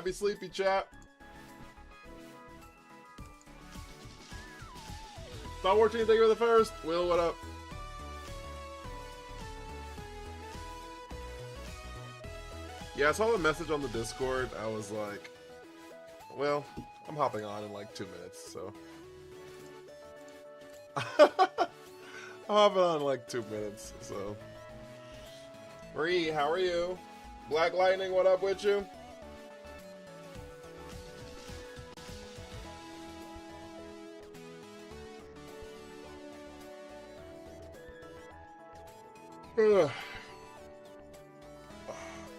Might be sleepy, chat. Star Wars team, thank you for the first. Will, what up? Yeah, I saw the message on the Discord. I was like, well, I'm hopping on in like 2 minutes, so. I'm hopping on in like 2 minutes, so. Marie, how are you? Black Lightning, what up with you?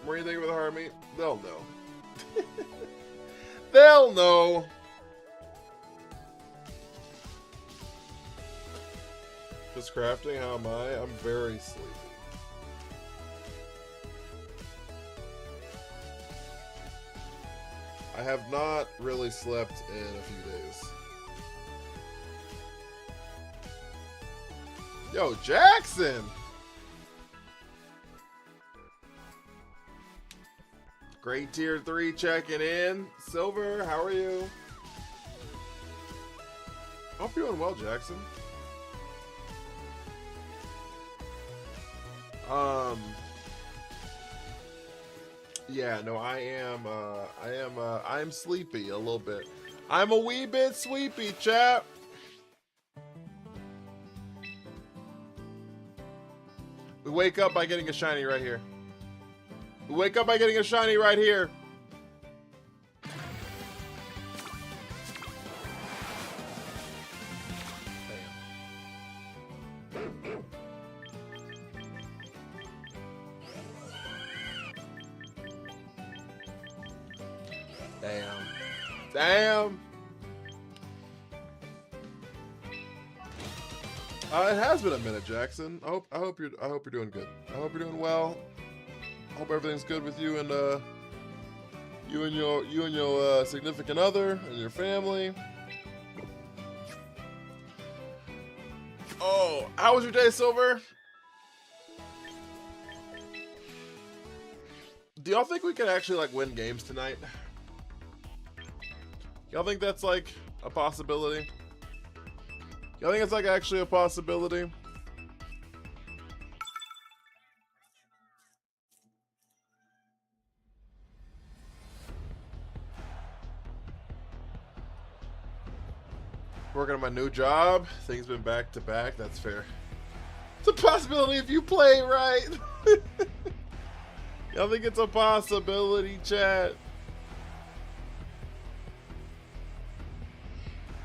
Marie, thank you for the heart meat. They'll know. They'll know. Just crafting, how am I? I'm very sleepy. I have not really slept in a few days. Yo, Jackson! Great tier 3 checking in. Silver, how are you? Hope you're doing well, Jackson. Yeah, no, I am sleepy a little bit. I'm a wee bit sleepy, chap. We wake up by getting a shiny right here. We wake up by getting a shiny right here. Damn. Damn. It has been a minute, Jackson. I hope you're doing good. I hope you're doing well. I hope everything's good with you and your significant other and your family. Oh, how was your day, Silver? Do y'all think we can actually like win games tonight? Y'all think that's like a possibility? Y'all think it's like actually a possibility? Working on my new job. Things been back to back. That's fair. It's a possibility if you play right. Y'all think it's a possibility, chat?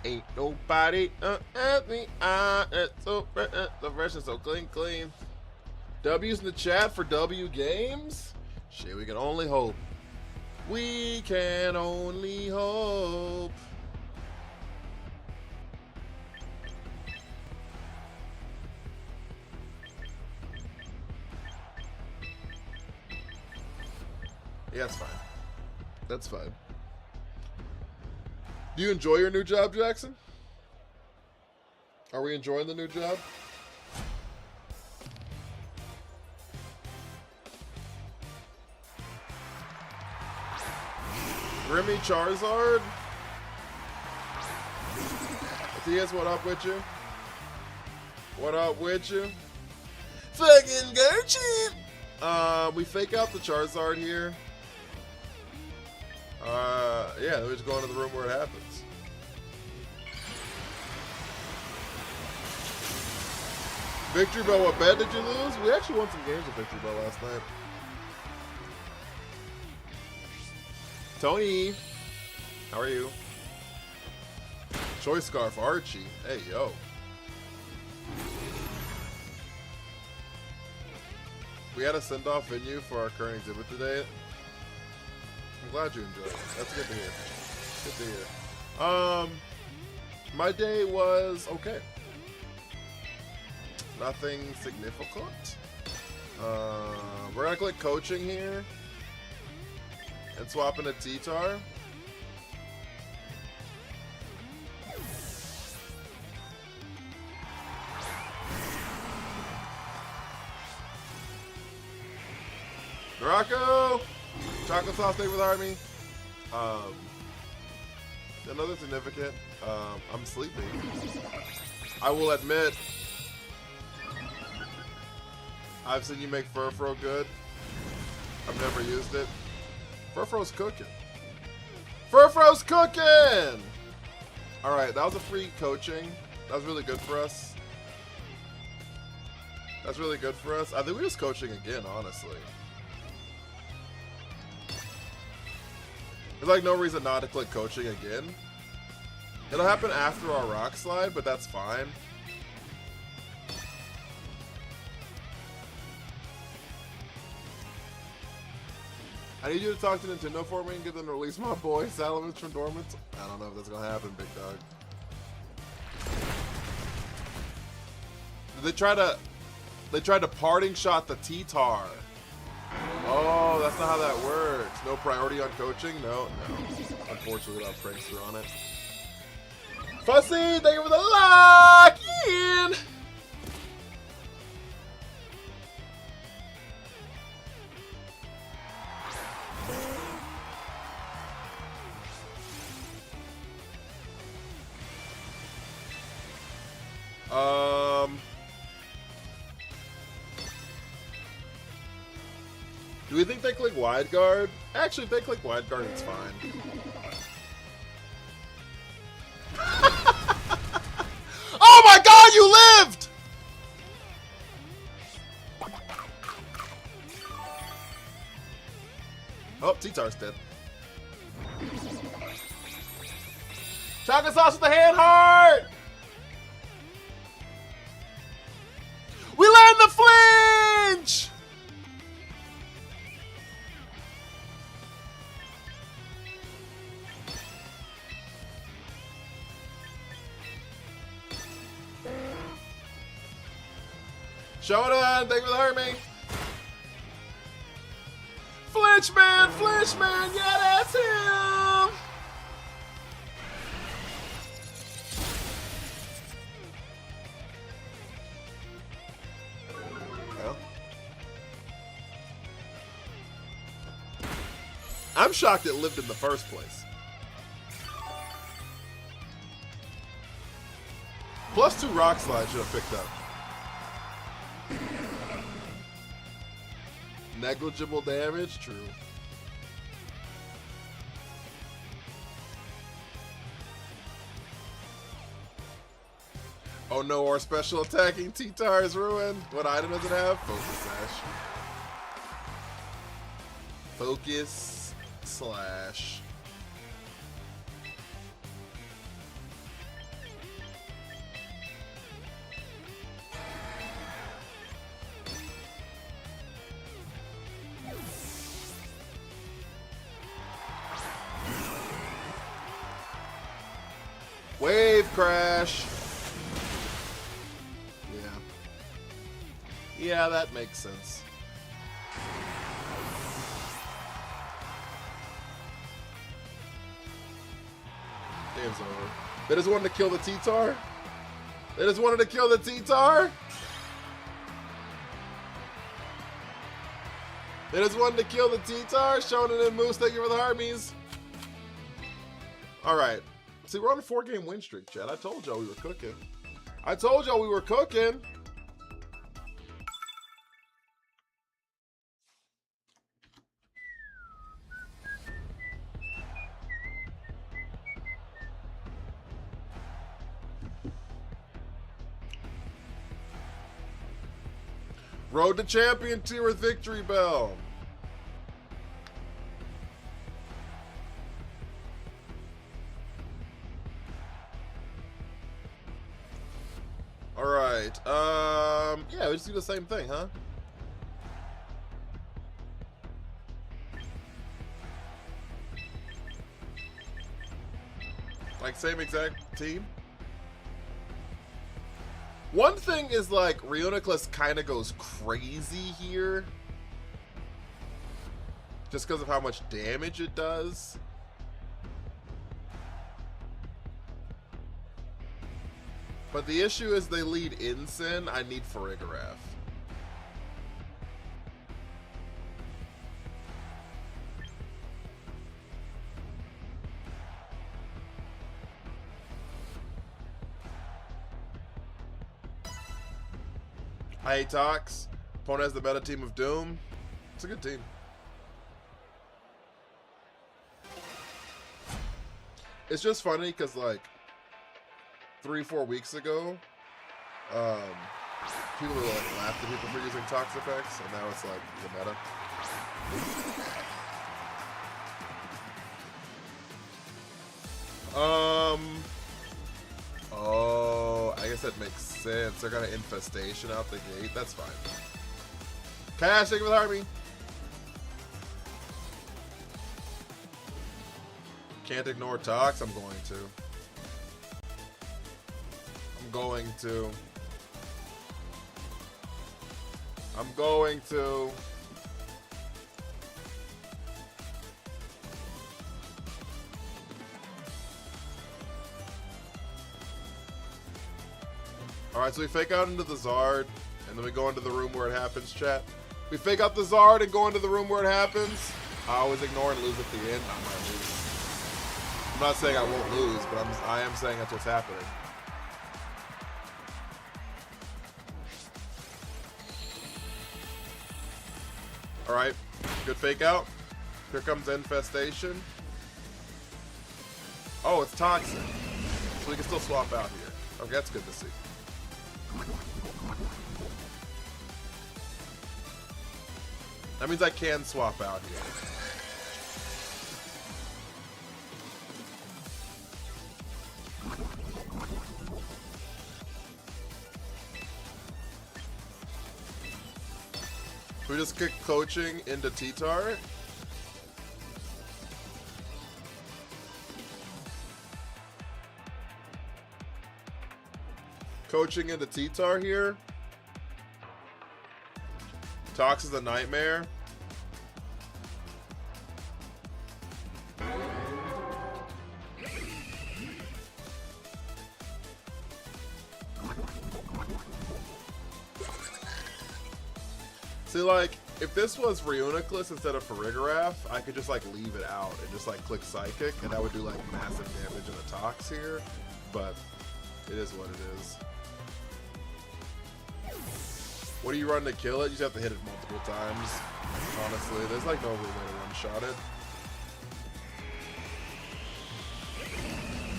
Ain't nobody at me. It's so fresh and so clean. W's in the chat for W games? Shit, we can only hope. We can only hope. Yeah, that's fine. That's fine. Do you enjoy your new job, Jackson? Are we enjoying the new job? Grimmy Charizard? Matthias, what up with you? What up with you? Fucking Gertrude! We fake out the Charizard here. Yeah, we just go into the room where it happens. Victory Bell, what bet did you lose? We actually won some games with Victory Bell last night. Tony, how are you? Choice Scarf Archie, hey yo. We had a send-off venue for our current exhibit today. I'm glad you enjoyed it. That's good to hear. Good to hear. My day was okay. Nothing significant. We're gonna click coaching here and swap in a T-Tar. Rocco! Chocolate sauce, thank you for the army. Um, another significant. I'm sleepy. I will admit, I've seen you make Furfro good. I've never used it. Furfro's cooking. Furfro's cooking! Alright, that was a free coaching. That was really good for us. That's really good for us. I think we're just coaching again, honestly. There's like no reason not to click coaching again. It'll happen after our rock slide, but that's fine. I need you to talk to Nintendo for me and get them to release my boy Salamence from Dormant. I don't know if that's gonna happen, big dog. They tried to parting shot the T-Tar. Oh, that's not how that works. No priority on coaching? No. Unfortunately, without Prankster on it. Fussy, thank you for the lock in. Do we think they click wide guard? Actually, if they click wide guard, it's fine. Oh my god, you lived! Oh, T-Tar's dead. Chocolate sauce with the hand heart! We land the flinch! Shodan, thank you for the hurt me. Flinchman, yeah, that's him. Well, I'm shocked it lived in the first place. +2 rock slide should have picked up. Negligible damage? True. Oh no, our special attacking T-Tar is ruined. What item does it have? Focus Sash. Focus Slash. Wave crash. Yeah, that makes sense. Game's over. They just wanted to kill the T-Tar? They just wanted to kill the T-Tar? They just wanted to kill the T-Tar? Shonen and Moose, thank you for the armies. Alright. See, we're on a 4-game win streak, Chad. I told y'all we were cooking. I told y'all we were cooking. Road to Champion tier with Victory Bell. All right. Yeah, we just do the same thing, huh? Like same exact team. One thing is like Reuniclus kind of goes crazy here, just because of how much damage it does. But the issue is they lead Incin. I need Farigiraf. I hate Tox. Opponent has the meta team of Doom. It's a good team. It's just funny because like 3-4 weeks ago, people were like laughed at people for using Tox effects, and now it's like the meta. Oh, I guess that makes sense. They're gonna infestation out the gate. That's fine. Cash, thank you for the army. Can't ignore Tox. I'm going to. I'm going to. I'm going to. Alright, so we fake out into the Zard, and then we go into the room where it happens, chat. We fake out the Zard and go into the room where it happens. I always ignore and lose at the end. I might lose. I'm not saying I won't lose, but I am saying that's what's happening. Alright, good fake out. Here comes Infestation. Oh, it's Toxic. So we can still swap out here. Okay, that's good to see. That means I can swap out here. We just kick coaching into T-Tar. Coaching into T-Tar here. Tox is a nightmare. See, like, if this was Reuniclus instead of Farigiraf, I could just, like, leave it out and just, like, click Psychic, and that would do, like, massive damage in the Tox here. But it is what it is. What do you run to kill it? You just have to hit it multiple times. Honestly, there's like no real way to one-shot it.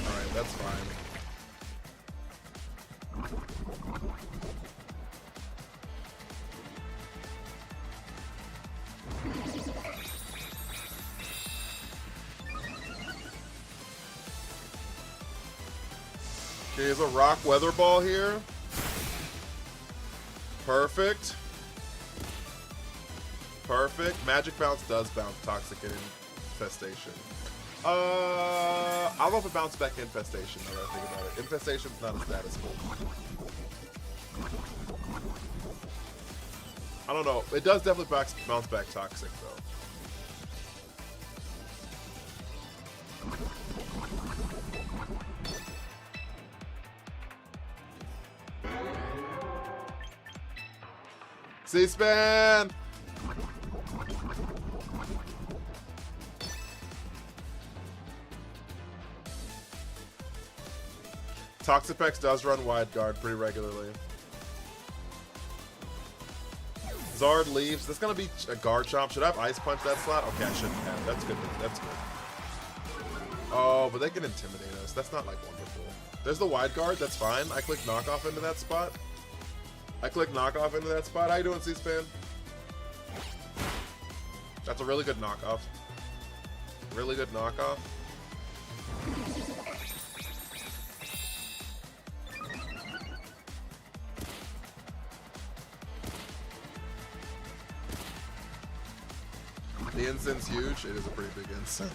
Alright, that's fine. Okay, there's a Rock Weather Ball here. Perfect. Perfect. Magic Bounce does bounce Toxic and Infestation. I don't know if it bounced back Infestation now that I think about it. Infestation's not a status move. I don't know. It does definitely bounce back Toxic though. C-SPAN! Toxapex does run wide guard pretty regularly. Zard leaves. That's gonna be a guard chomp. Should I have Ice Punch that slot? Okay, I shouldn't have. That's good. That's good. Oh, but they can intimidate us. That's not like wonderful. There's the wide guard. That's fine. I click knockoff into that spot. I click knockoff into that spot. How you doing, C-SPAN? That's a really good knockoff. Really good knockoff. The incense huge. It is a pretty big incense.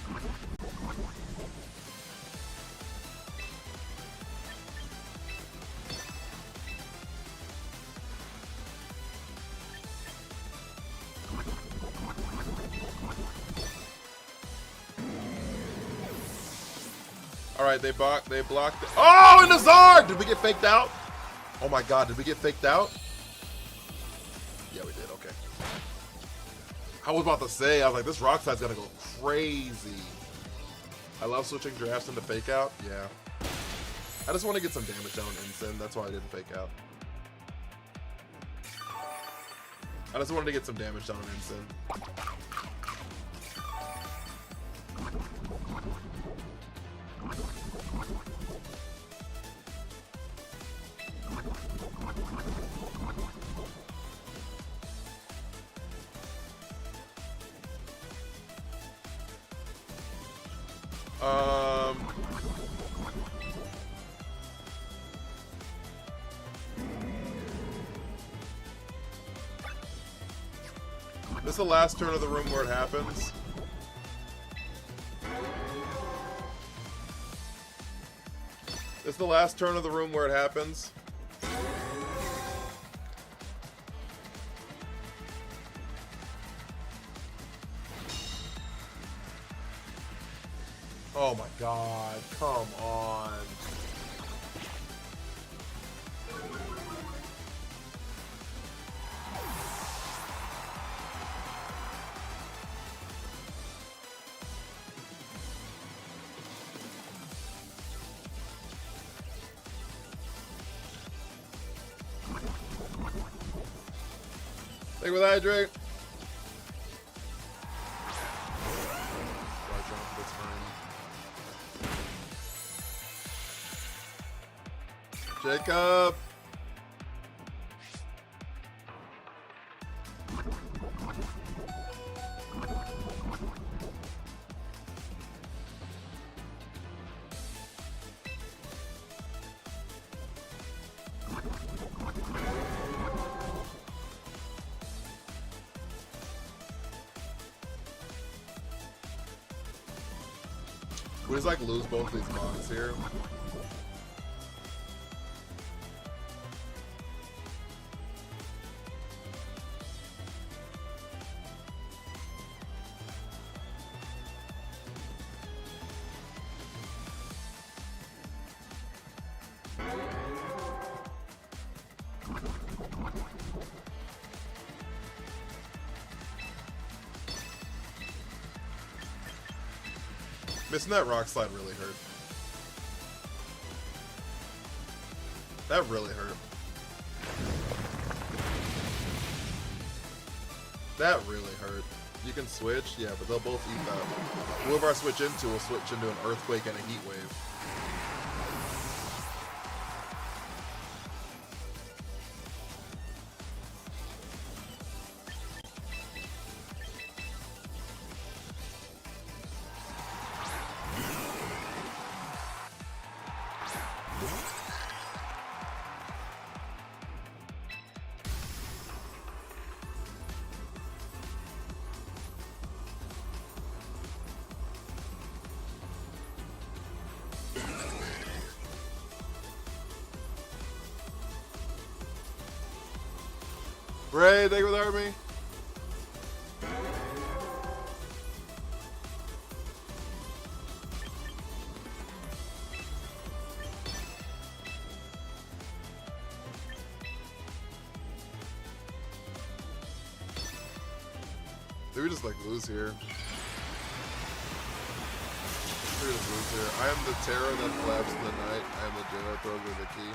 Alright, they blocked it. Oh, and the Zard! Did we get faked out? Oh my god, did we get faked out? Yeah, we did, okay. I was about to say, I was like, this rock side's gonna go crazy. I love switching drafts into fake out. Yeah. I just want to get some damage down Incin. That's why I didn't fake out. I just wanted to get some damage down on Ensign. This is the last turn of the room where it happens. This is the last turn of the room where it happens. Oh my god, come on. Take with Hydrate. That's fine. Jacob. We just like lose both these mons here. Missing that rock slide really hurt. That really hurt. That really hurt. You can switch, yeah, but they'll both eat that. Whoever I switch into will switch into an earthquake and a heat wave. Ray, thank you for the army. Did we just like lose here? Did we just lose here? I am the terror that collapsed in the night. I am the Jedi throws with the key.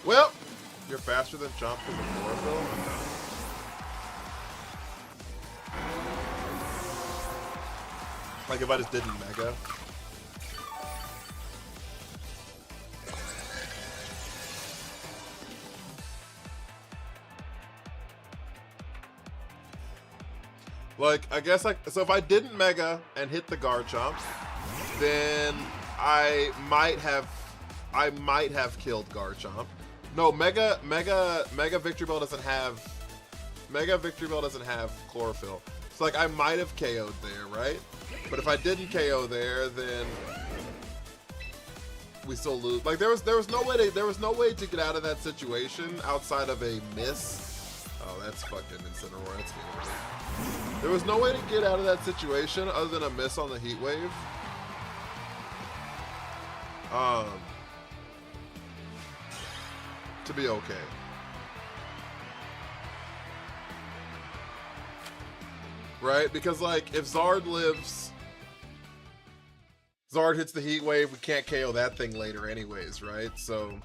Well, you're faster than Chomp because of chlorophyll. Like if I just didn't mega. Like, I guess like, so if I didn't mega and hit the Garchomp, then I might have killed Garchomp. No, Mega Victory Bell doesn't have chlorophyll. So like I might have KO'd there, right? But if I didn't KO there, then we still lose. Like there was no way to get out of that situation outside of a miss. Oh, that's fucking Incineroar. That's game over. There was no way to get out of that situation other than a miss on the Heat Wave. To be okay. Right? Because, like, if Zard lives... Zard hits the Heat Wave, we can't KO that thing later anyways, right? So...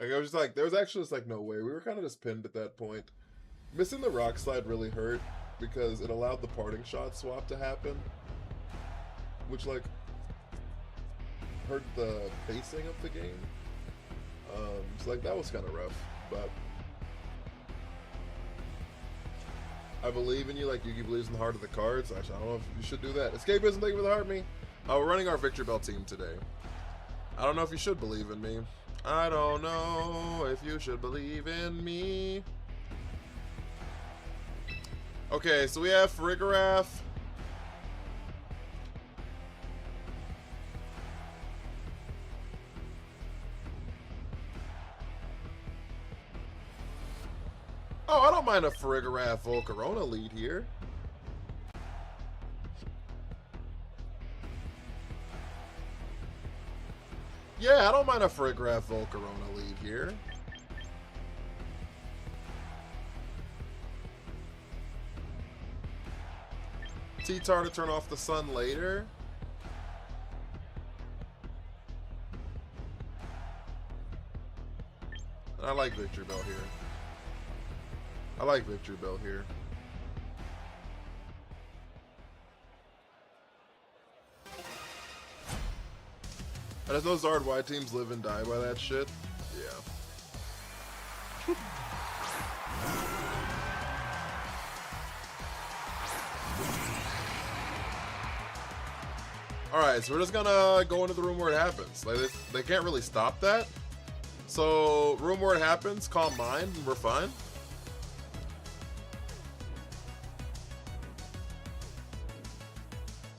Like, I was just like, there was actually just, like, no way. We were kind of just pinned at that point. Missing the Rock Slide really hurt because it allowed the parting shot swap to happen. Which, like, hurt the pacing of the game. So, like, that was kind of rough, but... I believe in you like Yugi believes in the heart of the cards. Actually, I don't know if you should do that. Escapism, thank you for the heart, me. We're running our Victory Bell team today. I don't know if you should believe in me. I don't know if you should believe in me. Okay, so we have Farigiraf. Oh, I don't mind a Farigiraf Volcarona lead here. Yeah, I don't mind a Farigiraf Volcarona lead here. T-Tar to turn off the sun later. I like Victory Bell here. I like Victory Bell here. I just know Zard Y teams live and die by that shit. Yeah. Alright, so we're just gonna go into the room where it happens. Like, they can't really stop that. So, room where it happens, calm mind, and we're fine.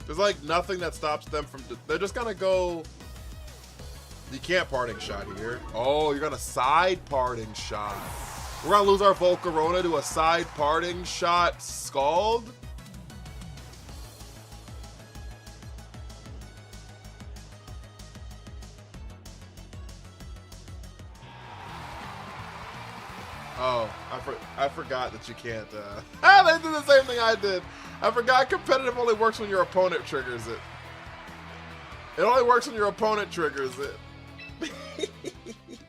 There's like nothing that stops them from... They're just gonna go... You can't parting shot here. Oh, you're gonna side parting shot. We're gonna lose our Volcarona to a side parting shot Scald? Oh, I forgot that you can't, they did the same thing I did. I forgot competitive only works when your opponent triggers it. It only works when your opponent triggers it.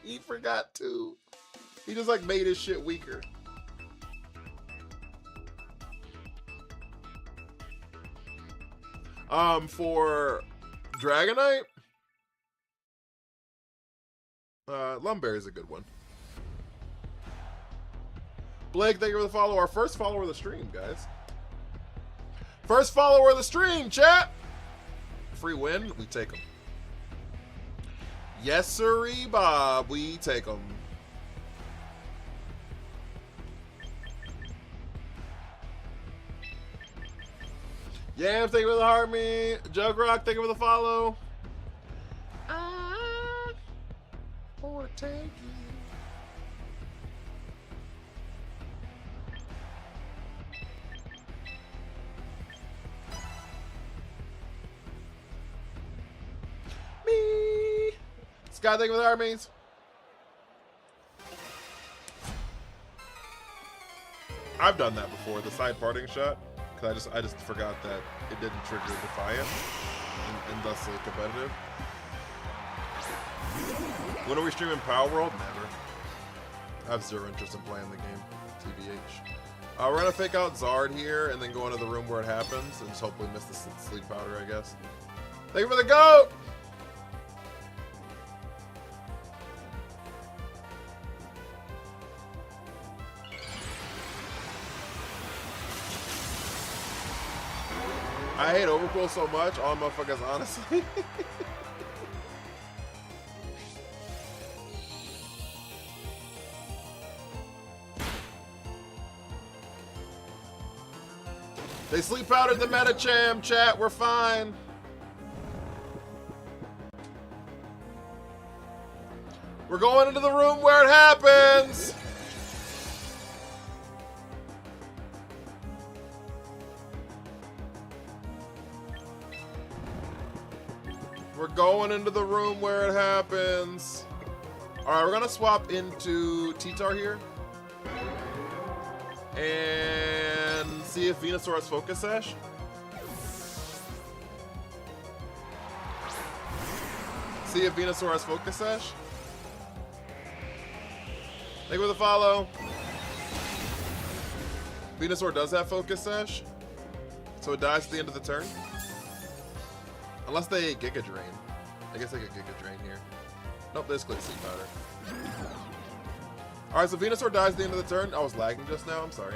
He forgot too. He just like made his shit weaker. For Dragonite, Lumberry is a good one. Blake, thank you for the follow. Our first follower of the stream, guys. First follower of the stream, chat. Free win, we take them. Yes, sirree, Bob, we take them. Yams, thank you for the heart, me. Jugrock, thank you for the follow. Or take you. Me. Scott, thank you for the armies. I've done that before, the side parting shot, because I just forgot that it didn't trigger Defiant and thusly competitive. When are we streaming Power World? Never. I have zero interest in playing the game, TBH. We're gonna fake out Zard here and then go into the room where it happens and just hopefully miss the sleep powder, I guess. Thank you for the goat! I hate Overpool so much, all motherfuckers, honestly. They sleep out at the Metacham, chat, we're fine. We're going into the room where it happens. We're going into the room where it happens. All right, we're gonna swap into T-Tar here. And see if Venusaur has Focus Sash. See if Venusaur has Focus Sash. Thank you for the follow. Venusaur does have Focus Sash. So it dies at the end of the turn. Unless they Giga Drain. I guess they could Giga Drain here. Nope, there's Click Sleep Powder. Alright, so Venusaur dies at the end of the turn. I was lagging just now, I'm sorry.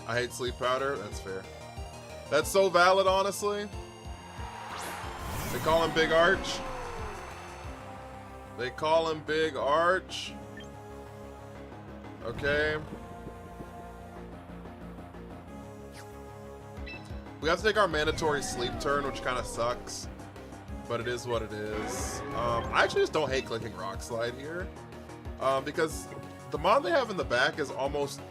I hate Sleep Powder, that's fair. That's so valid, honestly. They call him Big Arch. They call him Big Arch. Okay. We have to take our mandatory sleep turn, which kind of sucks. But it is what it is. I actually just don't hate clicking Rock Slide here. Because the mon they have in the back is almost...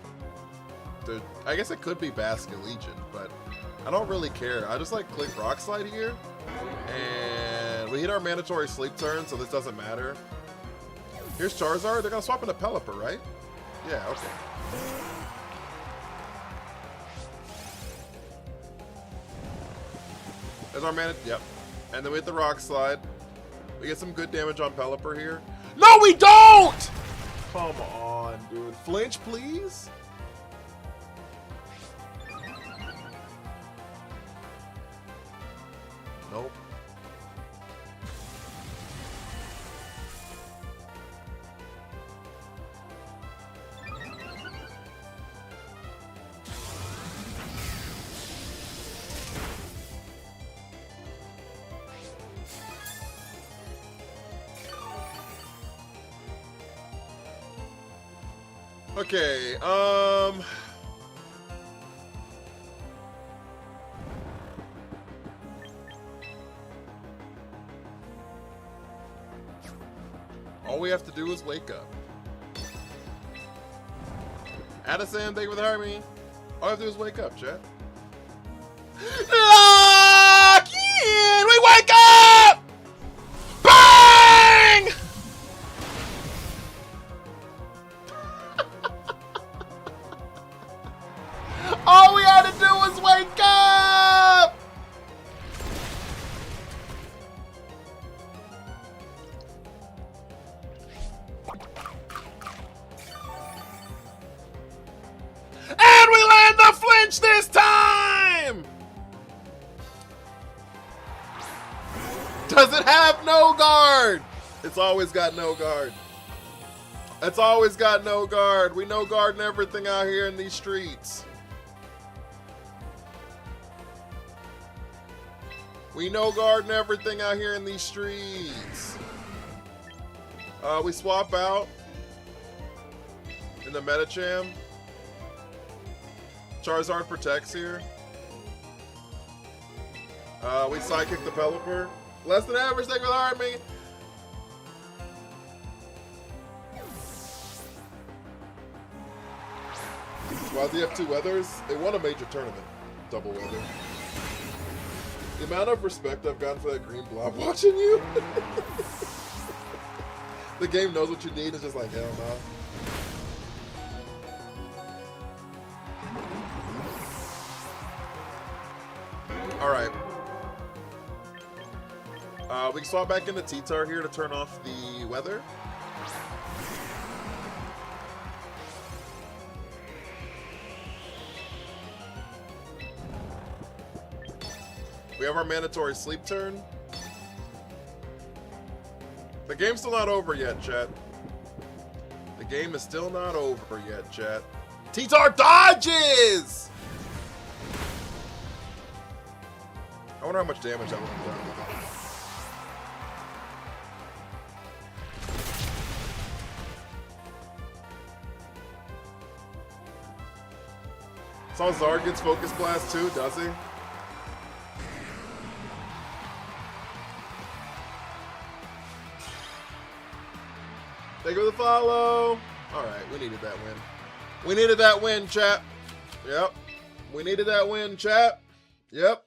I guess it could be Basket Legion, but I don't really care. I just like click Rock Slide here. And we hit our mandatory sleep turn, so this doesn't matter. Here's Charizard. They're gonna swap into Pelipper, right? Yeah, okay. There's our mana. Yep. And then we hit the Rock Slide. We get some good damage on Pelipper here. No, we don't! Come on, dude. Flinch, please? Nope. Okay, all we have to do is wake up. Addison, thank you for the army. All we have to do is wake up, chat. Lock in! We wake up! Bang! All we had to do was wake up! And we land the flinch this time! Does it have no guard? It's always got no guard. It's always got no guard. We no guard and everything out here in these streets. We no guard and everything out here in these streets. We swap out in the Metacham. Charizard protects here. We sidekick the Pelipper. Less than average, thank you for the army. Why do you have two weathers? They won a major tournament. Double weather. The amount of respect I've gotten for that green blob watching you. The game knows what you need. It's just like, hell no. Alright. We can swap back into T-Tar here to turn off the weather. We have our mandatory sleep turn. The game's still not over yet, chat. The game is still not over yet, chat. T-Tar dodges! I wonder how much damage that would have done. Zard gets Focus Blast too, does he? Thank you for the follow. Alright, we needed that win. We needed that win, chat. Yep. We needed that win, chat. Yep.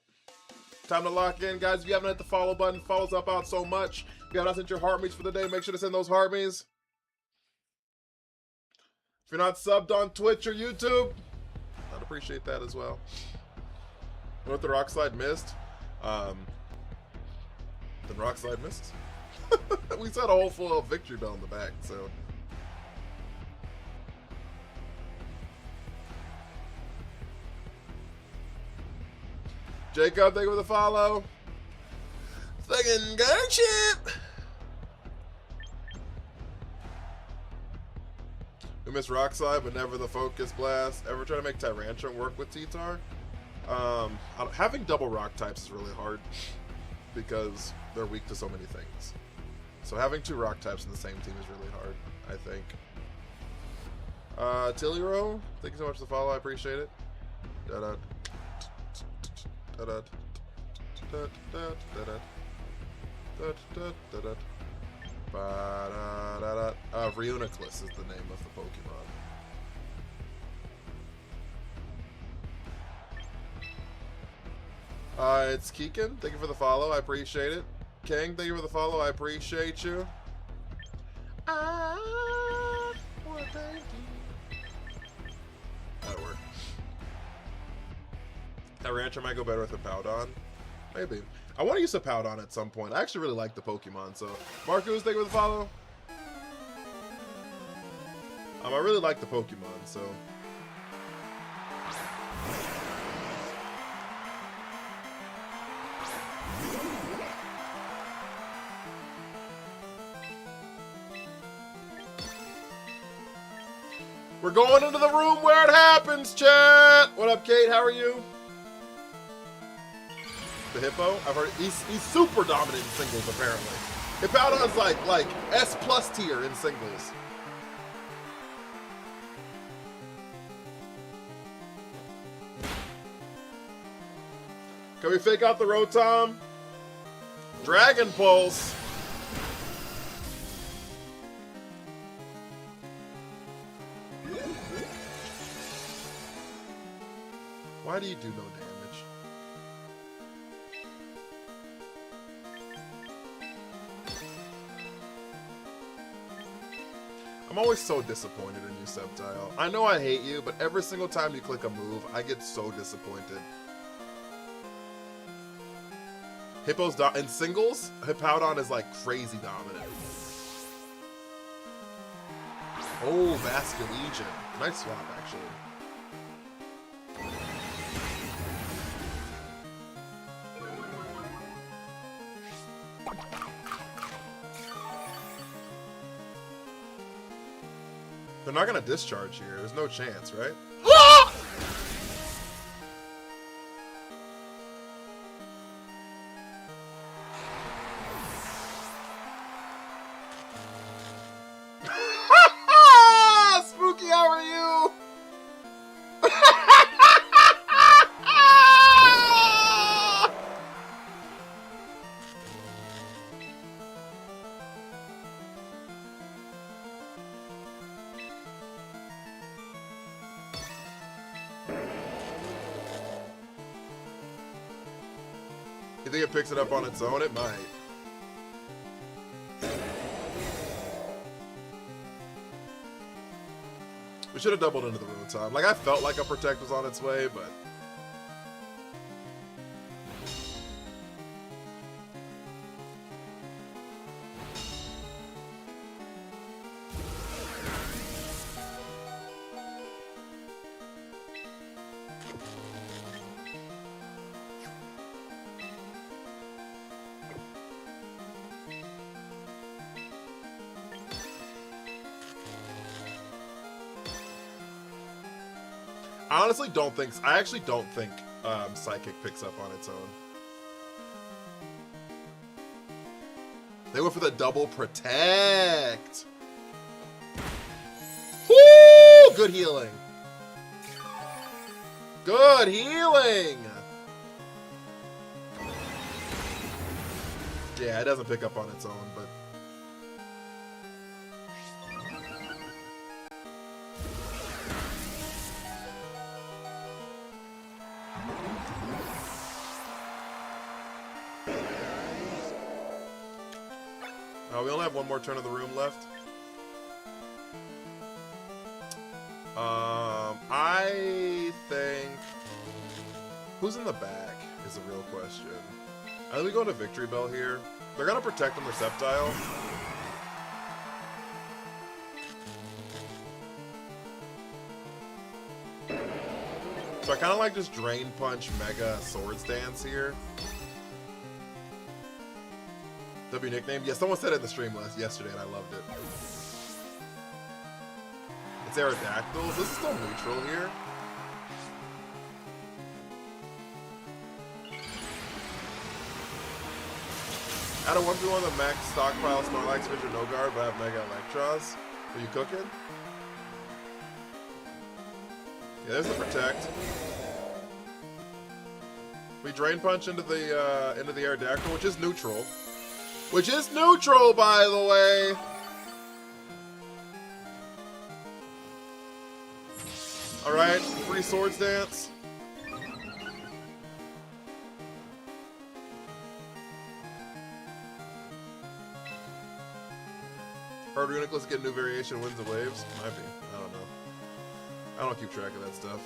Time to lock in, guys. If you haven't hit the follow button, follows up out so much. If you haven't sent your heart meets for the day, make sure to send those heart meets. If you're not subbed on Twitch or YouTube, I'd appreciate that as well. You know what the rock slide missed? The rock slide missed? We said a whole full victory bell in the back, so. Jacob, thank you for the follow. Fucking Garchip! We miss Rock Slide, but never the Focus Blast. Ever try to make Tyrantrum work with T-Tar? Having double rock types is really hard because they're weak to so many things. So having two rock types in the same team is really hard, I think. Tilliro, thank you so much for the follow. I appreciate it. Reuniclus is the name of the Pokemon. It's Keegan. Thank you for the follow. I appreciate it. King, thank you for the follow. I appreciate you. That'll work. Tyrantrum might go better with a Powdon. Maybe. I want to use a Powdon at some point. I actually really like the Pokemon, so. Marcus, thank you for the follow. I really like the Pokemon, so. We're going into the room where it happens, chat! What up, Kate? How are you? The Hippo? I've heard he's super dominant in singles, apparently. Hippowdon's like S+ tier in singles. Can we fake out the Rotom? Dragon Pulse. Why do you do no damage? I'm always so disappointed in you, Sceptile. I know I hate you, but every single time you click a move, I get so disappointed. Hippo's in singles, Hippowdon is like crazy dominant. Oh, Vasculegion. Nice swap, actually. They're not gonna discharge here. There's no chance, right? Spooky, how are you? You think it picks it up on its own? It might. We should have doubled into the Rotom. Like, I felt like a Protect was on its way, but... I honestly don't think... I actually don't think Psychic picks up on its own. They went for the double Protect. Woo! Good healing. Good healing! Yeah, it doesn't pick up on its own, but... Oh, we only have one more turn of the room left. I think... Who's in the back is the real question. I think we go to Victory Bell here. They're gonna protect them Receptile. So I kind of like just Drain Punch Mega Swords Dance here. W nickname? Yeah, someone said it in the stream yesterday and I loved it. It's Aerodactyls. This is still neutral here. Out of 1v1 the max stockpile Snorlax, Fidge, or no guard, but I have Mega Electros. Are you cooking? Yeah, there's the protect. We Drain Punch into the Aerodactyl, which is neutral. Which is neutral, by the way! Alright, free Swords Dance. Heard Reuniclus get a new variation, Winds and Waves? Might be. I don't know. I don't keep track of that stuff.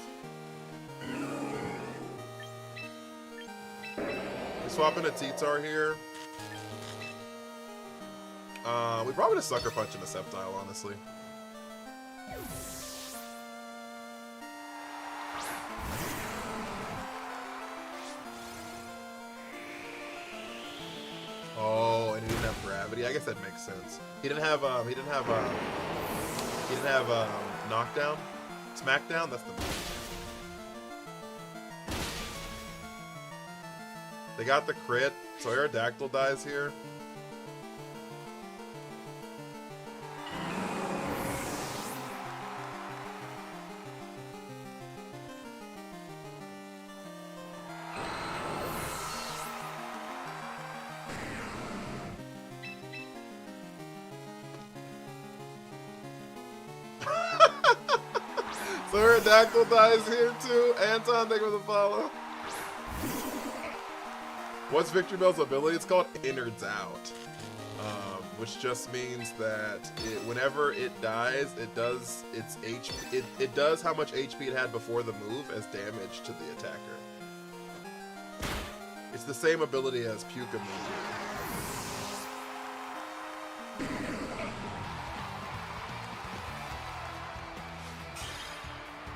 We swap into T-Tar here. We probably just Sucker Punch into Sceptile, honestly. Oh, and he didn't have Gravity. I guess that makes sense. He didn't have Knockdown, Smackdown. That's the move. They got the crit, so Aerodactyl dies here. So Aerodactyl dies here too. Anton, thank you for the follow. What's Victory Bell's ability? It's called Innards Out, which just means that whenever it dies, it does its HP. It does how much HP it had before the move as damage to the attacker. It's the same ability as Puka Move.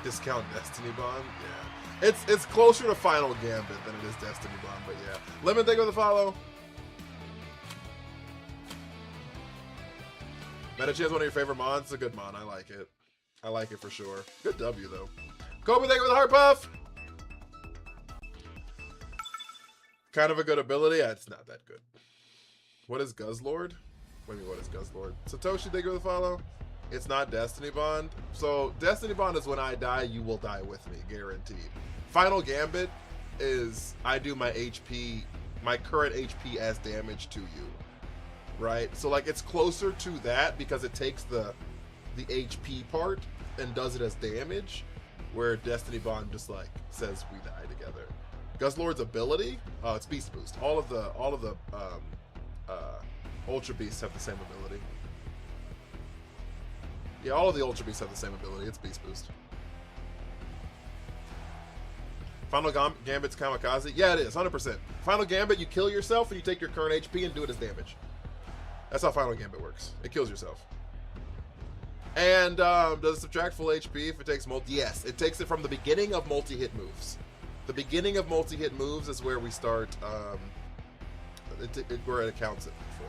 Discount Destiny Bond? Yeah. It's closer to Final Gambit than it is Destiny Bond, but yeah. Lemon, thank you for the follow. Medici is one of your favorite mods. It's a good mod. I like it. I like it for sure. Good W, though. Kobe, thank you for the heart buff. Kind of a good ability. Yeah, it's not that good. What is Guzzlord? Wait a minute, what is Guzzlord? Satoshi, thank you for the follow. It's not Destiny Bond. So Destiny Bond is when I die, you will die with me, guaranteed. Final Gambit is I do my HP, my current HP as damage to you, right? So like it's closer to that because it takes the HP part and does it as damage, where Destiny Bond just like says we die together. Guzzlord's ability, it's Beast Boost. All of the Ultra Beasts have the same ability. Yeah, all of the Ultra Beasts have the same ability. It's Beast Boost. Final Gambit's Kamikaze? Yeah, it is, 100%. Final Gambit, you kill yourself and you take your current HP and do it as damage. That's how Final Gambit works. It kills yourself. And does it subtract full HP if it takes multi? Yes, it takes it from the beginning of multi-hit moves. The beginning of multi-hit moves is where we start, where it accounts it for.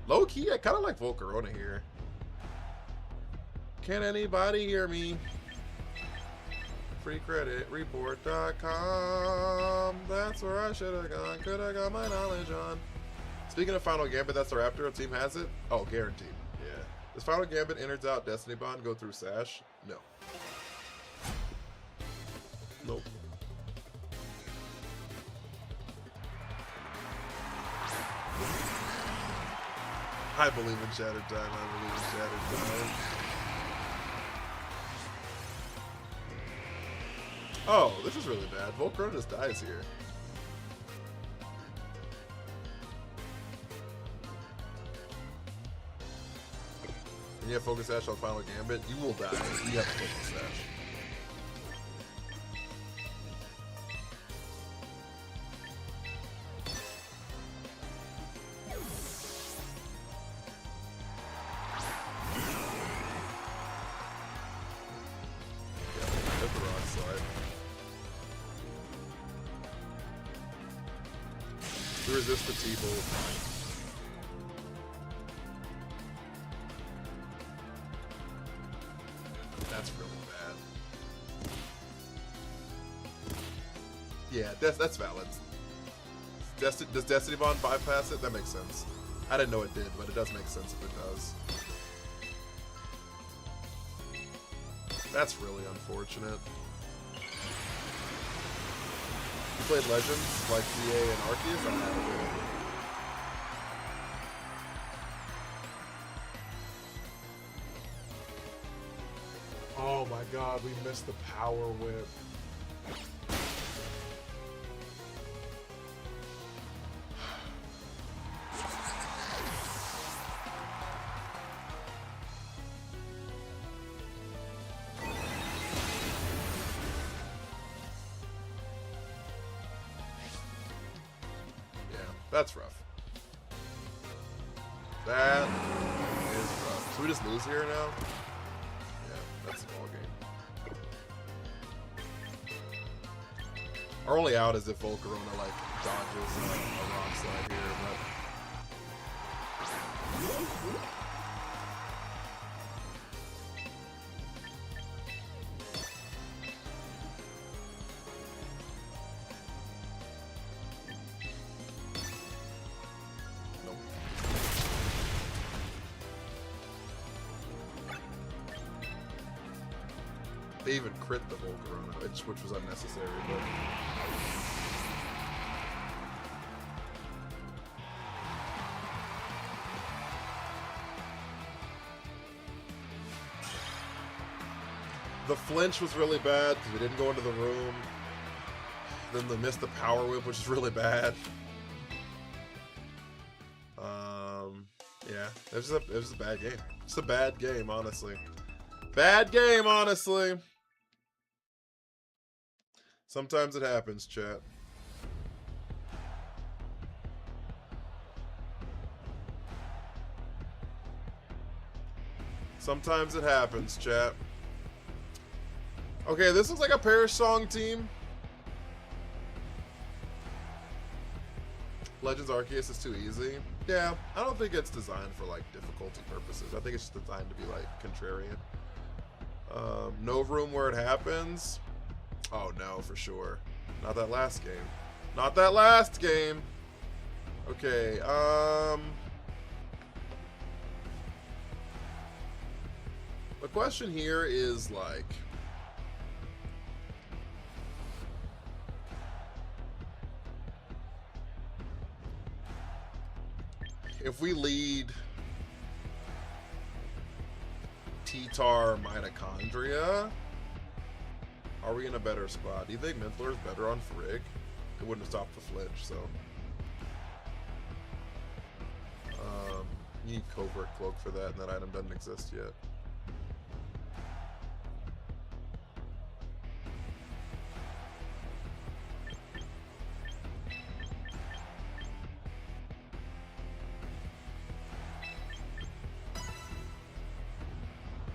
Low key, I kind of like Volcarona here. Can anybody hear me? Freecreditreport.com. That's where I should have gone. Could have got my knowledge on. Speaking of Final Gambit, that's the Raptor team has it? Oh, guaranteed. Yeah. Does Final Gambit enters out Destiny Bond go through Sash? No. Nope. I believe in Shattered Time. I believe in Shattered Time. Oh, this is really bad. Volcron just dies here. And you have Focus Sash on Final Gambit, you will die. You have Focus Sash. Resist the T-Bolt. That's really bad. Yeah, that's valid. Does Destiny Bond bypass it? That makes sense. I didn't know it did, but it does make sense if it does. That's really unfortunate. Played Legends like DA and Arceus. I haven't. Oh my god, we missed the Power Whip. That's rough. That is rough. So we just lose here now? Yeah, that's the ball game. Our only out is if Volcarona like dodges a rock slide here, but they even crit the Volcarona, which was unnecessary, but the flinch was really bad because we didn't go into the room. Then they missed the Power Whip, which is really bad. Yeah, it was a bad game. It's a bad game, honestly. Bad game, honestly. Sometimes it happens, chat. Sometimes it happens, chat. Okay, this looks like a Perish Song team. Legends Arceus is too easy. Yeah, I don't think it's designed for like difficulty purposes. I think it's just designed to be like contrarian. No room where it happens. Oh no, for sure. Not that last game. Not that last game. Okay, the question here is like, if we lead T-Tar Mitochondria, are we in a better spot? Do you think Mintler is better on Frigg? It wouldn't have stopped the flinch, so. You need Covert Cloak for that, and that item doesn't exist yet.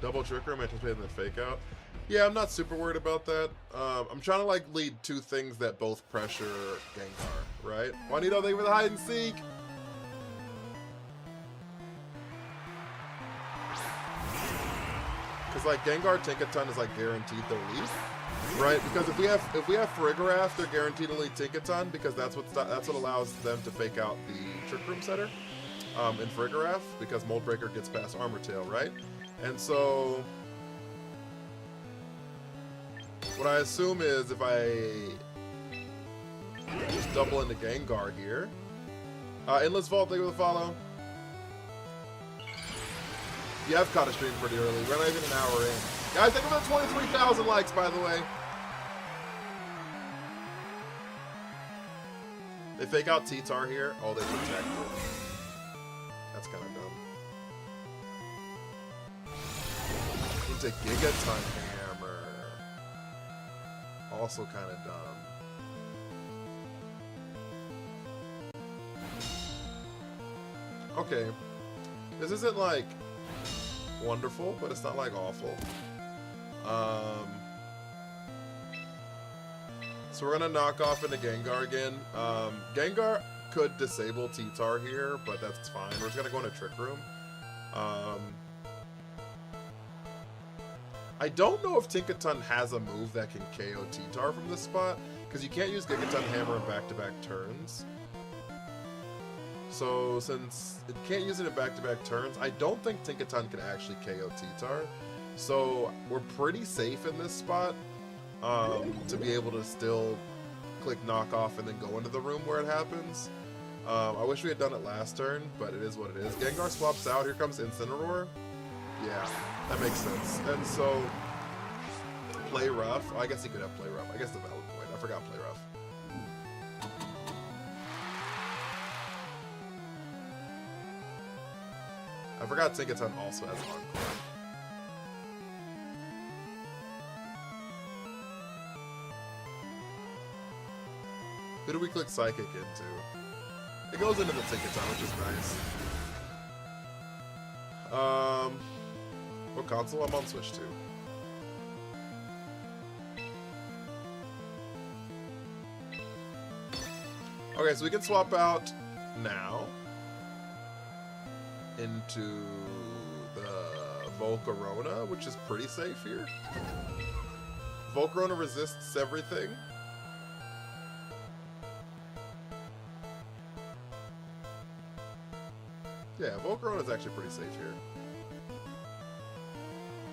Double Tricker, I'm anticipating the fake out. Yeah, I'm not super worried about that. I'm trying to like lead two things that both pressure Gengar, right? Juanito, thank you for the hide and seek. Because like Gengar Tinkaton is like guaranteed the leaf. Right, because if we have Farigiraf, they're guaranteed to lead Tinkaton because that's what allows them to fake out the Trick Room setter in Farigiraf because Moldbreaker gets past Armor Tail, right? And so what I assume is if I just double into Gengar here, Endless Vault, thank you for the follow. You have caught a stream pretty early. We're not even an hour in. Guys, thank you for the 23,000 likes, by the way. They fake out T-Tar here. Oh, they protect it. That's kind of dumb. Into Gigaton Hammer. Also kind of dumb. Okay. This isn't like wonderful, but it's not like awful. So we're gonna knock off into Gengar again. Gengar could disable T-Tar here, but that's fine. We're just gonna go into Trick Room. I don't know if Tinkaton has a move that can KO T-Tar from this spot, because you can't use Gigaton Hammer in back-to-back turns. So since it can't use it in back-to-back turns, I don't think Tinkaton can actually KO T-Tar. So we're pretty safe in this spot to be able to still click knock off and then go into the room where it happens. I wish we had done it last turn, but it is what it is. Gengar swaps out. Here comes Incineroar. Yeah, that makes sense. And so Play Rough. Oh, I guess he could have Play Rough. I guess the valid point. I forgot Play Rough. I forgot Tinkaton also has Encore. Who do we click Psychic into? It goes into the Tinkaton, which is nice. What console? I'm on Switch 2. Okay, so we can swap out now into the Volcarona, which is pretty safe here. Volcarona resists everything. Yeah, Volcarona is actually pretty safe here.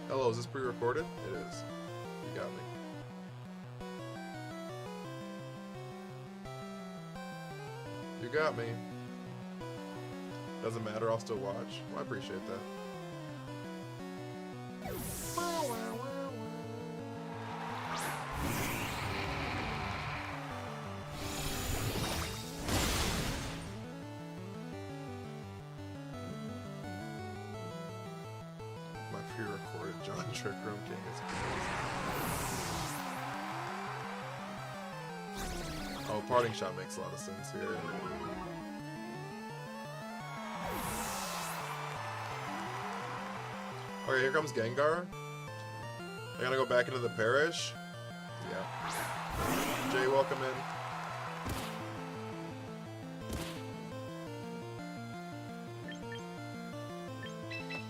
Hello, is this pre-recorded? It is. You got me. You got me. Doesn't matter, I'll still watch. Well, I appreciate that. My pre-recorded John Trick Room King is crazy. Oh, Parting Shot makes a lot of sense here. Okay, here comes Gengar. I gotta go back into the parish. Yeah. Jay, welcome in.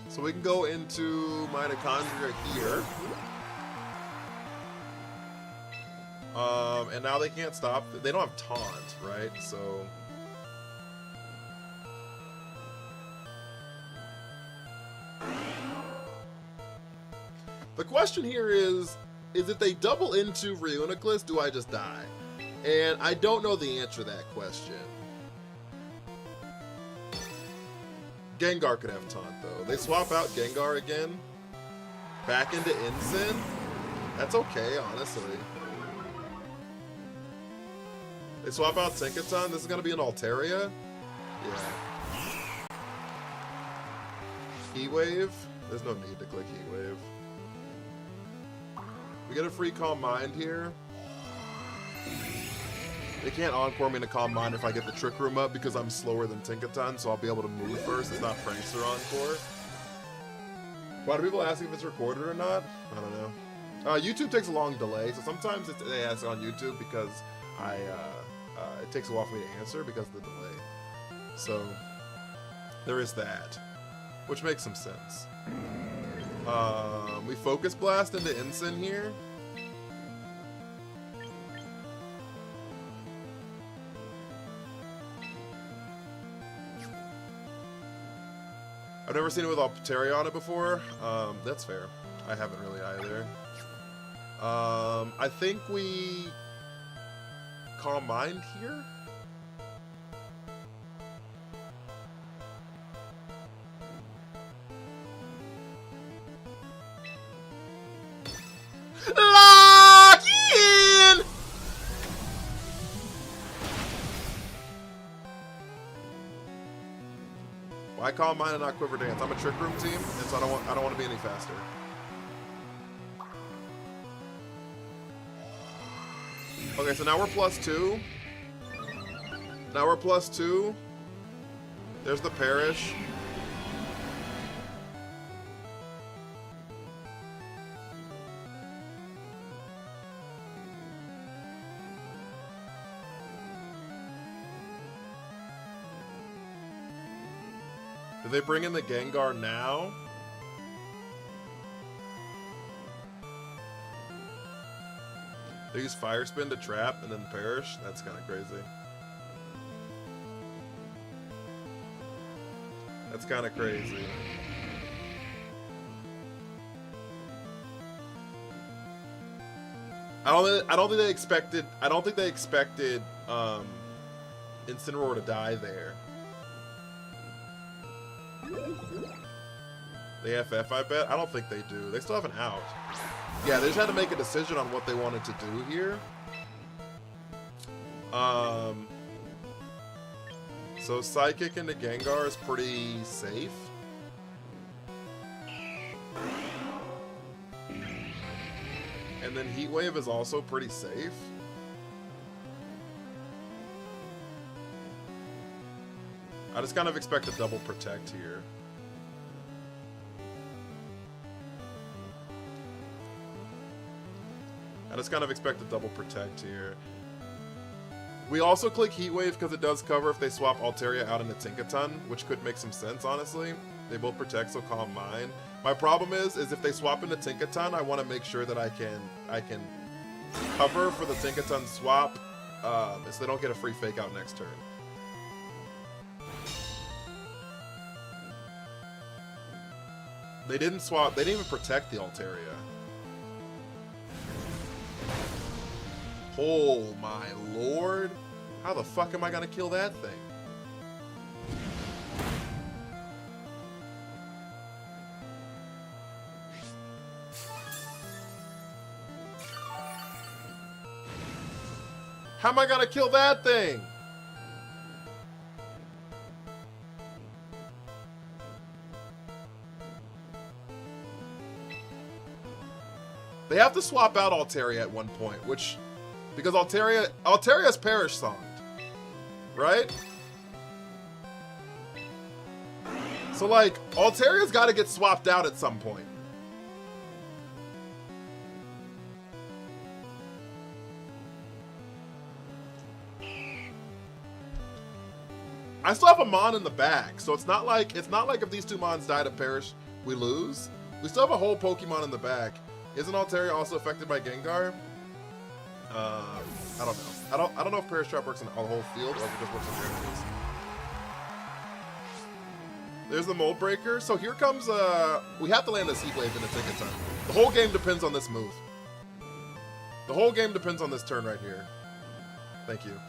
So we can go into Mitochondria here. And now they can't stop. They don't have taunt, right? So the question here is if they double into Reuniclus, do I just die? And I don't know the answer to that question. Gengar could have taunt though. They swap out Gengar again. Back into Incin. That's okay, honestly. They swap out Tinkaton. This is gonna be an Altaria. Yeah. Heat Wave. There's no need to click Heat Wave. We get a free Calm Mind here. They can't Encore me into Calm Mind if I get the Trick Room up because I'm slower than Tinkaton, so I'll be able to move first. It's not Prankster Encore. Why do people ask if it's recorded or not? I don't know. YouTube takes a long delay, so sometimes they ask on YouTube because it takes a while for me to answer because of the delay. So there is that, which makes some sense. We Focus Blast into Incin here. I've never seen it with Altaria on it before. That's fair. I haven't really either. I think we Calm Mind here. Lock in! Why Calm Mind and not Quiver Dance? I'm a Trick Room team, and so I don't want to be any faster. Okay, so now we're +2. Now we're +2. There's the Perish. Do they bring in the Gengar now? They use Fire Spin to trap and then Perish? That's kind of crazy. That's kind of crazy. I don't think they expected Incineroar to die there. They FF, I bet? I don't think they do. They still have an out. Yeah, they just had to make a decision on what they wanted to do here. So Psychic into Gengar is pretty safe. And then Heat Wave is also pretty safe. I just kind of expect a double protect here. I just kind of expect a double protect here. We also click Heat Wave because it does cover if they swap Altaria out into Tinkaton, which could make some sense, honestly. They both protect, so Calm Mind. My problem is if they swap into Tinkaton, I want to make sure that I can cover for the Tinkaton swap, so they don't get a free fake out next turn. They didn't swap. They didn't even protect the Altaria. Oh my lord. How the fuck am I gonna kill that thing? How am I gonna kill that thing? They have to swap out Altaria at one point, which, because Altaria's Perish Songed, right? So like, Altaria's got to get swapped out at some point. I still have a Mon in the back, so it's not like if these two Mons die to Perish, we lose. We still have a whole Pokemon in the back. Isn't Altaria also affected by Gengar? I don't know. I don't know if Perish Trap works on the whole field or if it just works on the enemies. There's the Mold Breaker. So here comes we have to land this Heat Wave in a Tinkaton. The whole game depends on this move. The whole game depends on this turn right here. Thank you.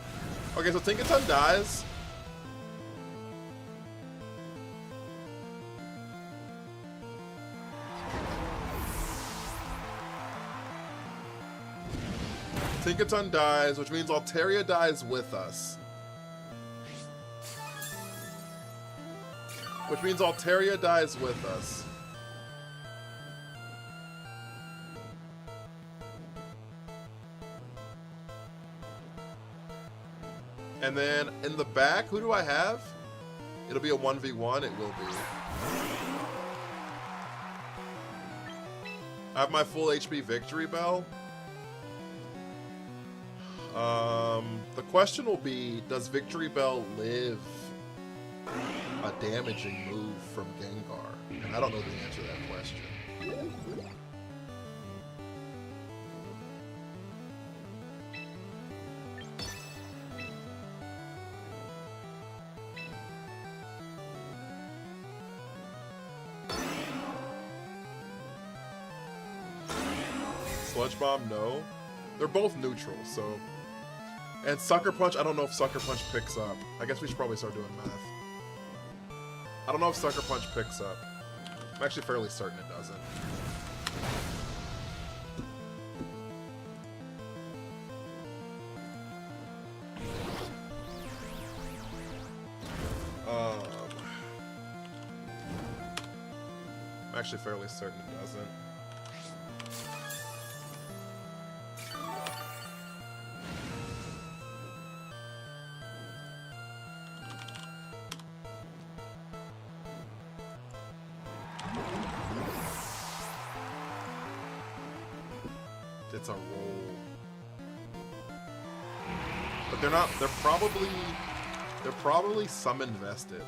Okay, so Tinkaton dies. Tinkaton dies, which means Altaria dies with us. Which means Altaria dies with us. And then in the back, who do I have? It'll be a 1v1, it will be. I have my full HP Victory Bell. The question will be, does Victory Bell live a damaging move from Gengar? And I don't know the answer to that question. Sludge Bomb, no. They're both neutral, so. And Sucker Punch, I don't know if Sucker Punch picks up. I guess we should probably start doing math. I don't know if Sucker Punch picks up. I'm actually fairly certain it doesn't. I'm actually fairly certain it doesn't. It's a roll. But they're not, they're probably some invested.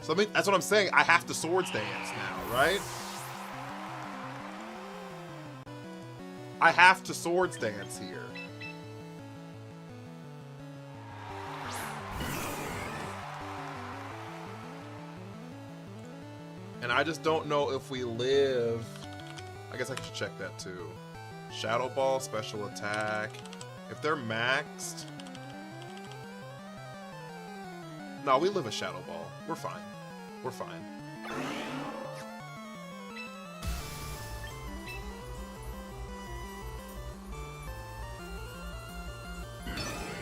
So I mean, that's what I'm saying. I have to Swords Dance now, right? I have to Swords Dance here. And I just don't know if we live. I guess I should check that too. Shadow Ball, special attack. If they're maxed. No, we live a Shadow Ball. We're fine. We're fine.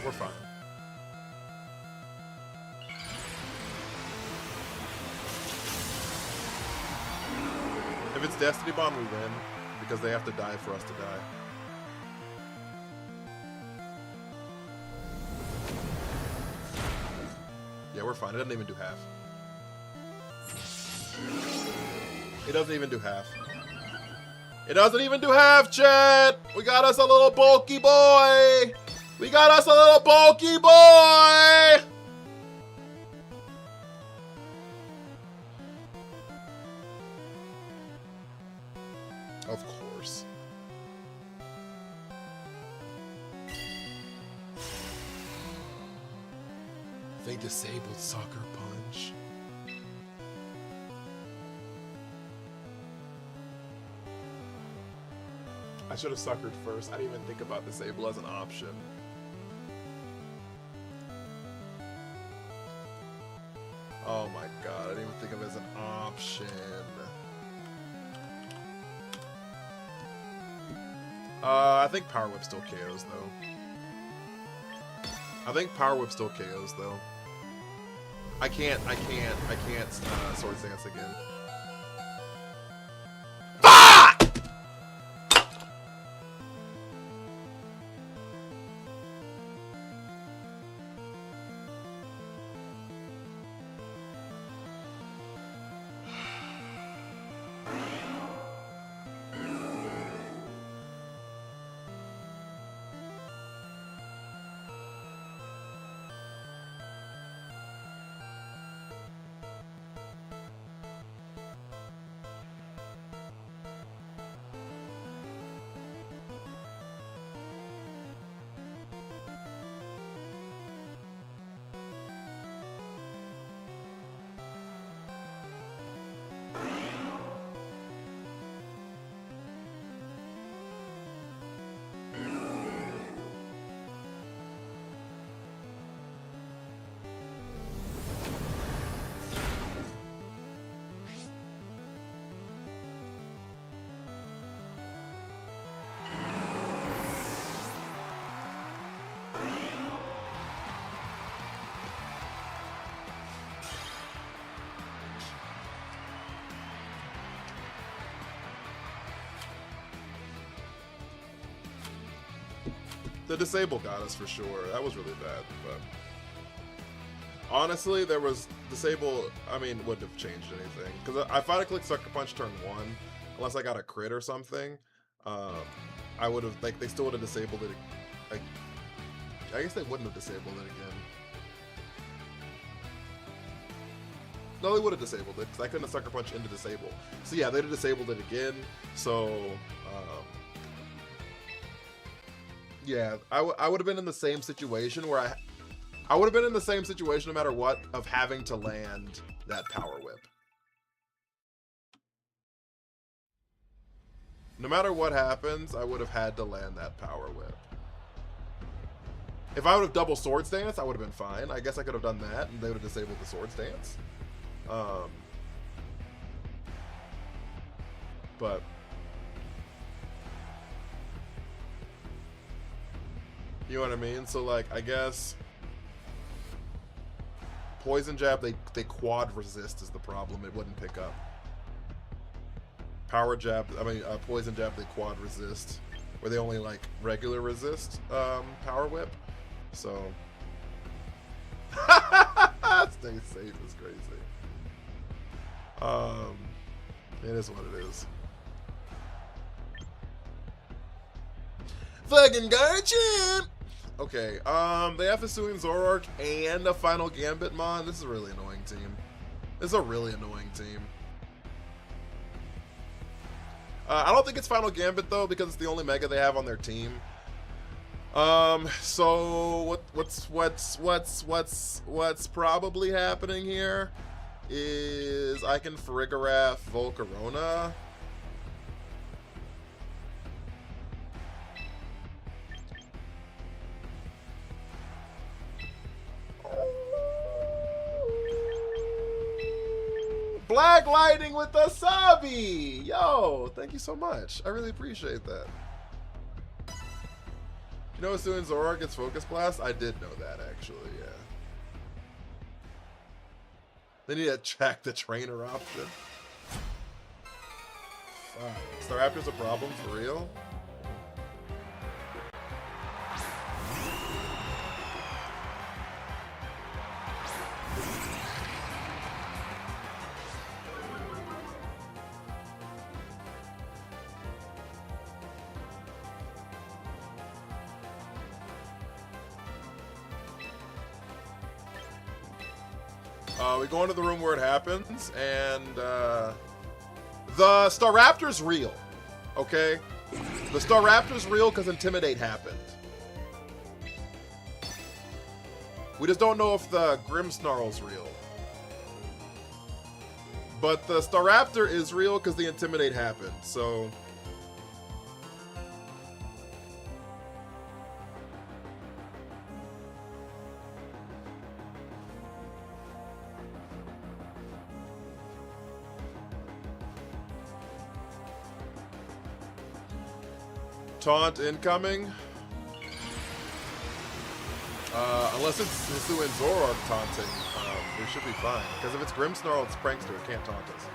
We're fine. If it's Destiny Bond, we win. Because they have to die for us to die. Yeah, we're fine. It doesn't even do half. It doesn't even do half. It doesn't even do half, chat! We got us a little bulky boy! We got us a little bulky boy! Of course. They disabled Sucker Punch. I should have suckered first. I didn't even think about disable as an option. Oh my god, I didn't even think of it as an option. I think Power Whip still KOs though. I think Power Whip still KOs though. I can't Swords Dance again. Fuck! The disable got us for sure. That was really bad, but honestly, there was disable. I mean, wouldn't have changed anything because if I'd clicked Sucker Punch turn 1, unless I got a crit or something, I would have they still would have disabled it. I guess they wouldn't have disabled it again. No, they would have disabled it because I couldn't have Sucker Punch into disable. So yeah, they'd have disabled it again. So. Yeah, I would have been in the same situation where I would have been in the same situation no matter what of having to land that Power Whip. No matter what happens, I would have had to land that Power Whip. If I would have double Sword Stance, I would have been fine. I guess I could have done that, and they would have disabled the Sword Stance. But you know what I mean? So, like, I guess Poison Jab, they quad resist is the problem. It wouldn't pick up. Power Jab, Poison Jab, they quad resist. Where they only, like, regular resist Power Whip. So, stay safe is crazy. It is what it is. Fucking Garchomp! Okay, they have Hisuian Zoroark and a Final Gambit Mon. This is a really annoying team. This is a really annoying team. I don't think it's Final Gambit though, because it's the only Mega they have on their team. So what's probably happening here is I can Farigiraf Volcarona. Black Lightning with Asabi! Yo, thank you so much. I really appreciate that. You know Hisuian Zoroark gets Focus Blast? I did know that, actually, yeah. They need to check the trainer option. Fuck. Staraptor's a problem, for real? We go into the room where it happens, and the Staraptor's real, okay? The Staraptor's real because Intimidate happened. We just don't know if the Grimmsnarl's real. But the Staraptor is real because the Intimidate happened, so... Taunt incoming. Unless it's Hisuian Zoroark taunting, we should be fine. Because if it's Grimmsnarl, it's Prankster. It can't taunt us.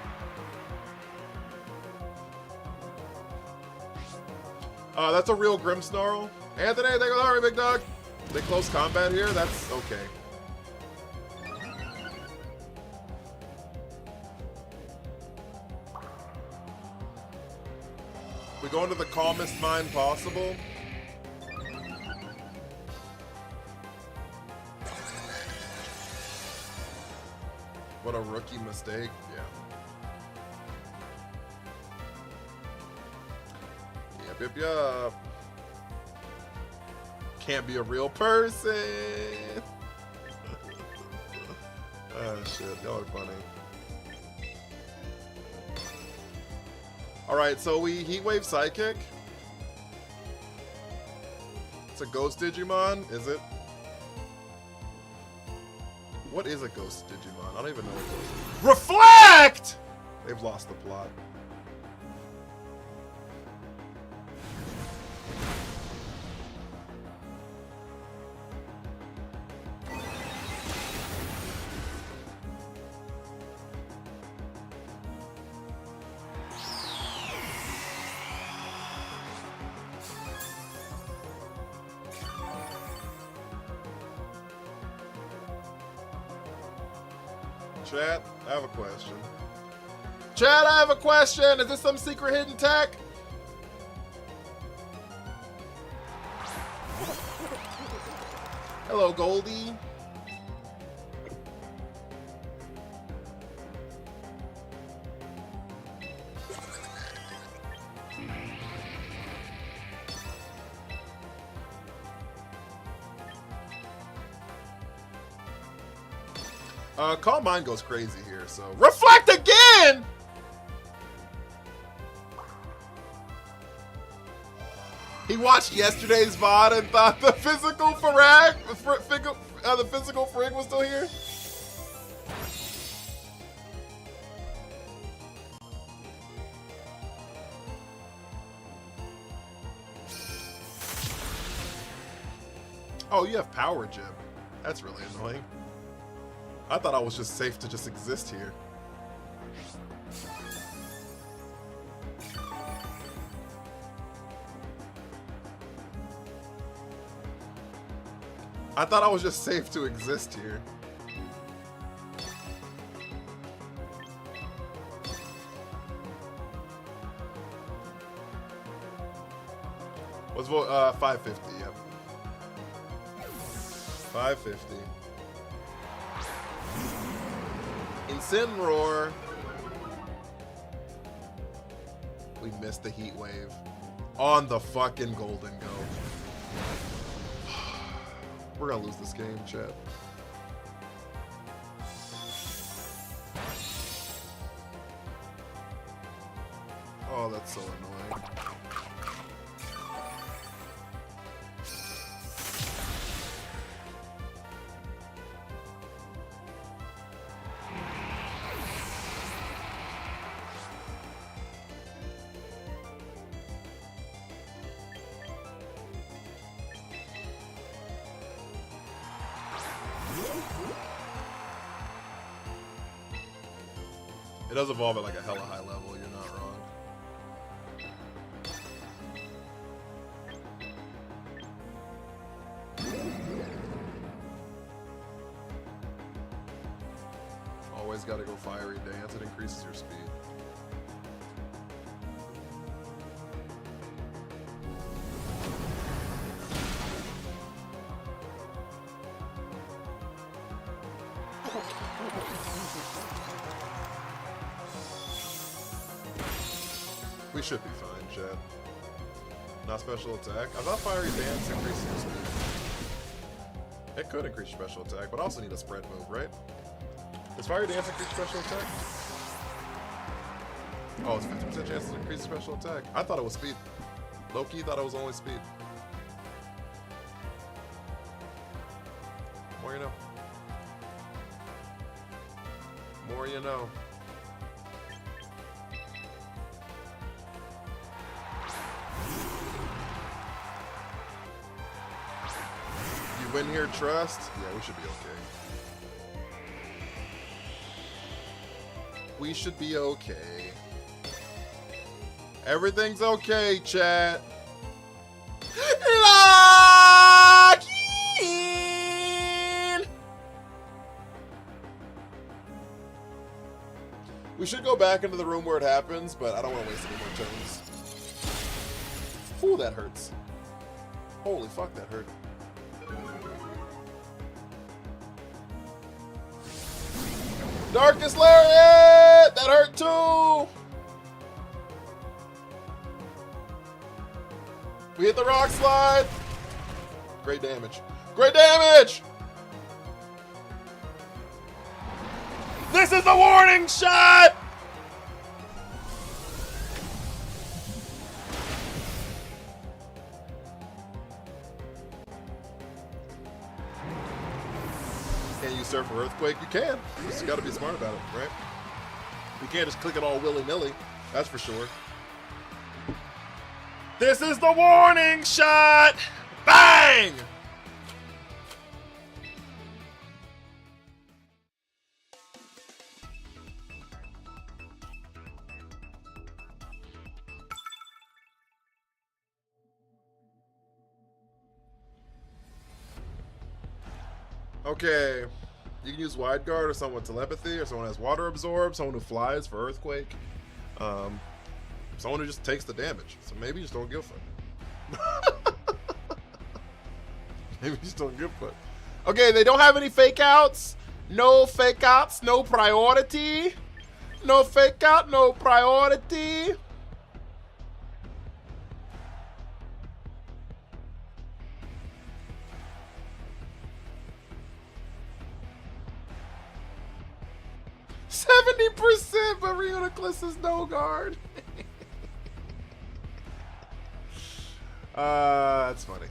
That's a real Grimmsnarl. Anthony, thank you for the big dog. They close combat here? That's okay. We go into the calmest mind possible. What a rookie mistake. Yeah. Yep. Can't be a real person. Oh shit, y'all are funny. Alright, so we Heatwave Psychic. It's a Ghost Digimon, is it? What is a Ghost Digimon? I don't even know what Ghost is. Reflect! They've lost the plot. Chat, I have a question. Chat, I have a question. Is this some secret hidden tech? Hello, Goldie. Calm Mind goes crazy here, so... Reflect again! watched yesterday's VOD and thought the physical Farag, the physical Frig was still here? Oh, you have power, Jim. That's really annoying. I thought I was just safe to just exist here. I thought I was just safe to exist here. Let's vote 550, yep. 550. Incineroar. We missed the heat wave. On the fucking Golden Go. We're gonna lose this game, chat. Oh, that's so annoying. It does evolve at like a hella high level, you're not wrong. Always gotta go Fiery Dance, it increases your speed. We should be fine, chat. Not special attack. I thought Fiery Dance increases your speed. It could increase your special attack, but also need a spread move, right? Does Fiery Dance increase special attack? Oh, it's 50% chance to increase special attack. I thought it was speed. Low-key thought it was only speed. More you know. More you know. Win here, trust? Yeah, we should be okay. We should be okay. Everything's okay, chat. Lock in! We should go back into the room where it happens, but I don't want to waste any more turns. Ooh, that hurts. Holy fuck, that hurt. Darkness Lariat! That hurt too! We hit the rock slide! Great damage. Great damage! This is the warning shot! Can you surf for Earthquake? You can. You just gotta be smart about it, right? You can't just click it all willy-nilly. That's for sure. This is the warning shot! Bang! Okay, you can use Wide Guard or someone with Telepathy, or someone who has Water Absorb, someone who flies for Earthquake, someone who just takes the damage. So maybe you just don't give a fuck. Maybe you just don't give a fuck. Okay, they don't have any fake outs. No fake outs, no priority. No fake out, no priority. %, but Reuniclus is no guard. That's funny.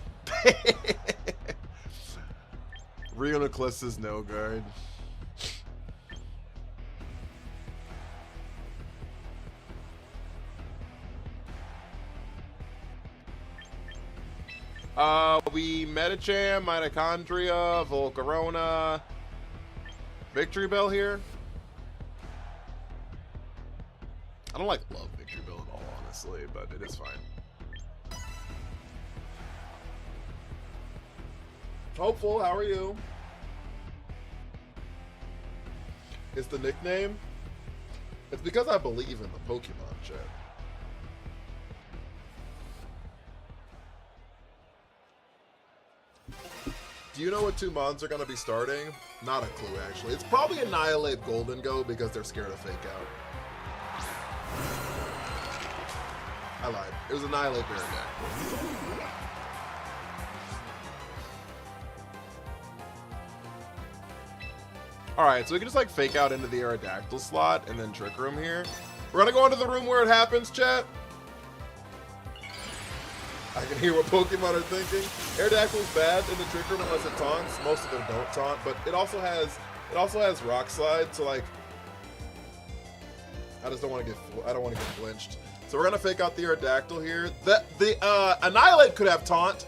Rheonoclus is no guard. We Medicham, Mitochondria, Volcarona, Victory Bell here. I don't love Victory Bell at all, honestly, but it is fine. Hopeful, how are you? It's the nickname. It's because I believe in the Pokemon chat. Do you know what 2 mons are going to be starting? Not a clue, actually. It's probably Annihilate Golden Go because they're scared of Fake Out. I lied. It was Annihilate Aerodactyl. Alright, so we can just like Fake Out into the Aerodactyl slot and then Trick Room here. We're going to go into the room where it happens, chat. I can hear what Pokemon are thinking. Aerodactyl's bad in the Trick Room unless it taunts. Most of them don't taunt, but it also has Rock Slide, so like I just don't want to get flinched. So we're gonna Fake Out the Aerodactyl here. The Annihilate could have taunt.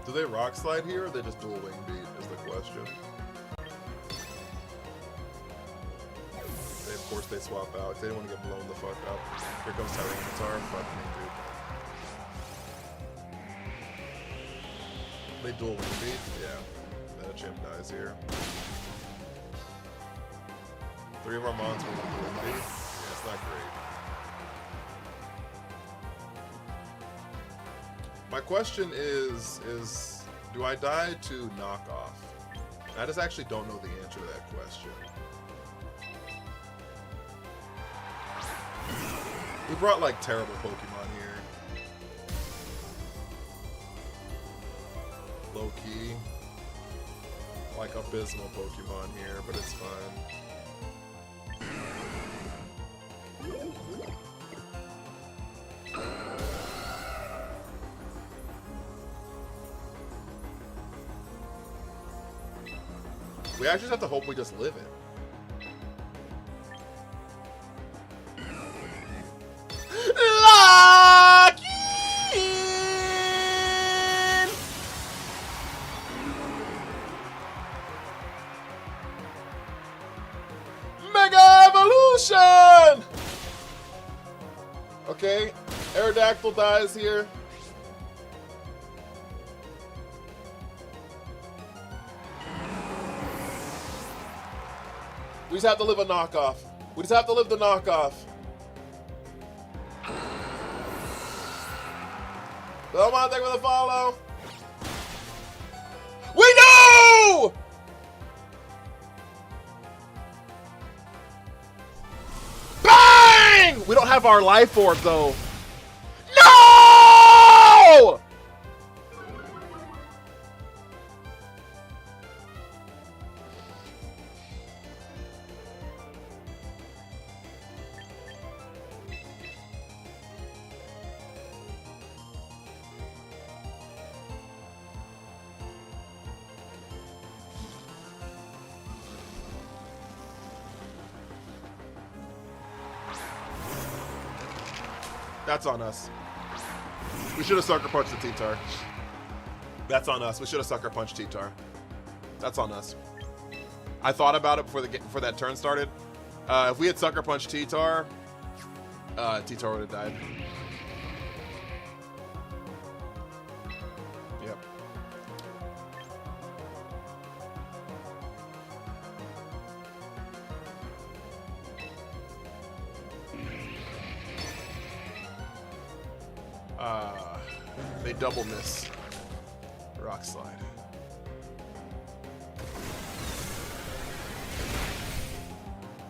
Do they Rock Slide here, or they just dual Wing Beat is the question. Of course they swap out, 'cause they don't want to get blown the fuck up. Here comes Tyranitar, fuck me, dude. They dual Wing Beat? Yeah. Medicham dies here. 3 of our mons will dual Wing Beat. Yeah, it's not great. My question is do I die to knockoff? I just actually don't know the answer to that question. We brought like terrible Pokemon here. Low key. Like abysmal Pokemon here, but it's fine. We actually just have to hope we just live it. Lock in! Mega Evolution! Okay, Aerodactyl dies here. We just have to live a knockoff. We just have to live the knockoff. Belmont, thank you for the follow. We know! Bang! We don't have our life orb though. No! That's on us. We should have Sucker Punched the T-Tar. That's on us. We should have Sucker Punched T-Tar. That's on us. I thought about it before that turn started. If we had Sucker Punched T-Tar, T-Tar would have died. Yep. They double miss. Rock Slide.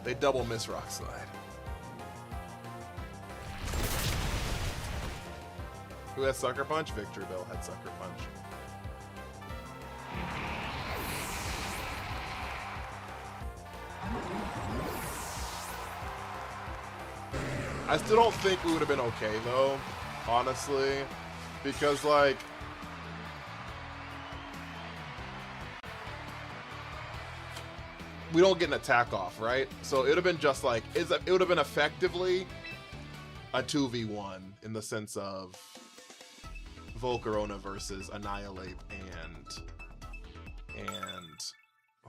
They double miss Rock Slide. Who has Sucker Punch? Victory Bell had Sucker Punch. I still don't think we would have been okay though, honestly, because like we don't get an attack off, right? So it would have been just like it would have been effectively a 2v1 in the sense of Volcarona versus Annihilate and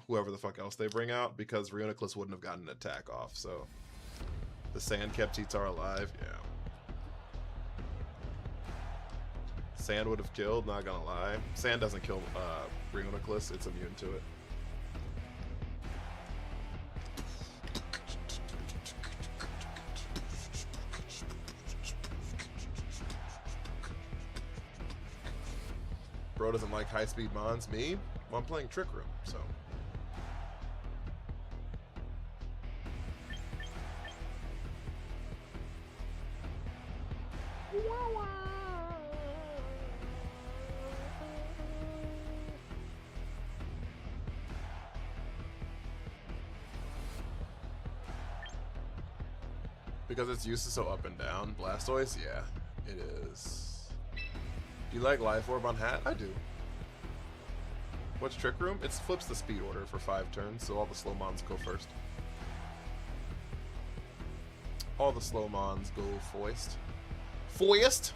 whoever the fuck else they bring out, because Reuniclus wouldn't have gotten an attack off, so the sand kept T-Tar alive, yeah. Sand would have killed, not gonna lie. Sand doesn't kill Reuniclus, it's immune to it. Bro doesn't like high-speed mons. Me? Well, I'm playing Trick Room, so. Because its use is so up and down. Blastoise? Yeah, it is. Do you like Life Orb on Hat? I do. What's Trick Room? It flips the speed order for 5 turns, so all the slow mons go first. All the slow mons go foist. Foist?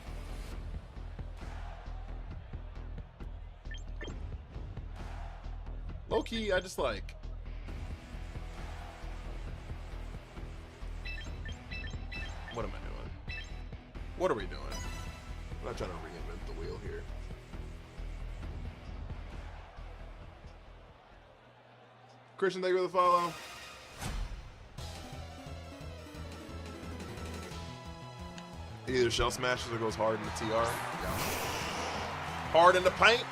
Low-key, I just like... What am I doing? What are we doing? I'm not trying to reinvent the wheel here. Christian, thank you for the follow. It either shell smashes or goes hard in the TR. Yeah. Hard in the paint.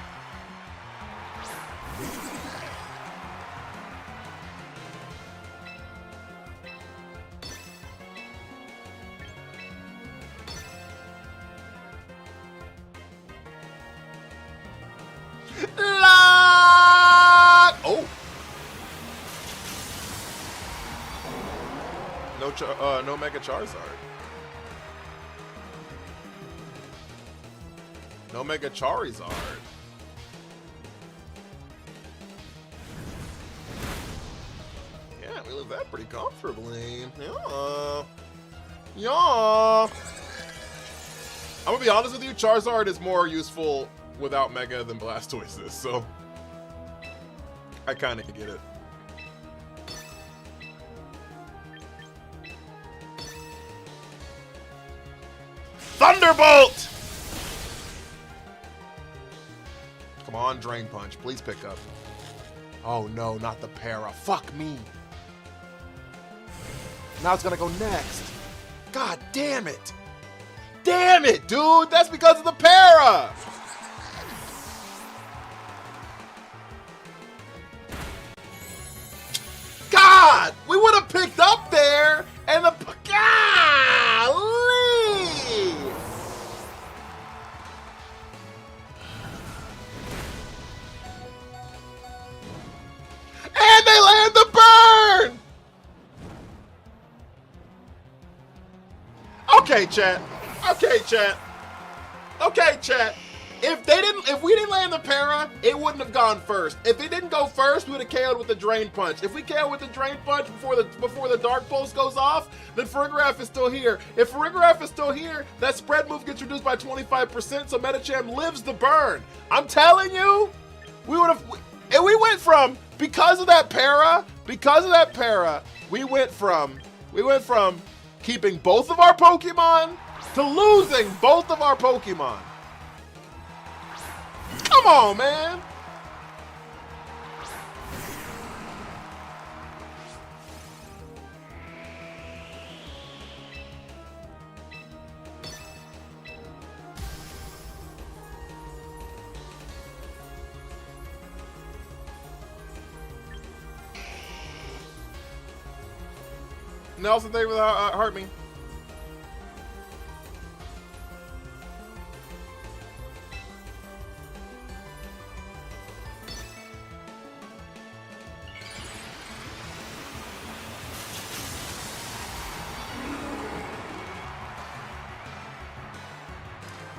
No Mega Charizard. No Mega Charizard. Yeah, we live that pretty comfortably. Yeah. Yeah. I'm gonna be honest with you, Charizard is more useful without Mega than Blastoise is, so I kinda get it. Thunderbolt! Come on, Drain Punch. Please pick up. Oh no, not the para. Fuck me. Now it's gonna go next. God damn it. Damn it, dude. That's because of the para. God, we would have picked up there and the... Golly! And they land the burn! Okay, chat. Okay, chat. Okay, chat. If we didn't land the para, it wouldn't have gone first. If it didn't go first, we would have KO'd with the Drain Punch. If we KO with the Drain Punch before the Dark Pulse goes off, then Farigiraf is still here. If Farigiraf is still here, that spread move gets reduced by 25%, so Medicham lives the burn. I'm telling you, we would have... And we went from, because of that para, we went from keeping both of our Pokemon to losing both of our Pokemon. Come on, man. Nelson, thank you for the heart me.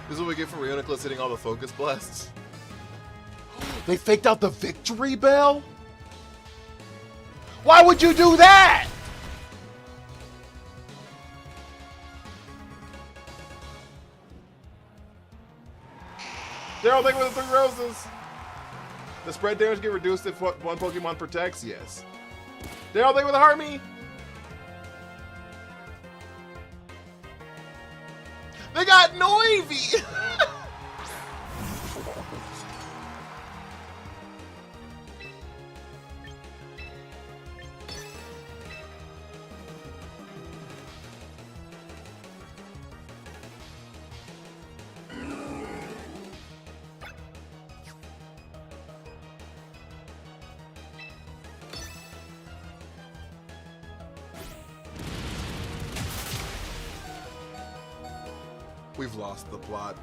This is what we get for Reuniclus hitting all the focus blasts. They faked out the victory bell? Why would you do that? Daryl, thank you for the 3 roses. The spread damage get reduced if one Pokemon protects? Yes. Daryl, thank you for the heart me. They got Noivy! We've lost the plot.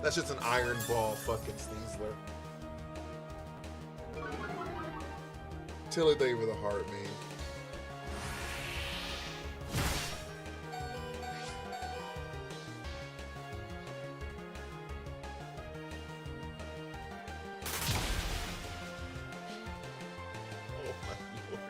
That's just an Iron Ball fucking Sneasler. Tilly, thank you for the heart, me. Oh my lord.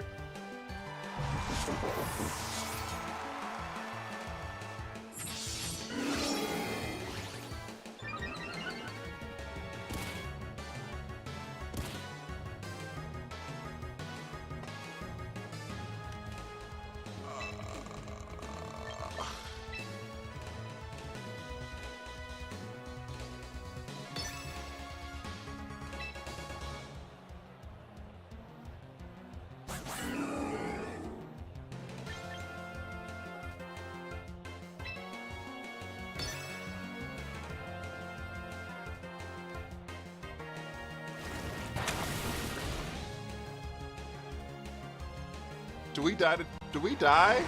Do we die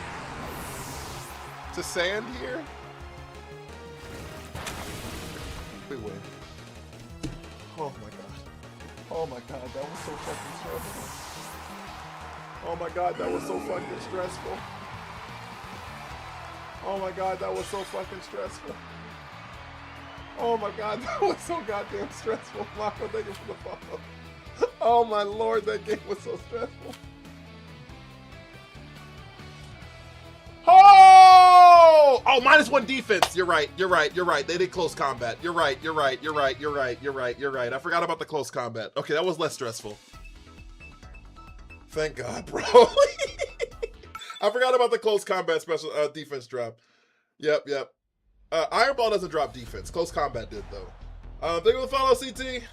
to sand here? We win. Oh my god. Oh my god, that was so fucking stressful. Oh my god, that was so fucking stressful. Oh my god, that was so fucking stressful. Oh my god, that was so goddamn stressful. Marco, thank you for the follow. Oh my lord, that game was so stressful. Oh! Oh, -1 defense. You're right. They did close combat. You're right. I forgot about the close combat. Okay, that was less stressful. Thank God, bro. I forgot about the close combat special defense drop. Yep. Iron Ball doesn't drop defense. Close combat did, though. Thank you for the follow, CT.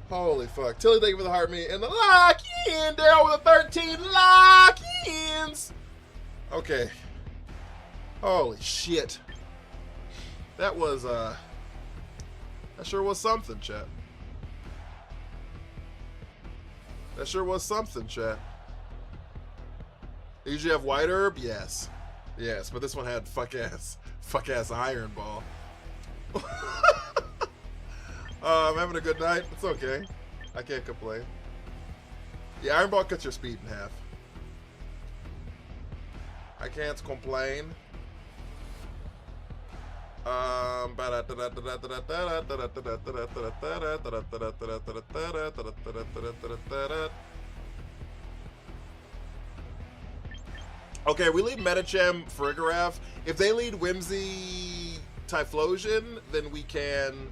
Holy fuck. Tilly, thank you for the heart me. And the lock-in. Daryl with a 13 lock-ins. Okay. Holy shit. That was, that sure was something, chat. That sure was something, chat. They usually have White Herb? Yes. Yes, but this one had fuck-ass Iron Ball. I'm having a good night. It's okay. I can't complain. Yeah, Iron Ball cuts your speed in half. I can't complain. Okay, we lead Medicham Farigiraf. If they lead Whimsy Typhlosion, then we can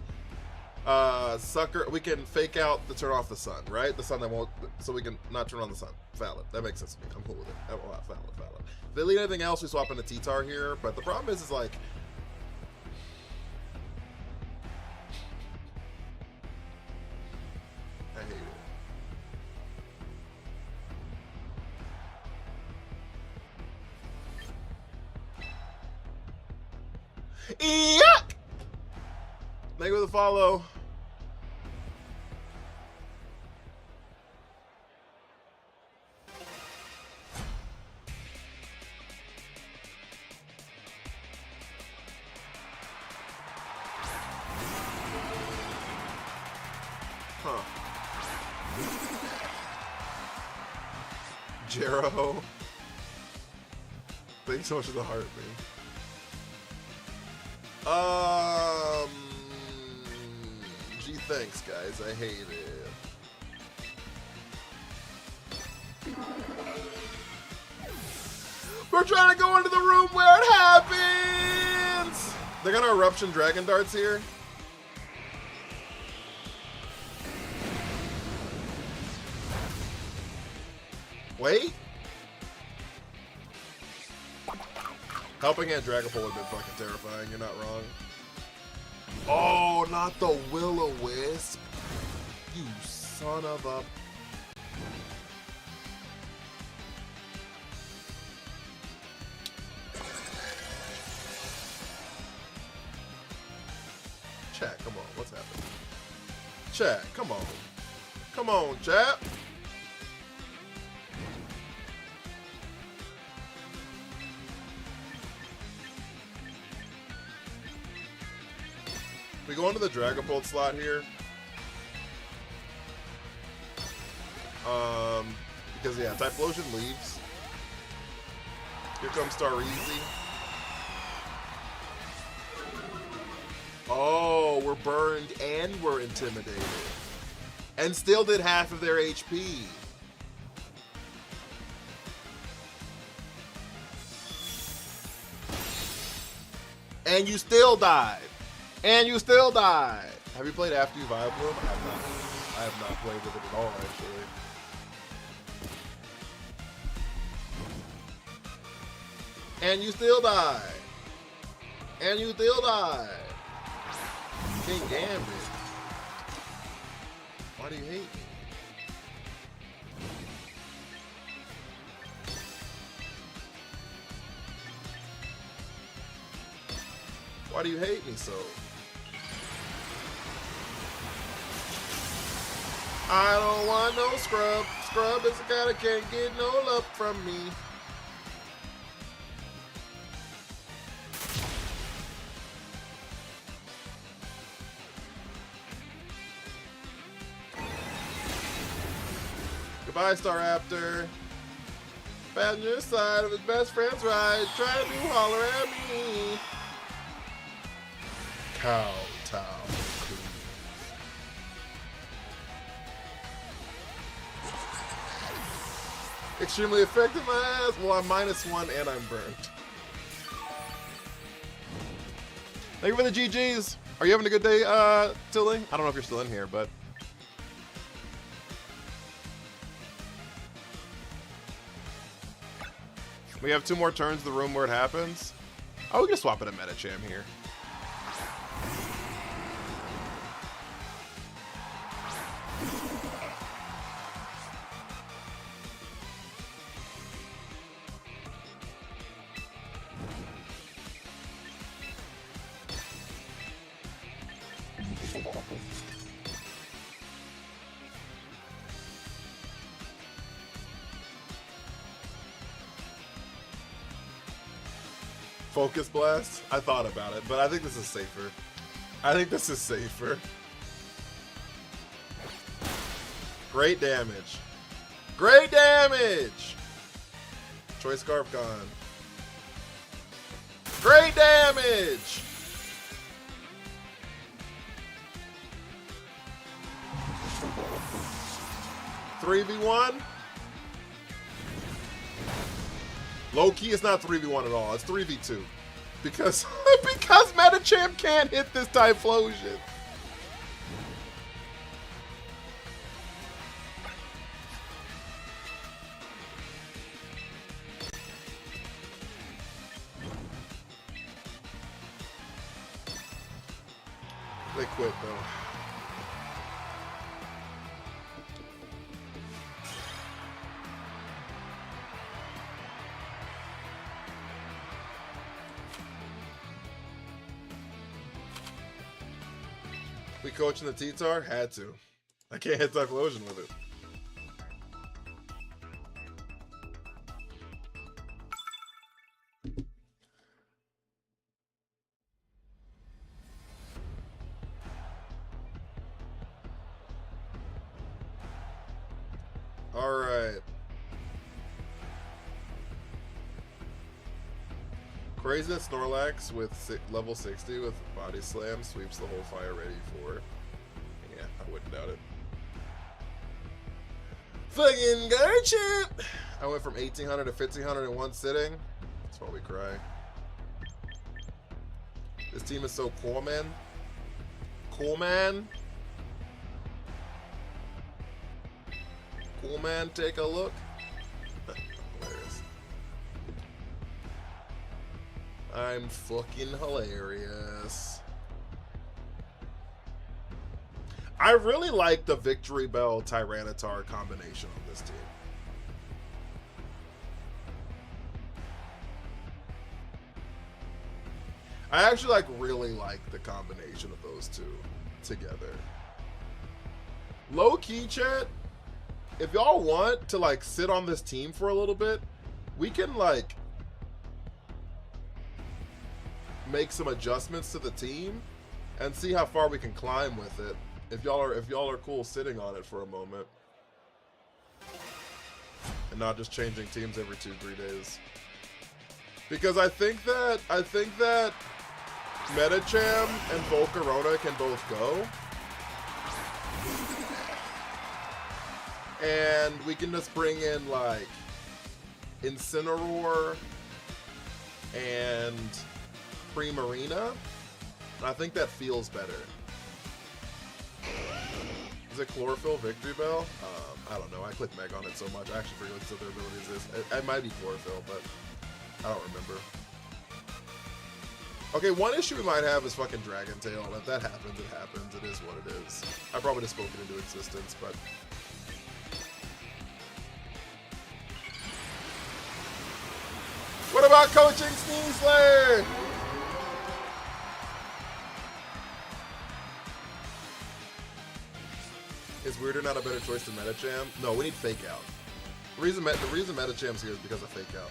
we can fake out the turn off the sun, right? The sun that won't, so we can not turn on the sun. Valid. That makes sense to me. I'm cool with it. Valid. If they lead anything else, we swap into T-Tar here. But the problem is like, I hate it. Yuck! Thank you for the follow. Huh. Jero. Thanks so much for the heart, man. Gee, thanks, guys. I hate it. We're trying to go into the room where it happens! They're gonna Eruption Dragon Darts here. Wait. Helping Hand Dragapult would have been fucking terrifying. You're not wrong. Oh, not the Will-O-Wisp. You son of a... Chat, come on. What's happening? Chat, come on. Come on, chat. We go into the Dragapult slot here. Because yeah, Typhlosion leaves. Here comes Stareezy. Oh, we're burned and we're intimidated. And still did half of their HP. And you still died. And you still died. Have you played After You Vileplume? I have not. I have not played with it at all, actually. And you still die. And you still die. King Gambit. Why do you hate me? Why do you hate me so? I don't want no scrub. Scrub is the guy that can't get no love from me. Goodbye, Staraptor. Bad on your side of his best friend's ride. Trying to holler at me. Kowtow. Extremely effective, my ass. Well, I'm -1 and I'm burnt. Thank you for the GGs. Are you having a good day, Tilly? I don't know if you're still in here, but... We have 2 more turns to the room where it happens. Oh, we can swap it at Metacham here. Focus Blast? I thought about it, but I think this is safer. I think this is safer. Great damage. Great damage! Choice Scarf gone. Great damage! Three v one. Low key, it's not 3v1 at all. It's 3v2 because Metacham can't hit this Typhlosion. They quit though. We coaching the T-Tar? Had to. I can't hit Typhlosion with it. Crazy that Snorlax with level 60 with Body Slam sweeps the whole Fire Ready 4. Yeah, I wouldn't doubt it. Fucking Garchomp! I went from 1800 to 1500 in one sitting. That's why we cry. This team is so cool, man. Cool, man. Cool, man. Take a look. Hilarious. I'm fucking hilarious. I really like the Victory Bell Tyranitar combination on this team. I actually really like the combination of those two together. Low key, chat. If y'all want to sit on this team for a little bit, we can make some adjustments to the team and see how far we can climb with it. If y'all are cool sitting on it for a moment and not just changing teams every 2-3 days. Because I think that Medicham and Volcarona can both go. And we can just bring in Incineroar and Primarina. And I think that feels better. Is it Chlorophyll Victory Bell? I don't know. I clicked Meg on it so much. I actually forget what their abilities is. It might be Chlorophyll, but I don't remember. Okay, one issue we might have is fucking Dragon Tail. If that happens, it happens. It is what it is. I probably just spoke it into existence, but... What about coaching Sneasler? Is Weirder not a better choice than Medicham? No, we need Fake Out. The reason Medicham's here is because of Fake Out.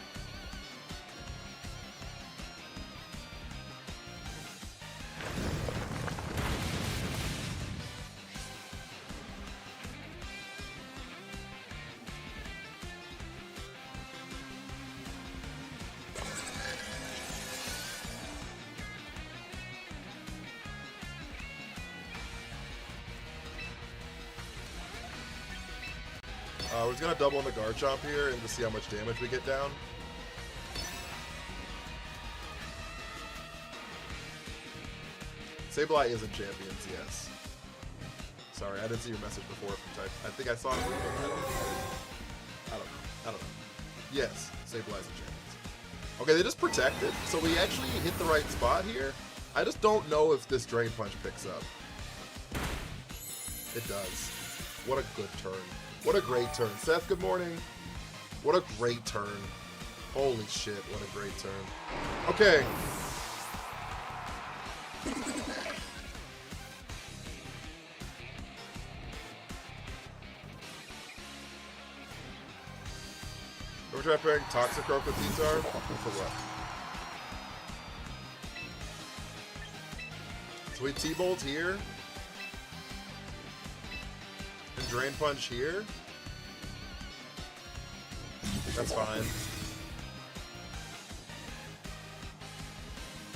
We're just gonna double on the Garchomp here and just see how much damage we get down. Sableye isn't champions, yes. Sorry, I didn't see your message before from type. I think I saw it. I don't know. Yes, Sableye isn't champions. Okay, they just protected, so we actually hit the right spot here. I just don't know if this Drain Punch picks up. It does. What a good turn. What a great turn. Seth, good morning. What a great turn. Holy shit, what a great turn. Okay. We're trying pairing Toxicroak with T-Tar? For what? So we T-Bolt here. And Drain Punch here. That's fine.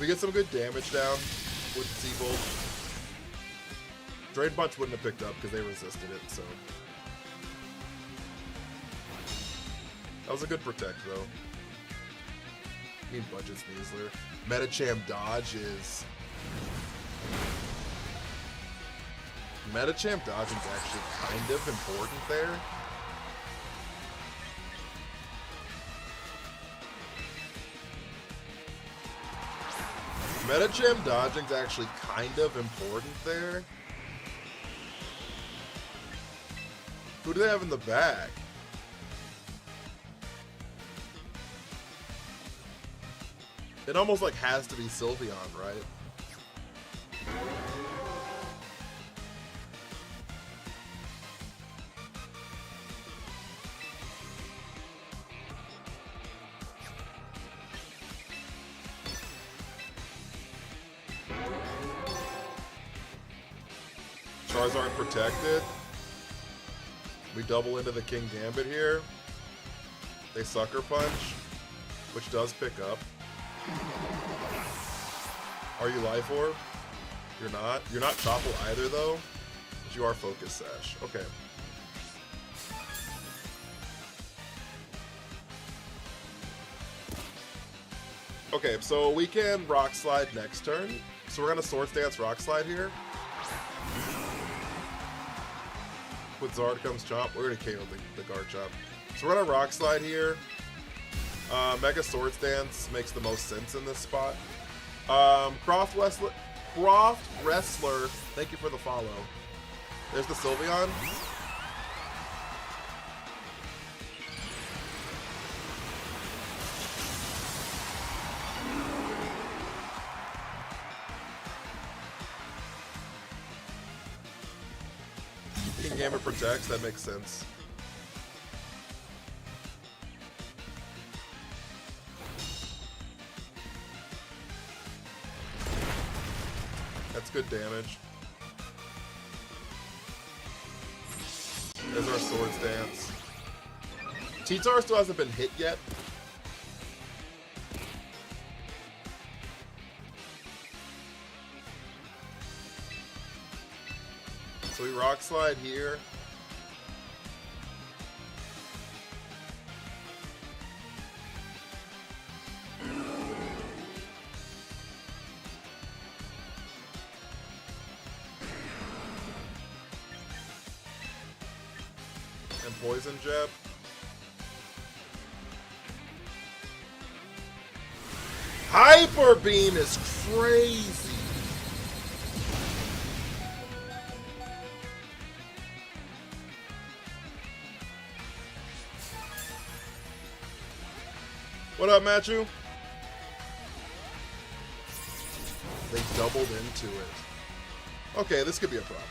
We get some good damage down with the T-Bolt. Drain Punch wouldn't have picked up because they resisted it, so. That was a good protect, though. I mean, Budget Sneasler. Medicham dodge is... Medicham dodging is actually kind of important there. Medicham dodging is actually kind of important there. Who do they have in the back? It almost has to be Sylveon, right? Charizard protected. We double into the King Gambit here. They Sucker Punch, which does pick up. Are you Life Orb? You're not. You're not Topple either, though. But you are Focus Sash. Okay. Okay, so we can Rock Slide next turn. So we're gonna Swords Dance Rock Slide here. With Zard comes Chomp. We're gonna KO the Garchomp. So we're gonna Rock Slide here. Mega Swords Dance makes the most sense in this spot. Croft Wrestler, thank you for the follow. There's the Sylveon. Kingambit protects, that makes sense. That's good damage. There's our Swords Dance. T-Tar still hasn't been hit yet. So we Rock Slide here. And Poison Jab. Hyper Beam is crazy. What up, Matthew? They doubled into it. Okay, this could be a problem.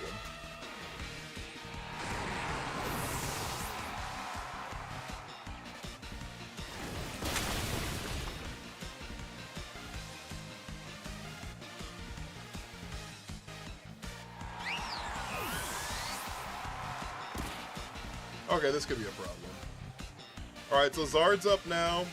Okay, this could be a problem. Alright, so Zard's up now.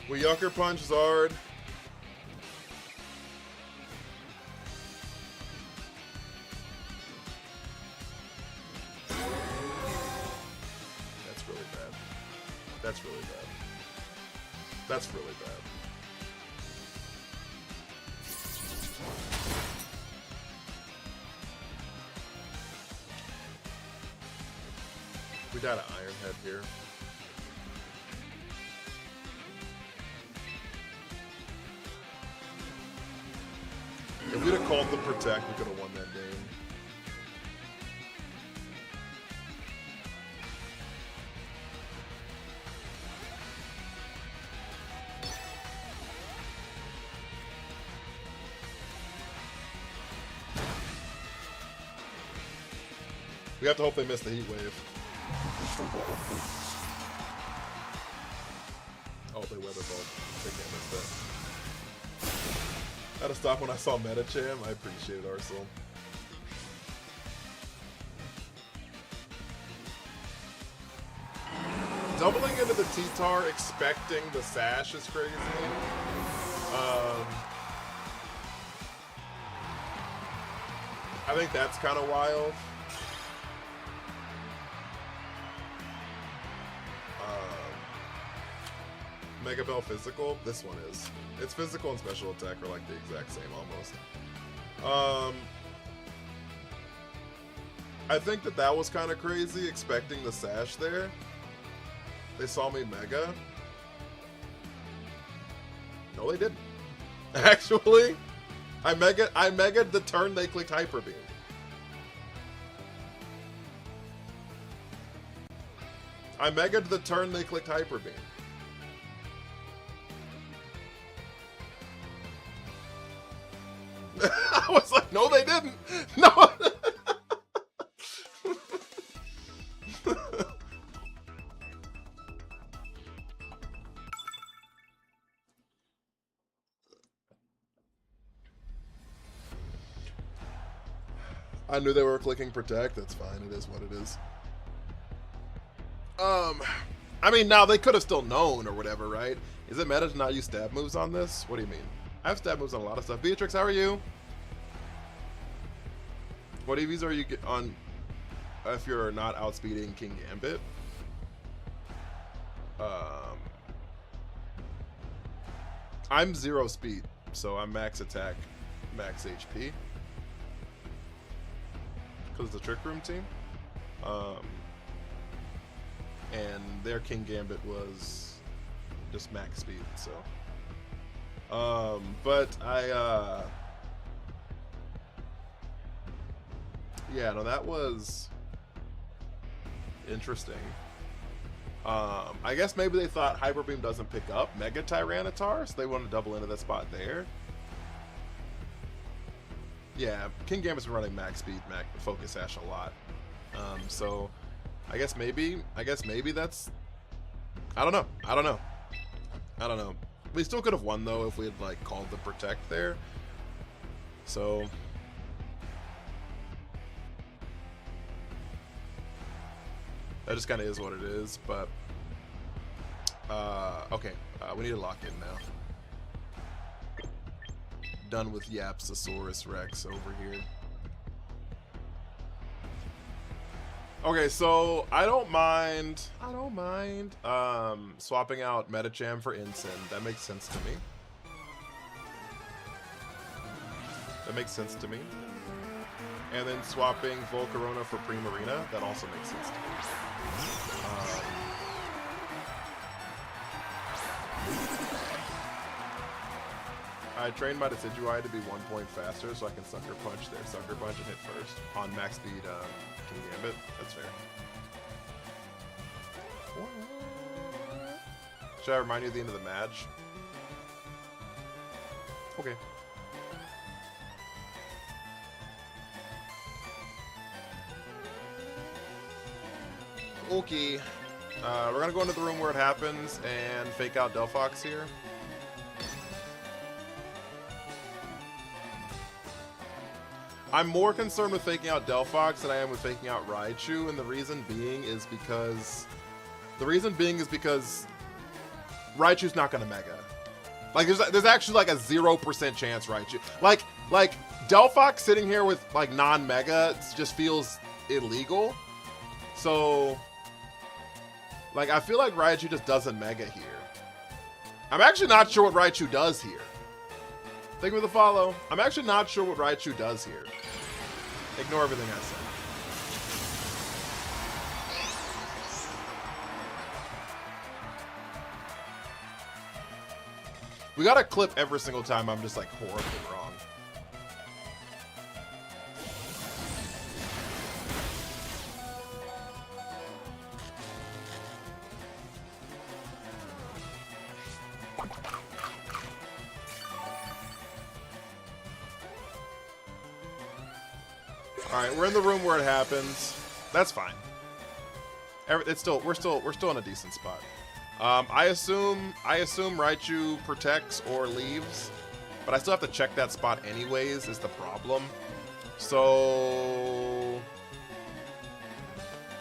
We Yucker Punch Zard. That's really bad. That's really bad. That's really bad. We got an Iron Head here. If we'd have called the Protect, we could have won that game. We have to hope they miss the Heat Wave. Oh, they Weather Ball. They can't miss that. I had to stop when I saw Metacham. I appreciate it, Arsenal. Doubling into the T-Tar, expecting the Sash is crazy. I think that's kind of wild. Mega Bell physical? This one is. Its physical and special attack are like the exact same almost. I think that was kind of crazy, expecting the Sash there. They saw me Mega. No, they didn't. Actually, I Mega'd the turn they clicked Hyper Beam. I Mega'd the turn they clicked Hyper Beam. I was like, no, they didn't. No. I knew they were clicking protect. That's fine. It is what it is. I mean, now they could have still known or whatever, right? Is it meta to not use stab moves on this? What do you mean? I have stab moves on a lot of stuff. Beatrix, how are you? What EVs are you on if you're not outspeeding King Gambit? I'm 0 speed, so I'm max attack, max HP. Because it's a Trick Room team. And their King Gambit was just max speed, so. But yeah, no, that was interesting. I guess maybe they thought Hyper Beam doesn't pick up Mega Tyranitar, so they want to double into that spot there. Yeah, King Gambit's been running max speed, Focus Sash a lot. So I guess maybe that's, I don't know. We still could have won though if we had like called the protect there. So that just kind of is what it is, but okay, we need to lock in now. Done with Yapsosaurus Rex over here. Okay, so I don't mind swapping out Metacham for Incin. That makes sense to me. And then swapping Volcarona for Primarina, that also makes sense to me. I trained my Decidueye to be 1 point faster so I can Sucker Punch their Sucker Punch and hit first on max speed King Gambit. That's fair. Should I remind you of the end of the match? Okay. Okay. We're gonna go into the room where it happens and fake out Delphox here. I'm more concerned with faking out Delphox than I am with faking out Raichu, and the reason being is because Raichu's not gonna Mega. Like there's actually like a 0% chance Raichu. Like Delphox sitting here with like non-Mega just feels illegal. So like I feel like Raichu just doesn't Mega here. I'm actually not sure what Raichu does here. Thank you for the follow. I'm actually not sure what Raichu does here. Ignore everything I said. We gotta clip every single time I'm just like horribly wrong. Alright, we're in the room where it happens. That's fine. We're still in a decent spot. I assume Raichu protects or leaves, but I still have to check that spot anyways, is the problem. So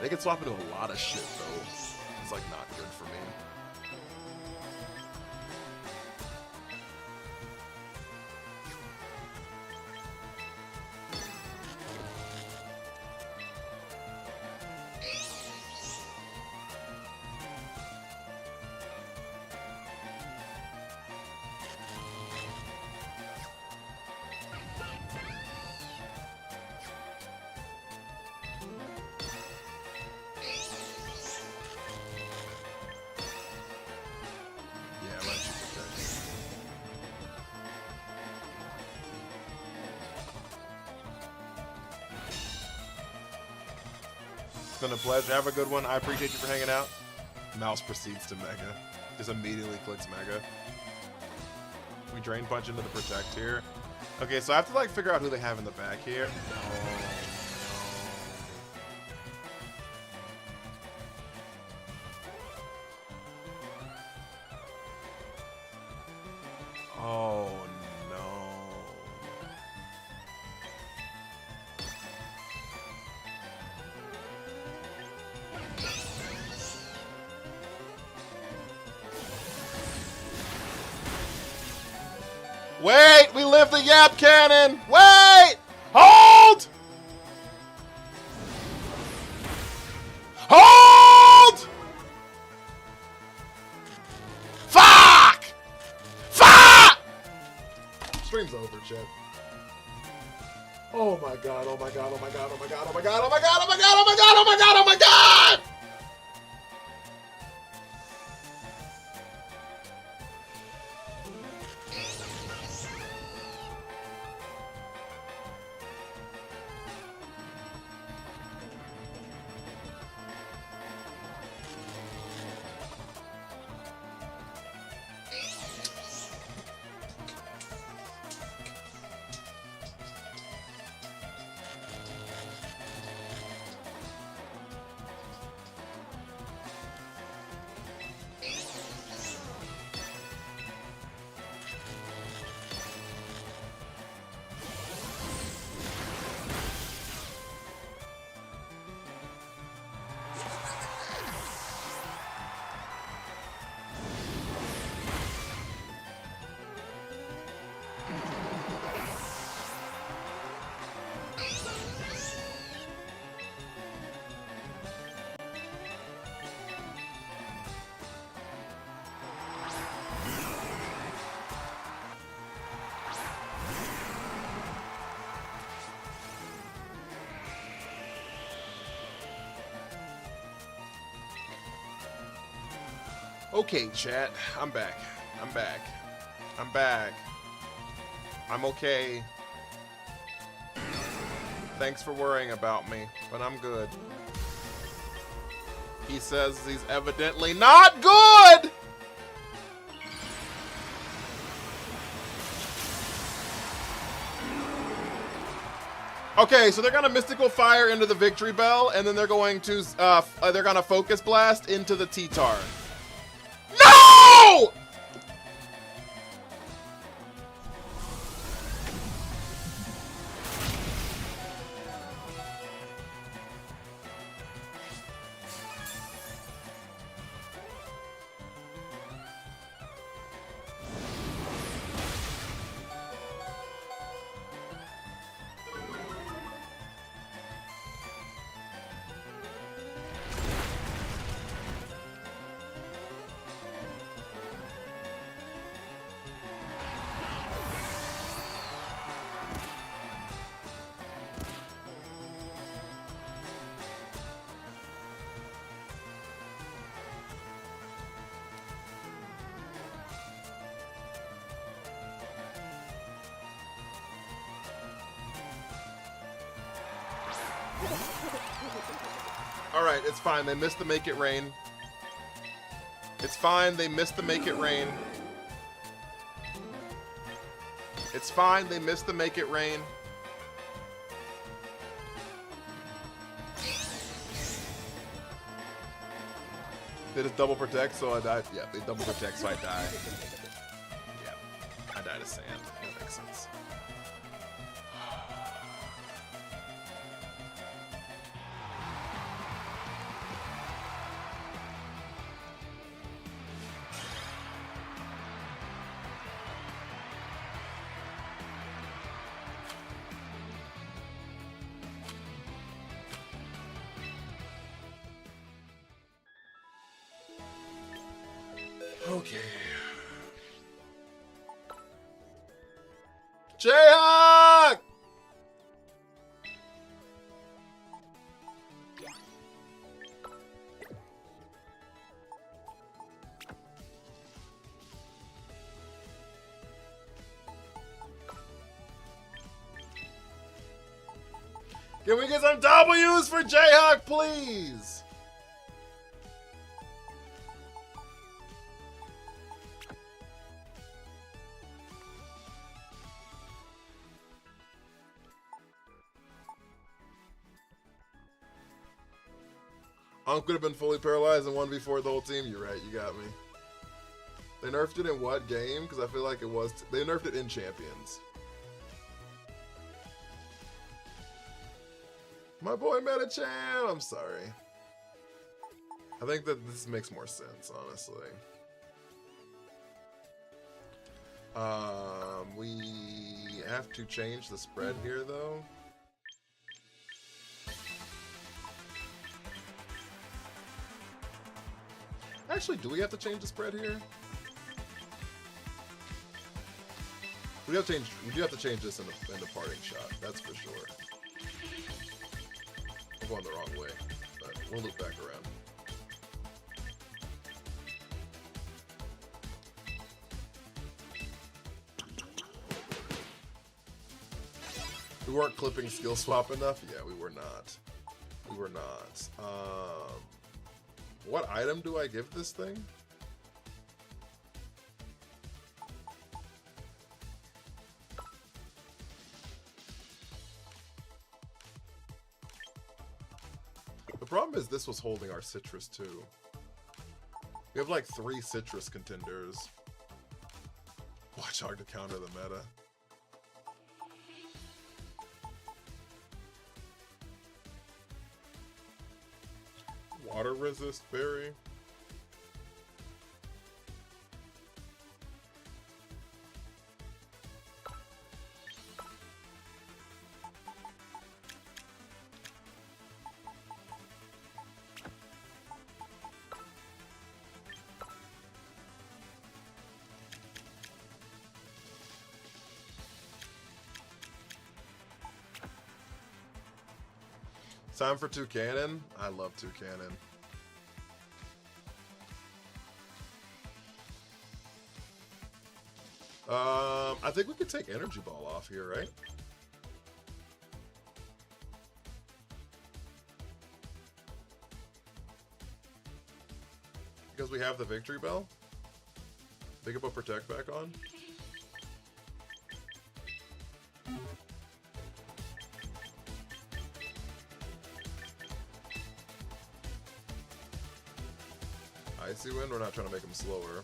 they can swap into a lot of shit though. It's like not good for me. It's been a pleasure. Have a good one. I appreciate you for hanging out. Mouse proceeds to Mega. Just immediately clicks Mega. We Drain Punch into the Protect here. Okay, so I have to like figure out who they have in the back here. Oh no. Wait! We live the Yap Cannon! Wait! Hold! Hold! Fuck! Fuck! Stream's over, Chad. Oh my god, oh my god, oh my god, oh my god, oh my god, oh my god, oh my god, oh my god, oh my god, oh my god! Okay, chat. I'm back. I'm back. I'm back. I'm okay. Thanks for worrying about me, but I'm good. He says he's evidently not good! Okay, so they're gonna Mystical Fire into the Victory Bell, and then they're going to Focus Blast into the T-Tar. No! Alright, it's fine. They missed the Make It Rain. It's fine. They missed the Make It Rain. It's fine. They missed the Make It Rain. They just double protect, so I died. Yeah, they double protect, so I die. Yeah, I died of sand. That makes sense. Okay. Jayhawk! Can we get some W's for Jayhawk, please? Unk could have been fully paralyzed and 1v4 the whole team. You're right, you got me. They nerfed it in what game? Because I feel like it was... They nerfed it in Champions. My boy Metachan! I'm sorry. I think that this makes more sense, honestly. We have to change the spread here, though. Actually, do we have to change the spread here? We do have to change this in the parting shot. That's for sure. I'm going the wrong way, but we'll loop back around. We weren't clipping skill swap enough? Yeah, we were not. We were not. What item do I give this thing? The problem is this was holding our citrus too. We have like 3 citrus contenders. Watchog to counter the meta. Water resist berry. Time for Toucannon. I love Toucannon. I think we could take Energy Ball off here, right? Because we have the Victory Bell. They can put Protect back on. Icy Wind, we're not trying to make him slower.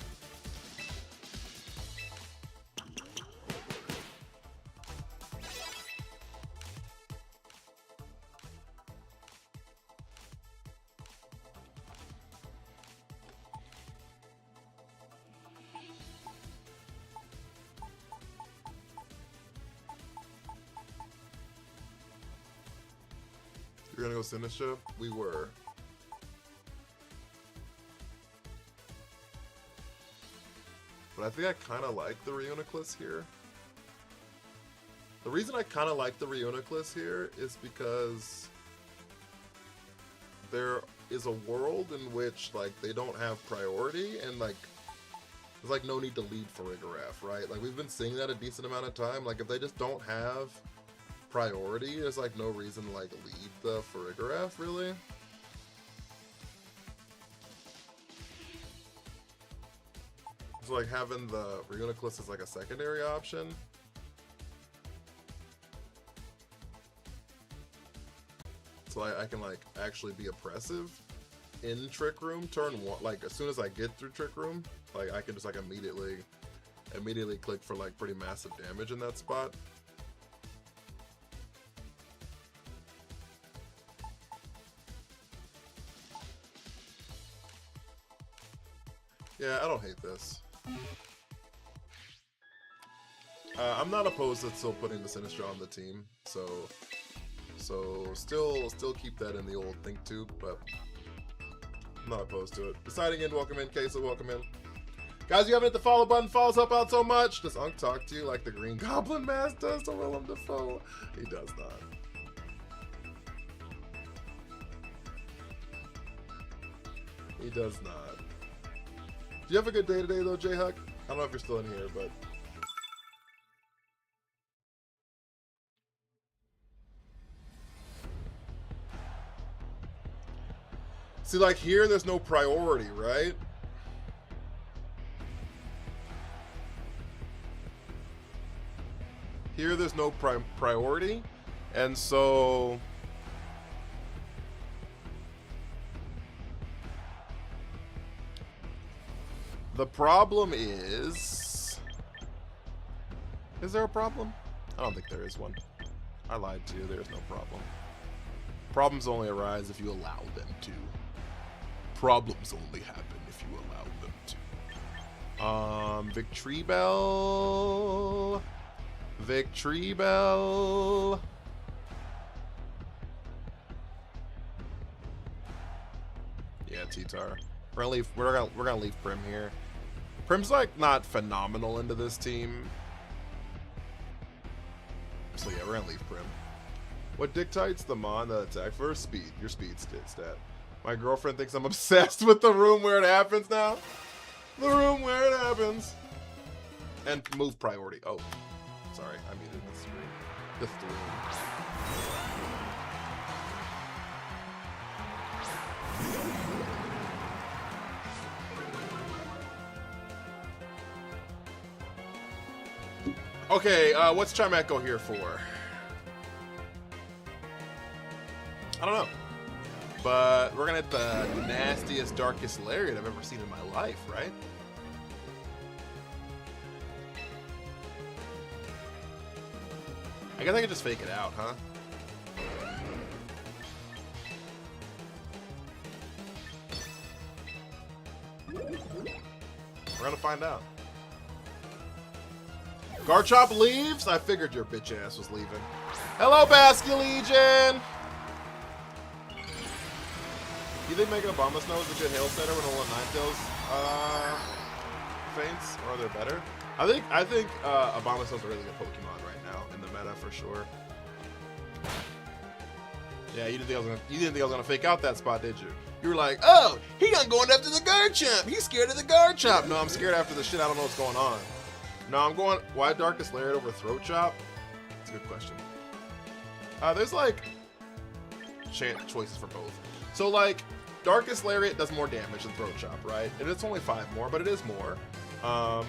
You're gonna go Sinistra? We were. But I think I kind of like the Reuniclus here. The reason I kind of like the Reuniclus here is because there is a world in which like they don't have priority and like there's like no need to lead Farigiraf, right? Like we've been seeing that a decent amount of time. Like if they just don't have priority, there's like no reason to like lead the Farigiraf really. So like having the Reuniclus as like a secondary option. So I can like actually be oppressive in Trick Room turn 1. Like as soon as I get through Trick Room, like I can just like immediately click for like pretty massive damage in that spot. Yeah, I don't hate this. I'm not opposed to still putting the Sinistra on the team, so still keep that in the old think tube, but I'm not opposed to it. Deciding in, welcome in, Queso, welcome in. Guys, you haven't hit the follow button, follows help out so much. Does Unk talk to you like the Green Goblin Mask does to Willem Dafoe? He does not. He does not. Do you have a good day today though, J-Huck? I don't know if you're still in here, but... See, like here, there's no priority, right? Here, there's no priority, and so... The problem is there a problem? I don't think there is one. I lied to you, there's no problem. Problems only arise if you allow them to. Problems only happen if you allow them to. Victory Bell. Victory Bell. Yeah, T-Tar. We're gonna leave Prim here. Prim's like not phenomenal into this team. So yeah, we're gonna leave Prim. What dictates the mon that attack first? Speed. Your speed stat. My girlfriend thinks I'm obsessed with the room where it happens now. The room where it happens. And move priority. Oh, sorry, I muted the screen. The stream. Okay, what's Chimecho here for? I don't know. But we're gonna hit the nastiest, darkest Lariat I've ever seen in my life, right? I guess I could just fake it out, huh? We're gonna find out. Garchomp leaves? I figured your bitch ass was leaving. Hello, Basculegion! Do you think Mega Obama Snow is a good hail setter when Alolan Ninetales faints? Or are they better? I think Obama Snow's a really good Pokemon right now in the meta for sure. Yeah, you didn't think I was gonna fake out that spot, did you? You were like, oh, he not going after the Garchomp. He's scared of the Garchomp. No, I'm scared after the shit. I don't know what's going on. No, I'm going, why Darkest Lariat over Throat Chop? That's a good question. There's like choices for both. So like, Darkest Lariat does more damage than Throat Chop, right? And it's only 5 more, but it is more. But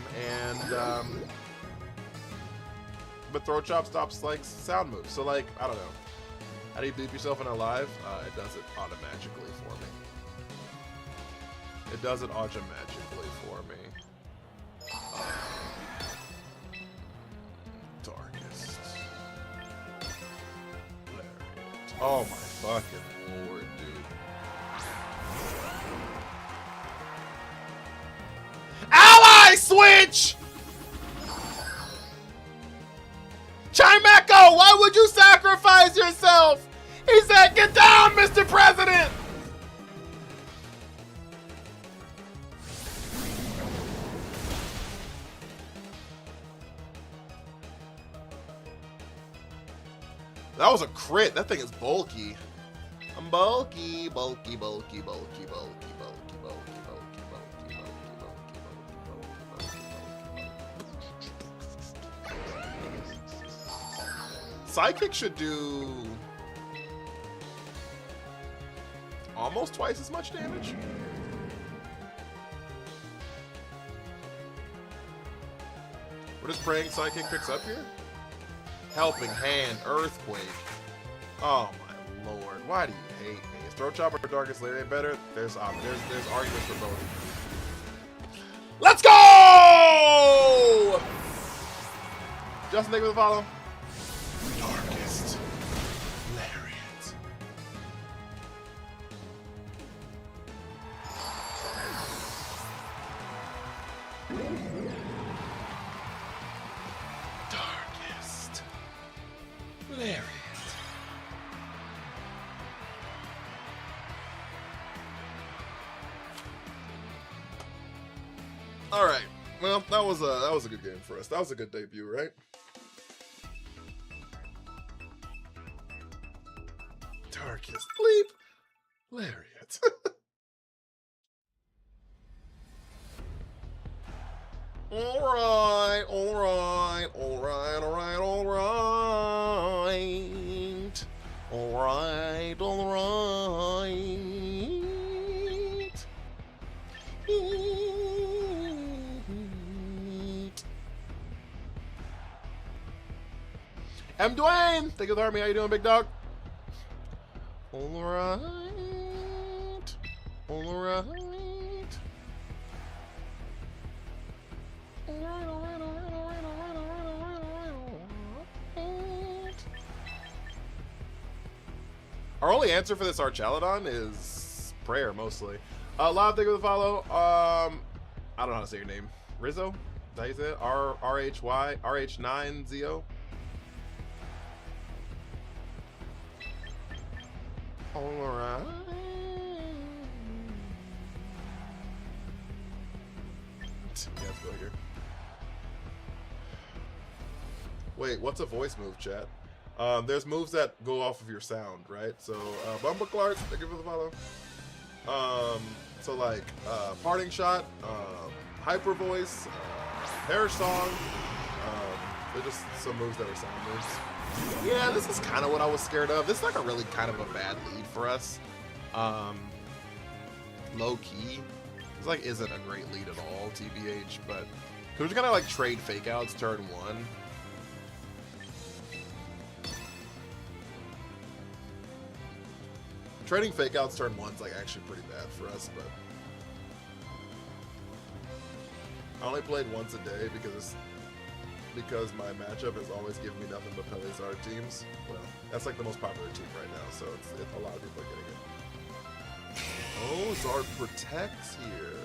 Throat Chop stops like sound moves. So like, I don't know. How do you beep yourself in alive? It does it automatically for me. It does it automatically for me. Darkest Lariat. Oh my fucking lord, dude. Ally switch! Chimecho, why would you sacrifice yourself? He said, get down, Mr. President! That was a crit. That thing is bulky. I'm bulky, bulky, bulky, bulky, bulky, bulky, bulky, bulky, bulky, bulky, bulky, bulky. Psychic should do almost twice as much damage. What is Praying Psychic picks up here? Helping Hand, Earthquake. Oh my lord, why do you hate me? Is Throat Chop or Darkest Lariat better? There's arguments for both. Let's go! Justin, thank you for the follow. Darkest Lariat. Darkest Lariat. All right. Well, that was a good game for us. That was a good debut, right? Darkest Bleep Lariat. Alright, alright, alright, alright, alright. Alright, alright. M. Dwayne! Thank you, Army. How you doing, big dog? Alright. Alright. Our only answer for this Archaludon is prayer, mostly. Loud, thank you for the follow. I don't know how to say your name. Rizzo? Is that how you say it? RH9ZO? Alright. Yeah, let's go here. Wait, what's a voice move, chat? There's moves that go off of your sound, right? So, Bumble Clark, thank you for the follow. So like, Parting Shot, Hyper Voice, Perish Song, they're just some moves that are sound moves. Yeah, this is kind of what I was scared of. This is like a really kind of a bad lead for us. Low key. This like isn't a great lead at all, TBH, but we're just gonna like trade fake outs turn 1. Trading fake outs turn 1's like actually pretty bad for us, but I only played once a day because my matchup has always given me nothing but Pele Zard teams. Well, that's like the most popular team right now, so it's a lot of people are getting it. Oh, Zard protects here.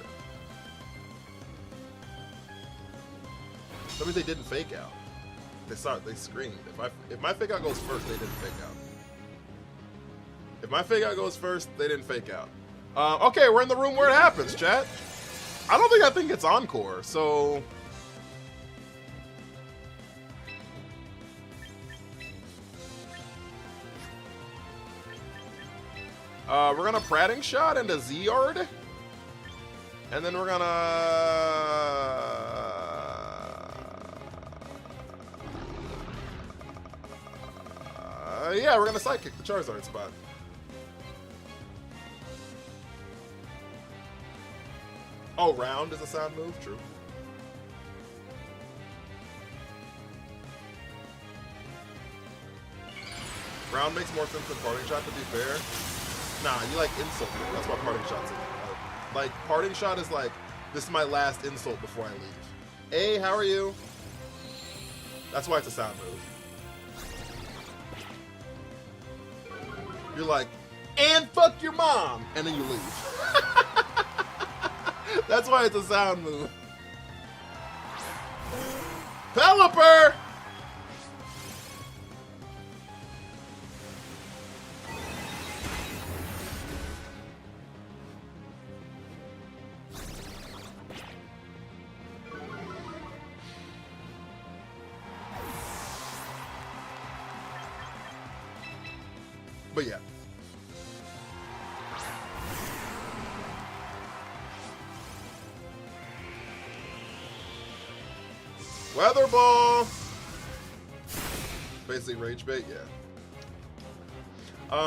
That means they didn't fake out. They screened. If my fake out goes first, they didn't fake out. If my fake out goes first, they didn't fake out. Okay, we're in the room where it happens, chat. I think it's Encore, so... we're gonna Prating Shot into Zard. And then we're gonna... yeah, we're gonna Sidekick the Charizard spot. Oh, round is a sound move? True. Round makes more sense than Parting Shot, to be fair. Nah, you like insult me. That's why Parting Shot's in. Like, Parting Shot is like, this is my last insult before I leave. Hey, how are you? That's why it's a sound move. You're like, and fuck your mom! And then you leave. That's why it's a sound move. Pelipper! But yeah. Weather Ball! Basically Rage Bait, yeah.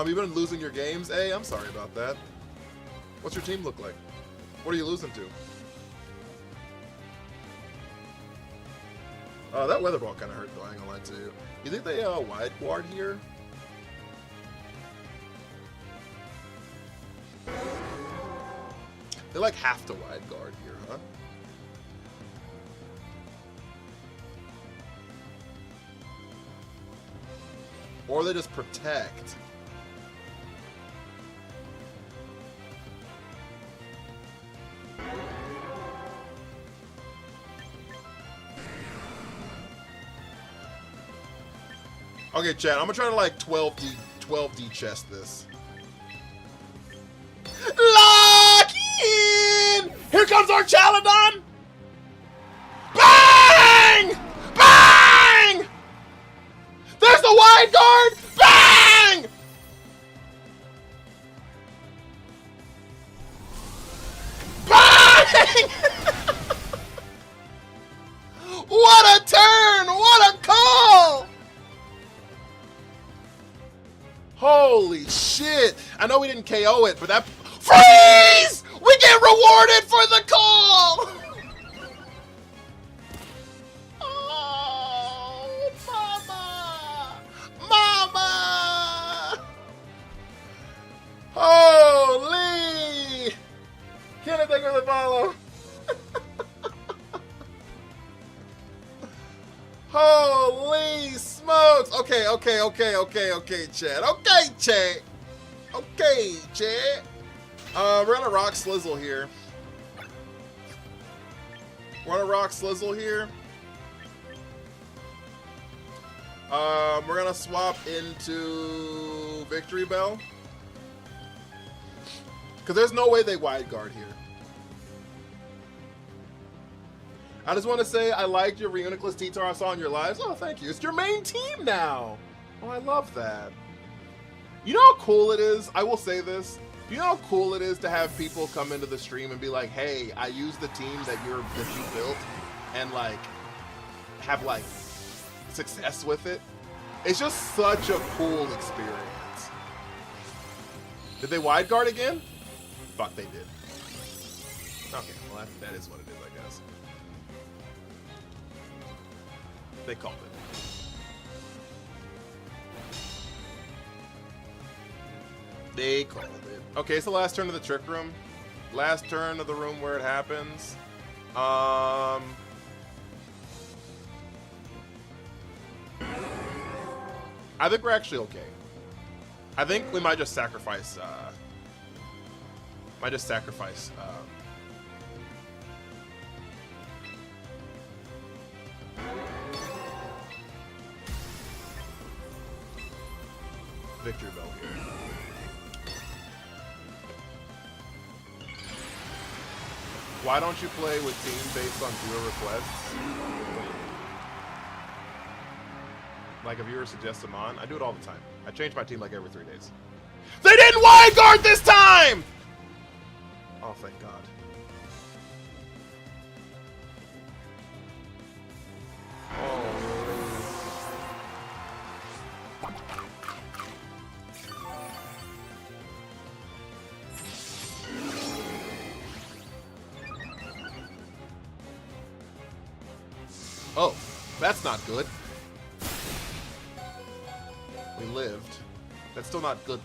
You've been losing your games? Hey, I'm sorry about that. What's your team look like? What are you losing to? That Weather Ball kind of hurt though, I ain't gonna lie to you. You think they wide guard here? They like have to wide guard here, huh? Or they just protect. Okay, chat, I'm gonna try to like 12D chest this. Lock in! Here comes our Chaladon! Bang! Bang! There's the wide guard! Bang! Bang! What a turn! What a call! Holy shit! I know we didn't KO it, but that... Freeze! We get rewarded for the call! Oh, mama! Mama! Holy! Can I take with a follow? Holy smokes! Okay, chat. Okay, chat. Okay, chat. We're gonna rock Slizzle here. We're gonna rock Slizzle here. We're gonna swap into Victory Bell. Because there's no way they wide guard here. I just want to say I liked your Reuniclus T-Tar I saw in your lives. Oh, thank you. It's your main team now. Oh, I love that. You know how cool it is? I will say this. Do you know how cool it is to have people come into the stream and be like, hey, I used the team that you built and like have like success with it? It's just such a cool experience. Did they wide guard again? Fuck, they did. Okay, well that is what it is, I guess. They called it. They called it. Okay, it's the last turn of the Trick Room. Last turn of the room where it happens. I think we're actually okay. I think we might just sacrifice. Victory Bell here. Why don't you play with team based on viewer requests? Like a viewer suggests them on? I do it all the time. I change my team like every 3 days. They didn't wide guard this time! Oh, thank God. Oh, that's not good. We lived. That's still not good,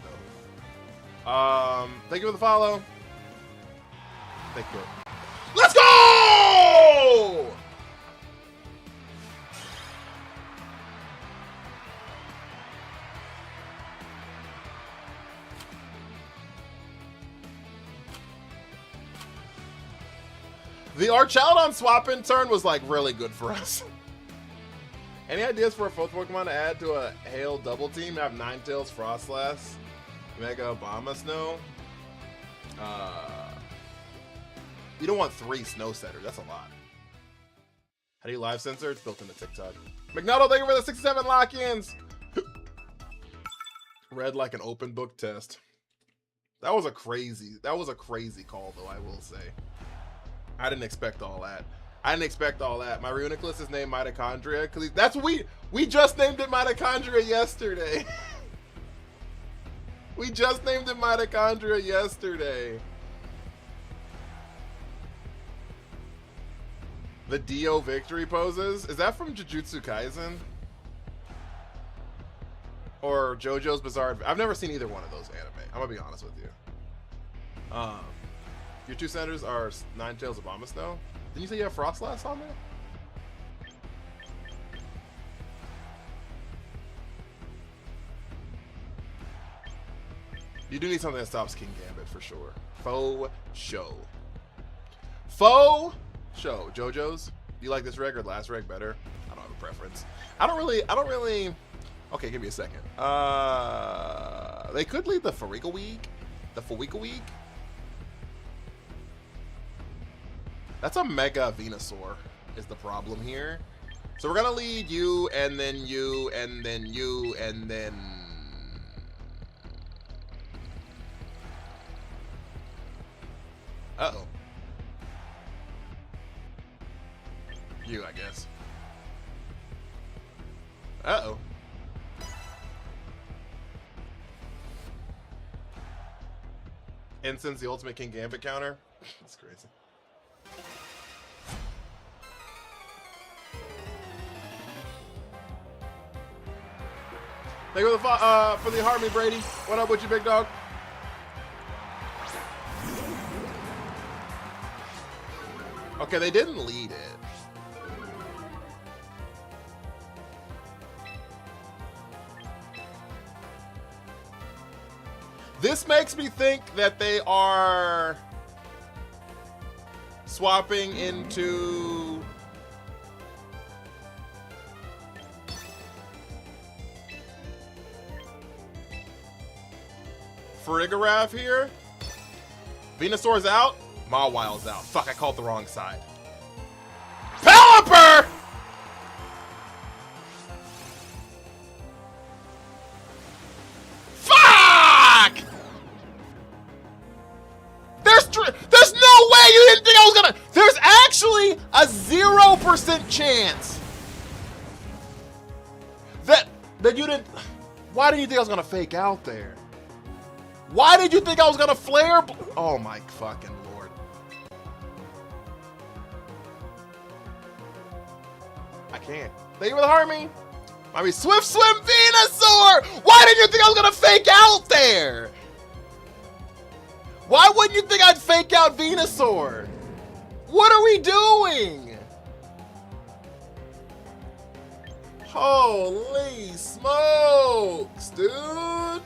though. Thank you for the follow. Thank you. Let's go! The Archaladon swap-in turn was, like, really good for us. Any ideas for a fourth Pokemon to add to a Hail double team? Have Ninetales, Frostlass, Mega Abomasnow. You don't want 3 Snow Setters. That's a lot. How do you live censor? It's built into TikTok. McNuddle, thank you for the 67 lock-ins. Read like an open book test. That was a crazy call, though, I will say. I didn't expect all that. My Reuniclus is named Mitochondria because that's what we just named it Mitochondria yesterday. We just named it Mitochondria yesterday. The Dio victory poses? Is that from Jujutsu Kaisen? Or JoJo's Bizarre? I've never seen either one of those anime. I'm gonna be honest with you. Your 2 centers are Ninetales of Abomasnow. Didn't you say you have Frostlass on there? You do need something that stops King Gambit for sure. Faux show. Faux show. JoJo's? You like this reg or last reg better? I don't have a preference. I don't really. Okay, give me a second. They could lead the Farika Week. That's a Mega Venusaur is the problem here. So we're gonna lead you, and then you, and then you, and then... Uh-oh. You, I guess. Uh-oh. Incense the ultimate King Gambit counter? That's crazy. Thank you for the Harmony, Brady. What up with you, big dog? Okay, they didn't lead it. This makes me think that they are swapping into Farigiraf here. Venusaur's out. Mawile's out. Fuck, I called the wrong side. Pelipper! Fuck! There's no way you didn't think I was gonna. There's actually a 0% chance that you didn't. Why did you think I was gonna fake out there? Why did you think I was gonna flare? Oh my fucking lord! I can't. Thank you for the Harmony. I mean, Swift Swim Venusaur! Why did you think I was gonna fake out there? Why wouldn't you think I'd fake out Venusaur? What are we doing? Holy smokes, dude!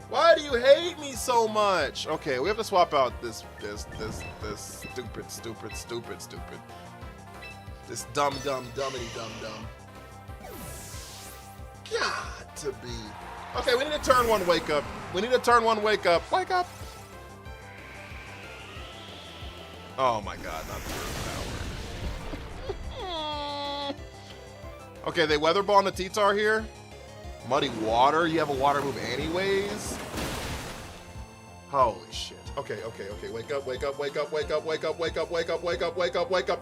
Why do you hate me so much? Okay, we have to swap out this stupid. This dumb. Got to be. Okay, we need to turn one wake up. Wake up. Oh my god, not the power. Okay, they weather ball on the T-Tar here. Muddy water, you have a water move anyways. Holy shit. Okay. Wake up.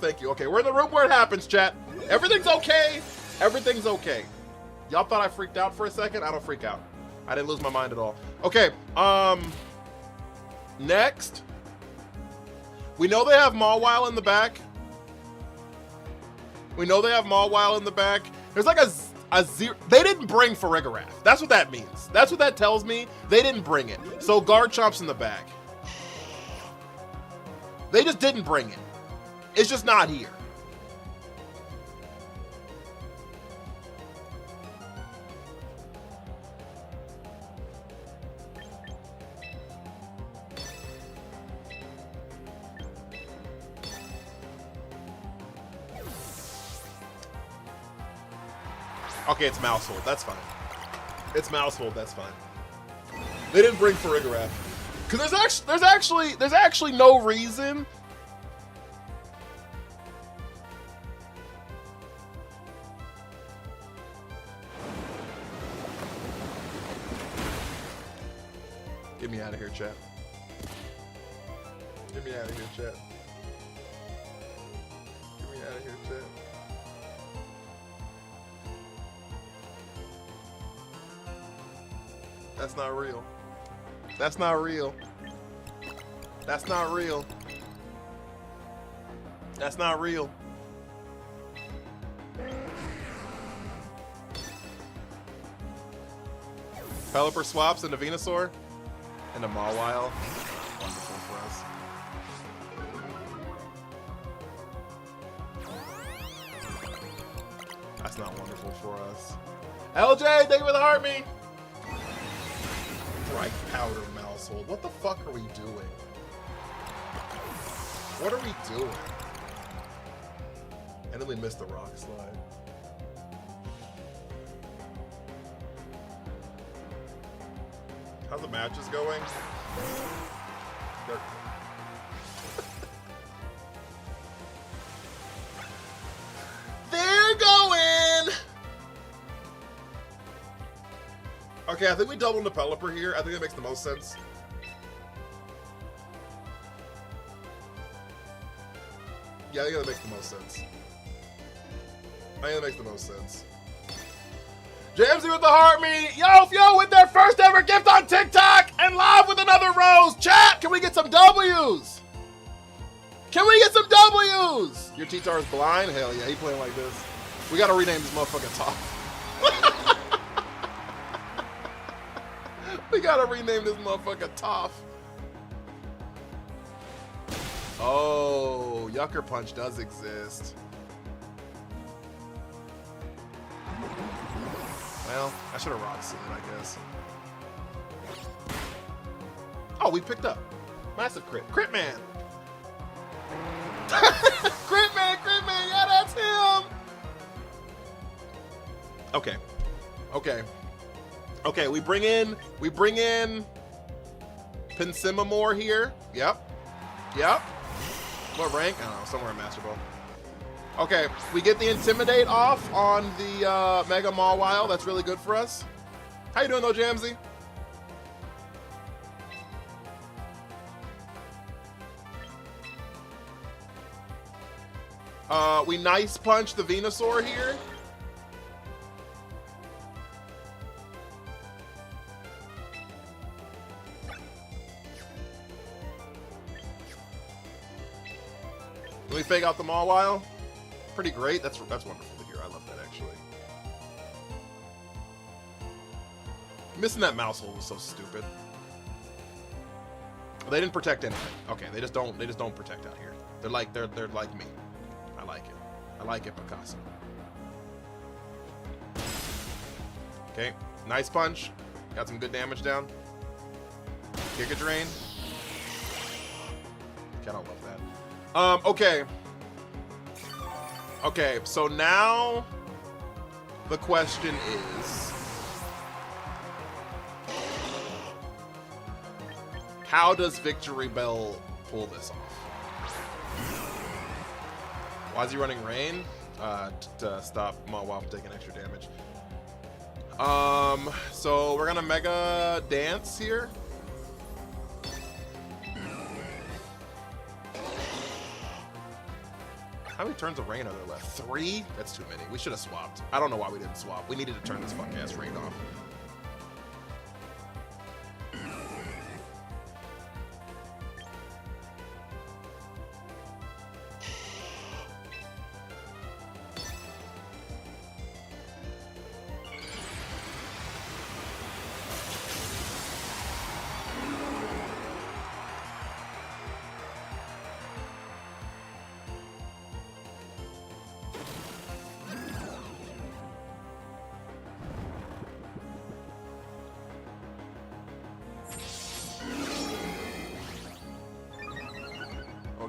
Thank you. Okay, we're in the room where it happens, chat. Everything's okay. Y'all thought I freaked out for a second? I don't freak out. I didn't lose my mind at all. Okay, next. We know they have Mawile in the back. There's like a zero. They didn't bring Farigiraf. That's what that means. That's what that tells me. They didn't bring it. So Garchomp's in the back. They just didn't bring it. It's just not here. Okay, it's Mousehold. That's fine. They didn't bring Farigiraf because there's actually no reason. Get me out of here, chat. That's not real. Pelipper swaps into Venusaur and a Mawile. Wonderful for us. That's not wonderful for us. LJ, thank you for the heart me. Bright powder Mousehold. What the fuck are we doing? And then we missed the rock slide. How's the matches going? They're going! Okay, I think we double into Pelipper here. I think that makes the most sense. Yeah, I think that makes the most sense. Jamesy with the heart me. Yo, with their first ever gift on TikTok and live with another rose. Chat, can we get some W's? Your T-Tar is blind? Hell yeah, he playing like this. We gotta rename this motherfucker Toph. Toph. Oh, Yucker Punch does exist. Well, I should have rock sealed, I guess. Oh, we picked up. Massive crit. Crit man. Critman, yeah, that's him. Okay, we bring in Pensimamore here. Yep. What rank? I don't know, somewhere in Master Ball. Okay, we get the Intimidate off on the Mega Mawile. That's really good for us. How you doing though, Jamsey? We nice punch the Venusaur here. We fake out the Mawile. Pretty great. That's wonderful to hear. I love that actually. Missing that mouse hole was so stupid. They didn't protect anything. Okay, they just don't protect out here. They're like me. I like it. I like it, Picasso. Okay, nice punch. Got some good damage down. Giga Drain. Okay, I don't love that. Okay. Okay, so now the question is, how does Victory Bell pull this off? Why is he running Rain? To stop Mawile from taking extra damage. So we're gonna Mega Dance here. How many turns of Rain are there left? 3? That's too many. We should have swapped. I don't know why we didn't swap. We needed to turn this fuck ass Rain off.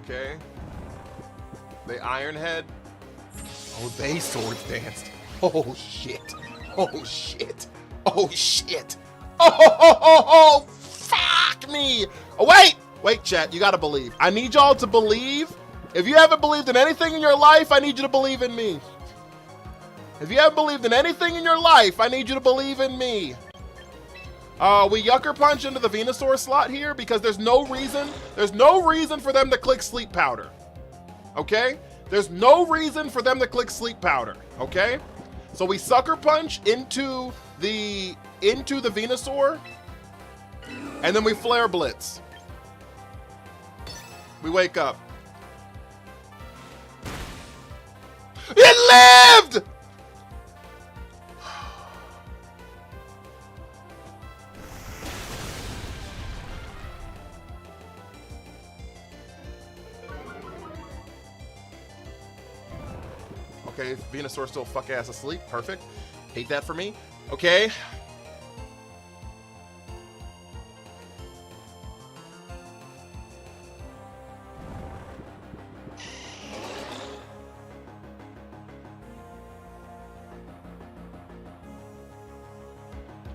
Okay. They Iron Head. Oh, they Swords Danced. Oh, shit. Oh, shit. Oh, shit. Oh, fuck me. Oh, wait. Wait, chat. You gotta believe. I need y'all to believe. If you haven't believed in anything in your life, I need you to believe in me. If you haven't believed in anything in your life, I need you to believe in me. We Yucker Punch into the Venusaur slot here because there's no reason for them to click Sleep Powder. Okay? There's no reason for them to click Sleep Powder. Okay? So we Sucker Punch into the Venusaur, and then we Flare Blitz. We wake up. It lived! Okay, Venusaur still fuck ass asleep. Perfect. Hate that for me. Okay.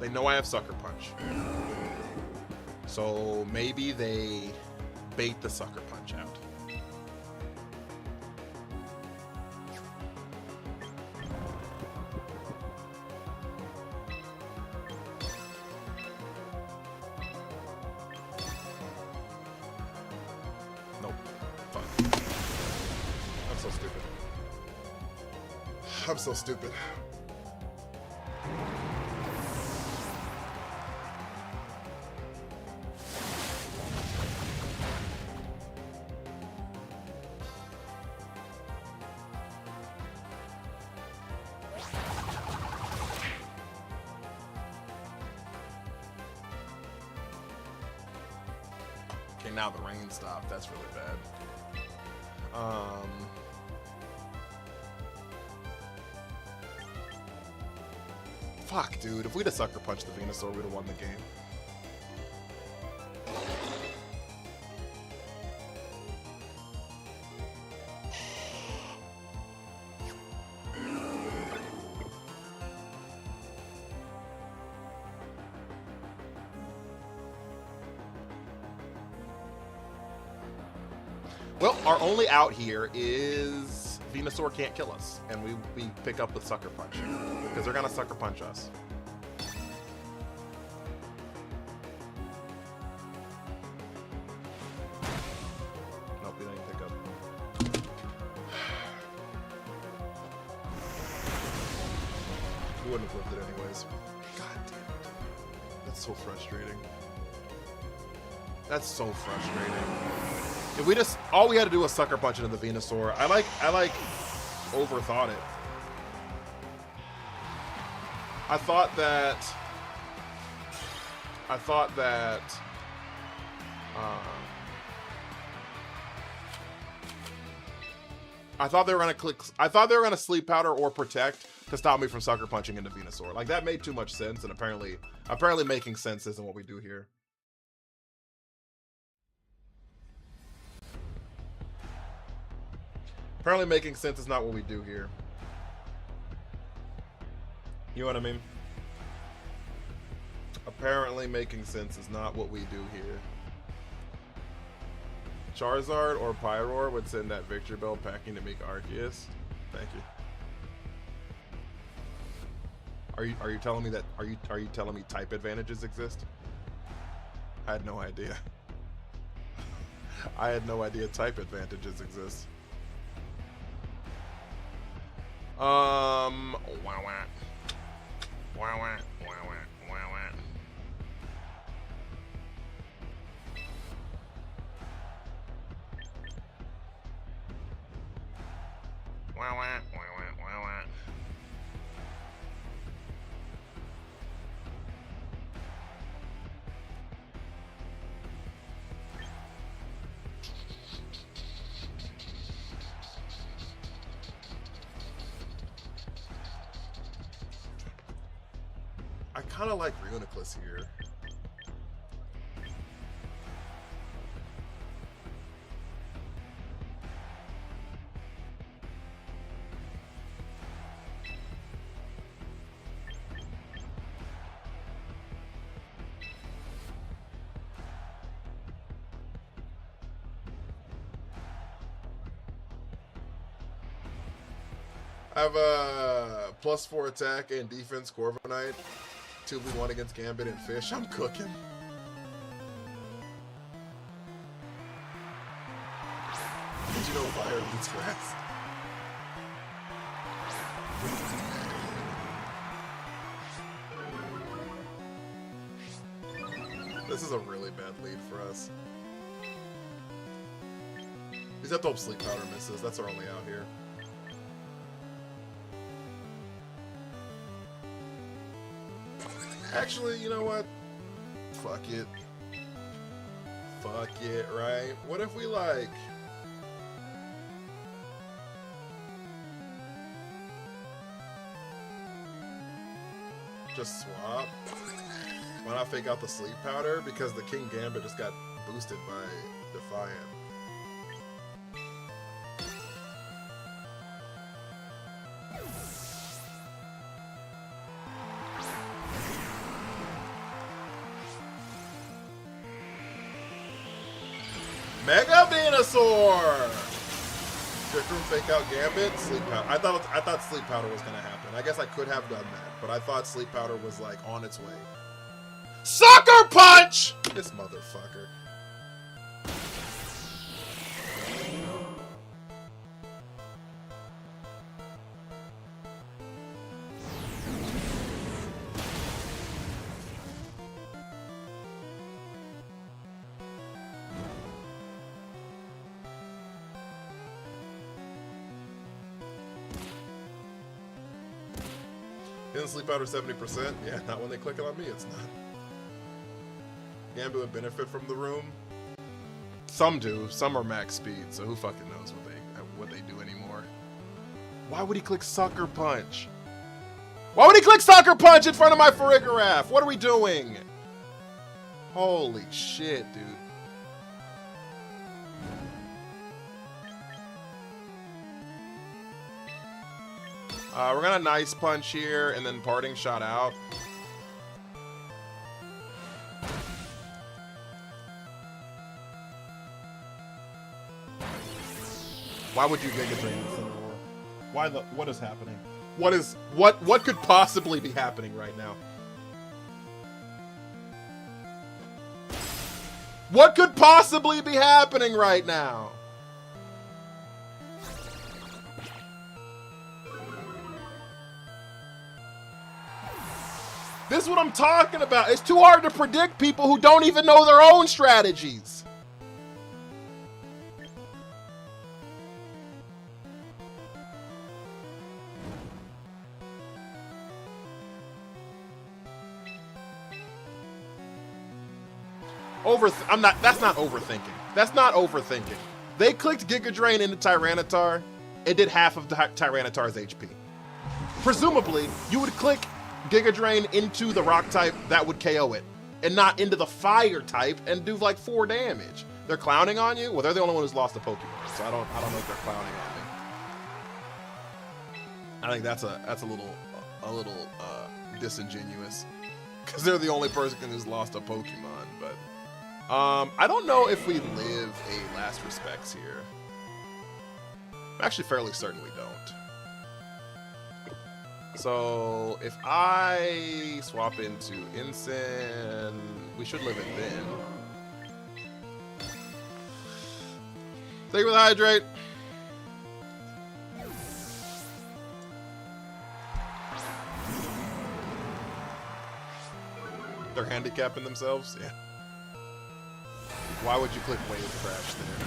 They know I have Sucker Punch. So maybe they bait the Sucker Punch out. I'm so stupid. Okay, now the rain stopped. That's really bad. Fuck, dude. If we'd have Sucker Punched the Venusaur, we'd have won the game. Well, our only out here is Venusaur can't kill us, and we pick up the Sucker Punch because they're gonna Sucker Punch us. Nope, we didn't pick up. We wouldn't have flipped it anyways. God damn it. That's so frustrating. That's so frustrating. If we just, all we had to do was Sucker Punch into the Venusaur. I like overthought it. I thought they were gonna click. I thought they were gonna Sleep Powder or Protect to stop me from Sucker Punching into Venusaur. Like that made too much sense, and apparently making sense isn't what we do here. Apparently making sense is not what we do here. You know what I mean? Apparently making sense is not what we do here. Charizard or Pyroar would send that Victory Bell packing to make Arceus. Thank you. Are you telling me that are you telling me type advantages exist? I had no idea. I had no idea type advantages exist. Wow. I kind of like Reuniclus here. I have a +4 attack and defense Corviknight. 2v1 against Gambit and Fish. I'm cooking. Did you know fire beats grass? This is a really bad lead for us. We just have to hope Sleep Powder misses. That's our only out here. Actually, you know what? Fuck it. Fuck it, right? What if we like... just swap? Why not fake out the Sleep Powder? Because the King Gambit just got boosted by Defiant. Mega Venusaur! Trick Room, fake out Gambit, Sleep Powder. I thought Sleep Powder was gonna happen. I guess I could have done that, but I thought Sleep Powder was like on its way. Sucker Punch! This motherfucker. Didn't Sleep Powder 70%? Yeah, not when they click it on me, it's not. Gambit would benefit from the room. Some do. Some are max speed, so who fucking knows what they do anymore. Why would he click Sucker Punch? Why would he click Sucker Punch in front of my Farigiraf? What are we doing? Holy shit, dude. We're gonna Nice Punch here and then Parting Shot out. Why would you Giga Drain Incineroar? What is happening? What could possibly be happening right now? What could possibly be happening right now? This is what I'm talking about. It's too hard to predict people who don't even know their own strategies. That's not overthinking. That's not overthinking. They clicked Giga Drain into Tyranitar. It did half of the Tyranitar's HP. Presumably, you would click Giga Drain into the rock type, that would KO it, and not into the fire type and do like 4 damage. They're clowning on you? Well, they're the only one who's lost a Pokemon, so I don't know if they're clowning on me. I think that's a little disingenuous, because they're the only person who's lost a Pokemon. But I don't know if we live a Last Respects here. I'm actually fairly certain we don't. So if I swap into Incin, we should live it then. Thank you for the hydrate. They're handicapping themselves? Yeah. Why would you click Wave Crash there?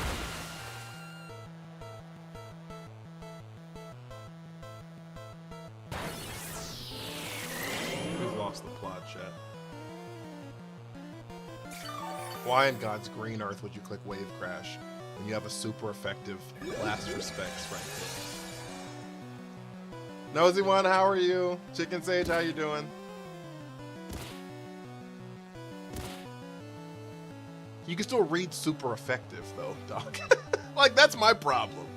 The plot, chat. Why in God's green earth would you click Wave Crash when you have a super effective Last Respects right there? Nosy One, how are you? Chicken Sage, how you doing? You can still read super effective though, Doc. Like, that's my problem.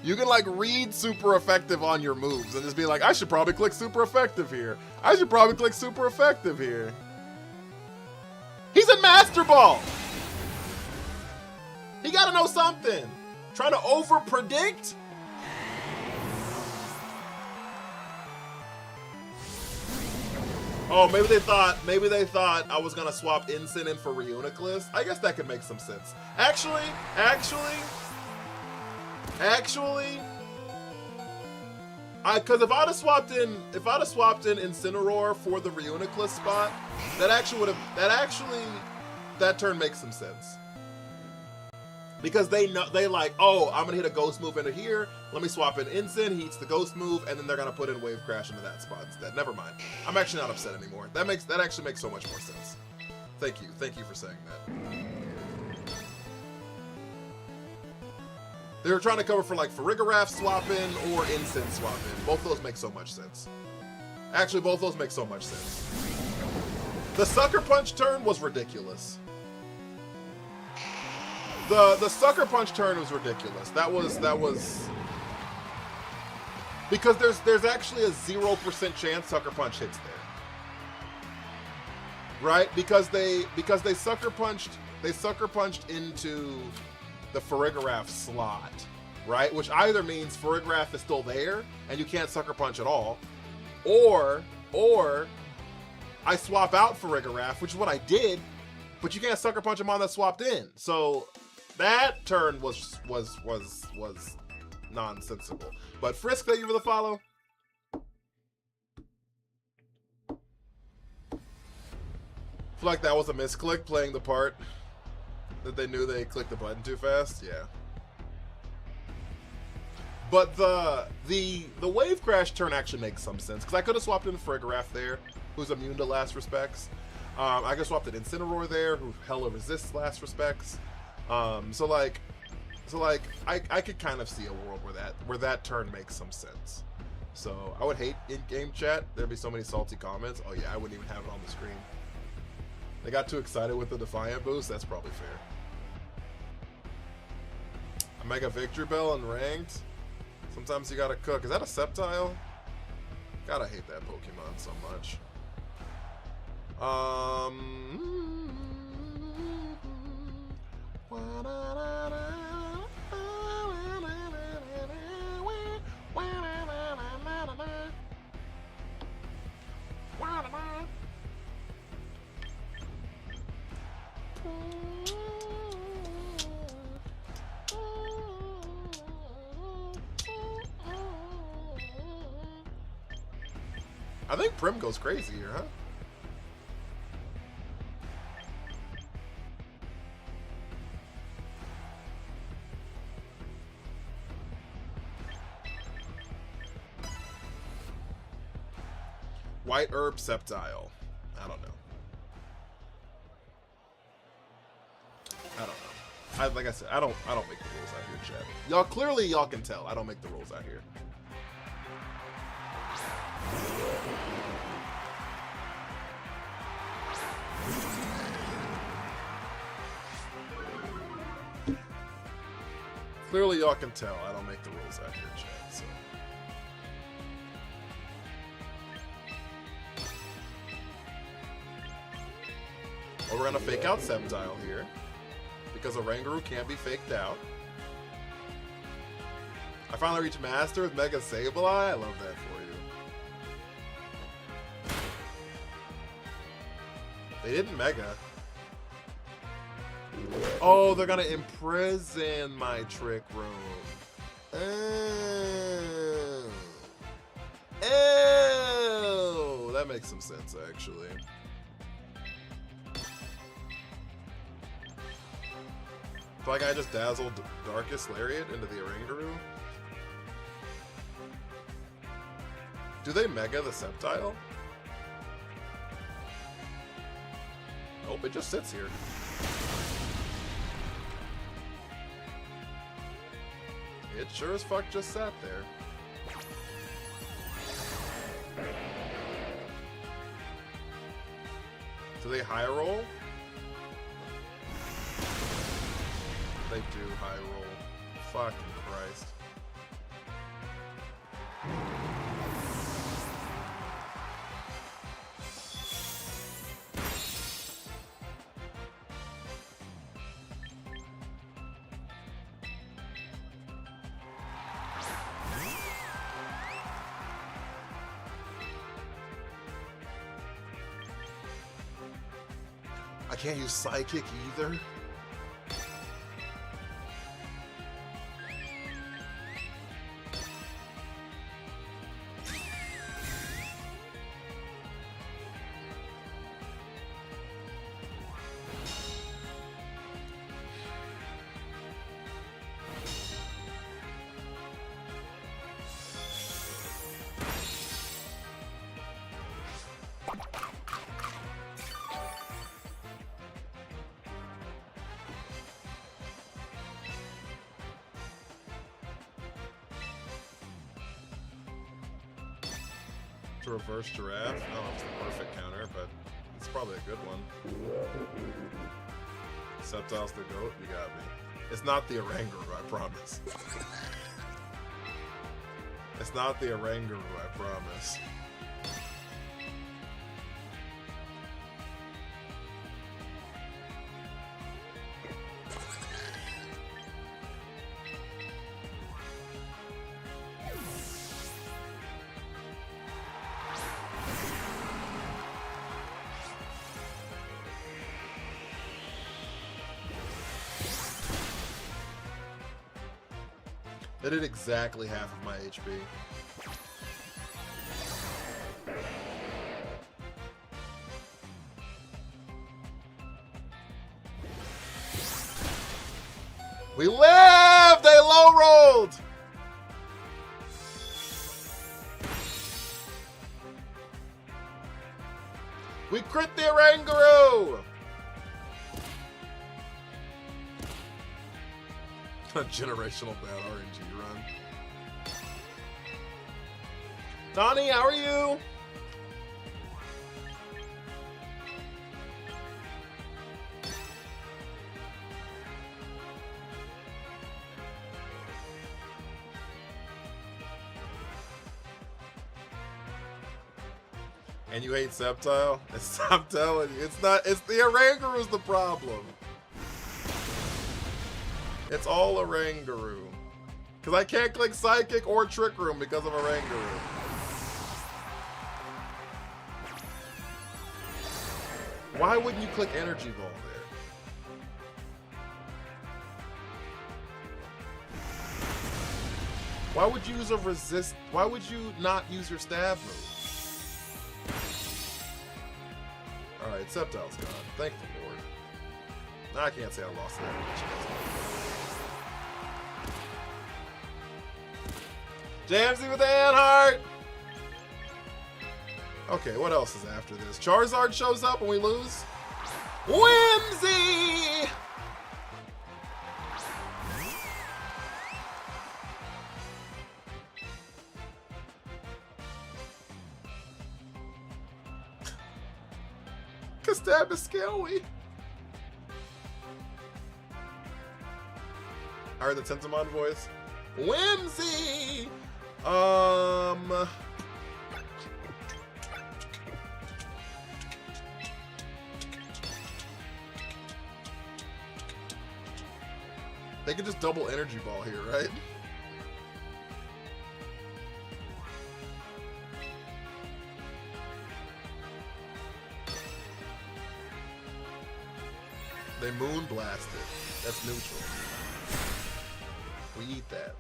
You can like read super effective on your moves and just be like, I should probably click super effective here. I should probably click super effective here. He's in Master Ball. He gotta know something. Trying to over predict? Oh, maybe they thought I was gonna swap Incin in for Reuniclus. I guess that could make some sense. Actually, because if I'd have swapped in Incineroar for the Reuniclus spot, that turn makes some sense. Because they like, oh, I'm gonna hit a ghost move into here. Let me swap in Incin. He hits the ghost move, and then they're gonna put in Wave Crash into that spot instead. Never mind. I'm actually not upset anymore. That actually makes so much more sense. Thank you for saying that. They were trying to cover for like Farigiraf swap-in or Incin swap-in. Both of those make so much sense. Actually, both of those make so much sense. The Sucker Punch turn was ridiculous. The Sucker Punch turn was ridiculous. That was because there's actually a 0% chance Sucker Punch hits there. Right? Because they Sucker Punched into the Farigiraf slot, right? Which either means Farigiraf is still there and you can't Sucker Punch at all, or I swap out Farigiraf, which is what I did, but you can't Sucker Punch him on that swapped in. So that turn was nonsensical. But Frisk, thank you for the follow. I feel like that was a misclick playing the part that they knew they clicked the button too fast. Yeah. But the Wave Crash turn actually makes some sense, because I could have swapped in Farigiraf there, who's immune to Last Respects. I could have swapped in Incineroar there, who hella resists Last Respects. So like I could kind of see a world where that turn makes some sense. So I would hate in-game chat. There'd be so many salty comments. Oh yeah, I wouldn't even have it on the screen. They got too excited with the Defiant boost. That's probably fair. A Mega Victory Bell and ranked. Sometimes you gotta cook. Is that a Sceptile? God, I hate that Pokemon so much. I think Prim goes crazy here, huh? White Herb Sceptile. I don't know. Like I said, I don't make the rules out here, chat. Y'all clearly y'all can tell I don't make the rules out here. Clearly y'all can tell I don't make the rules out here, chat. So. Well, we're gonna fake out Sceptile here. Because Oranguru can't be faked out. I finally reached Master with Mega Sableye. I love that for you. They didn't Mega. Oh, they're gonna imprison my Trick Room. Oh, that makes some sense actually. Like I just dazzled Darkest Lariat into the Oranguru. Do they Mega the Sceptile? Nope, it just sits here. It sure as fuck just sat there. Do they high roll? They do high roll. Fucking Christ. I can't use Psychic either. Reverse Giraffe. I don't know if it's the perfect counter, but it's probably a good one. Sceptile's the GOAT? You got me. It's not the Oranguru, I promise. It's not the Oranguru, I promise. That did exactly half of my HP. We lived! They low rolled! We crit the Oranguru! A generational bad RNG run. Donnie, how are you? And you hate Sceptile? Stop telling you. It's not, it's the Oranguru's the problem. It's all Oranguru. Because I can't click Psychic or Trick Room because of Oranguru. Why wouldn't you click Energy Ball there? Why would you use a resist? Why would you not use your stab move? Alright, Sceptile's gone. Thank the Lord. I can't say I lost that much. Jamsey with Anhart! Okay, what else is after this? Charizard shows up and we lose? Whimsy! Castabascali. I heard the Tentamon voice. Whimsy! They could just double Energy Ball here, right? They Moon Blasted. That's neutral. We eat that.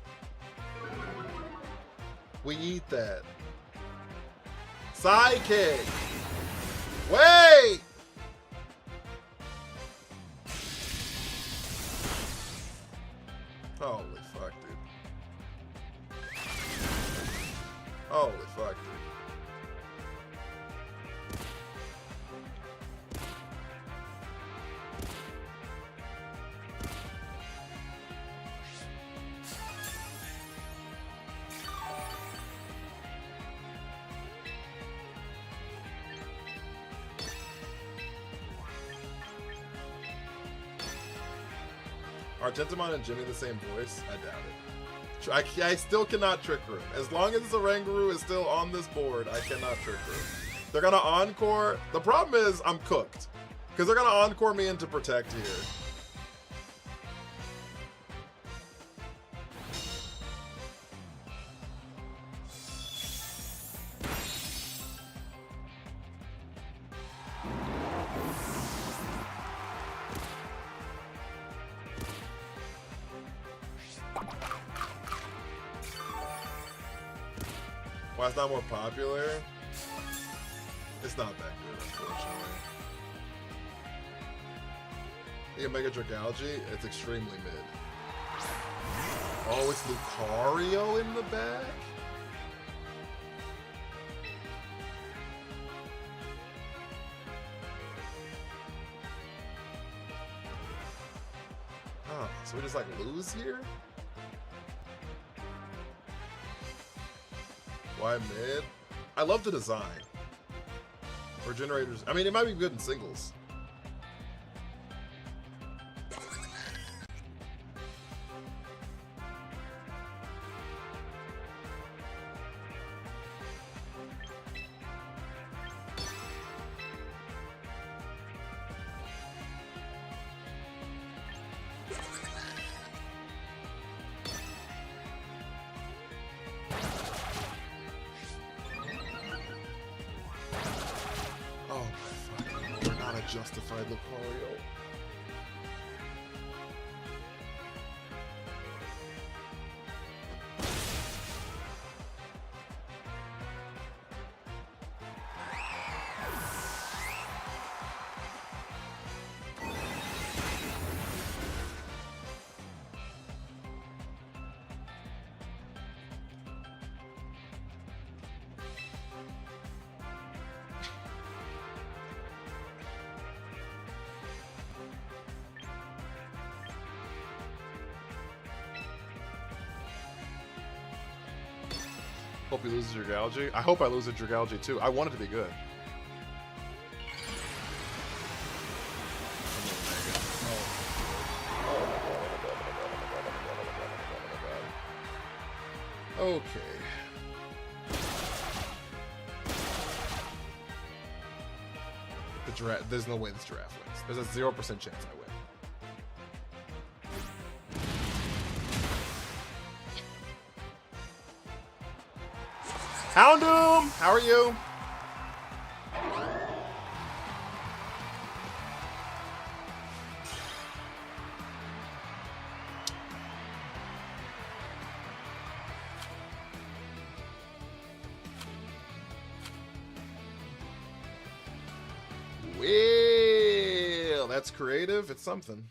We eat that. Sidekick! Wait! Holy fuck, dude. Holy fuck, dude. Are Tentamon and Jimmy the same voice? I doubt it. I still cannot Trick Room. As long as Oranguru is still on this board, I cannot Trick Room. They're gonna Encore. The problem is I'm cooked. Because they're gonna Encore me into Protect here. Why it's not more popular? It's not that good, unfortunately. You can Mega Dragalge, it's extremely mid. Oh, it's Lucario in the back? Oh, so we just like lose here? Why mid? I love the design. For generators, I mean, it might be good in singles. Justified Lucario. Hope he loses Dragalge. I hope I lose a Dragalge too. I want it to be good. Okay. There's no way this giraffe wins. There's a 0% chance I win. Houndoom! How are you? Wait. that's creative, it's something.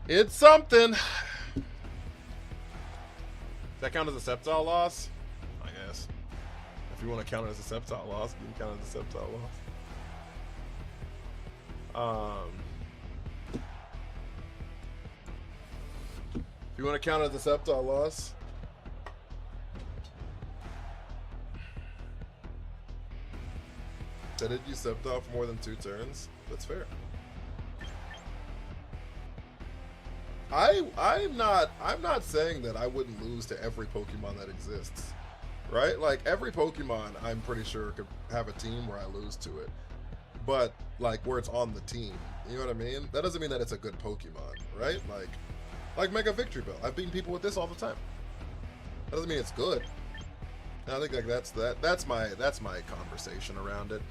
It's something. Does that count as a Sceptile loss? I guess. If you want to count it as a Sceptile loss, you can count it as a Sceptile loss. If you want to count it as a Sceptile loss. That did you Sceptile for more than 2 turns? That's fair. I'm not saying that I wouldn't lose to every Pokemon that exists, right? Like every Pokemon, I'm pretty sure could have a team where I lose to it, but like where it's on the team, you know what I mean? That doesn't mean that it's a good Pokemon, right? Like Mega Victory Bell. I've beaten people with this all the time. That doesn't mean it's good. And I think like that's my conversation around it.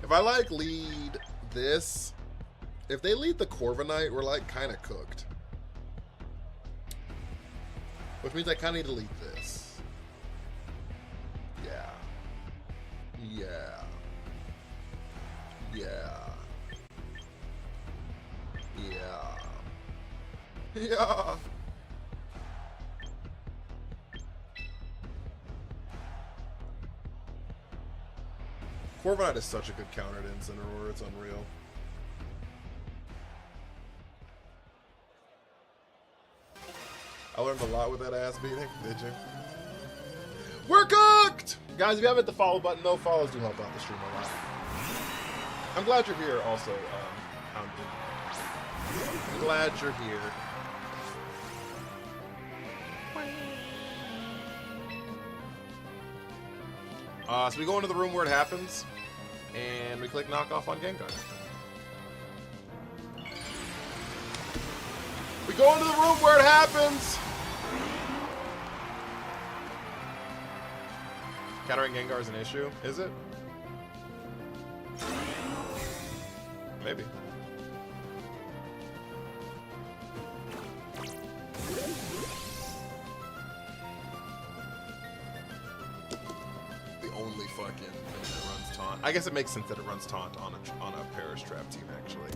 If I like lead this, if they lead the Corviknight, we're like kind of cooked. Which means I kind of need to lead this. Yeah. Yeah. Yeah. Yeah. Yeah. Corviknight is such a good counter to Incineroar, it's unreal. I learned a lot with that ass beating, did you? We're cooked! Guys, if you haven't hit the follow button, no follows do help out the stream a lot. I'm glad you're here also, Hounded. I'm glad you're here. So we go into the room where it happens, and we click knockoff on Gengar. We go into the room where it happens! Countering Gengar is an issue, is it? Maybe. Only fucking thing that runs taunt. I guess it makes sense that it runs taunt on a Perish Trap team, actually.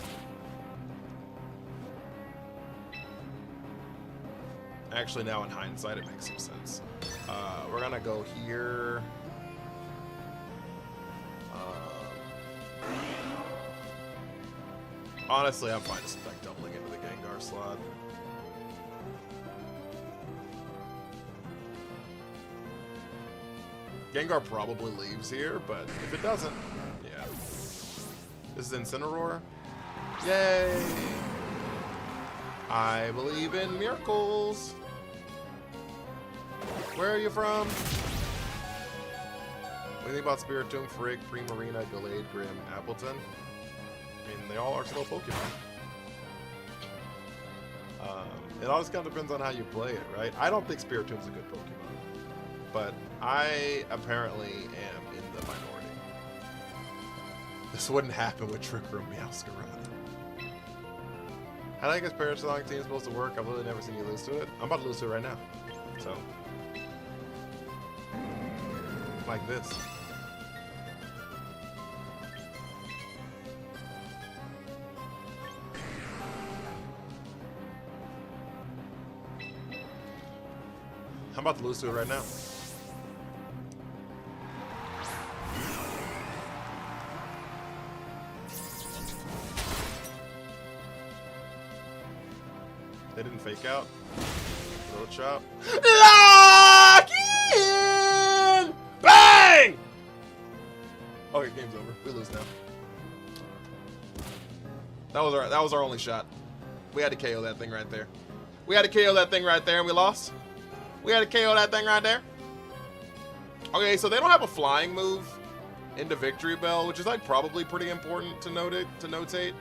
Actually, now in hindsight, it makes some sense. We're gonna go here. Honestly, I'm fine just like doubling into the Gengar slot. Gengar probably leaves here, but if it doesn't, yeah. This is Incineroar. Yay! I believe in miracles. Where are you from? What do you think about Spiritomb, Frick, Primarina, Gallade, Grim, Appleton? I mean, they all are still Pokemon. It all just kind of depends on how you play it, right? I don't think Spiritomb's a good Pokemon, but I apparently am in the minority. This wouldn't happen with Tricker and Meowscarada. How do I guess Parasong team is supposed to work? I've literally never seen you lose to it. I'm about to lose to it right now. So, like this. I'm about to lose to it right now. They didn't fake out. Little chop. Lock in! Bang! Okay, game's over. We lose now. That was our only shot. We had to KO that thing right there. We had to KO that thing right there and we lost. We had to KO that thing right there. Okay, so they don't have a flying move into Victory Bell, which is like probably pretty important to notate.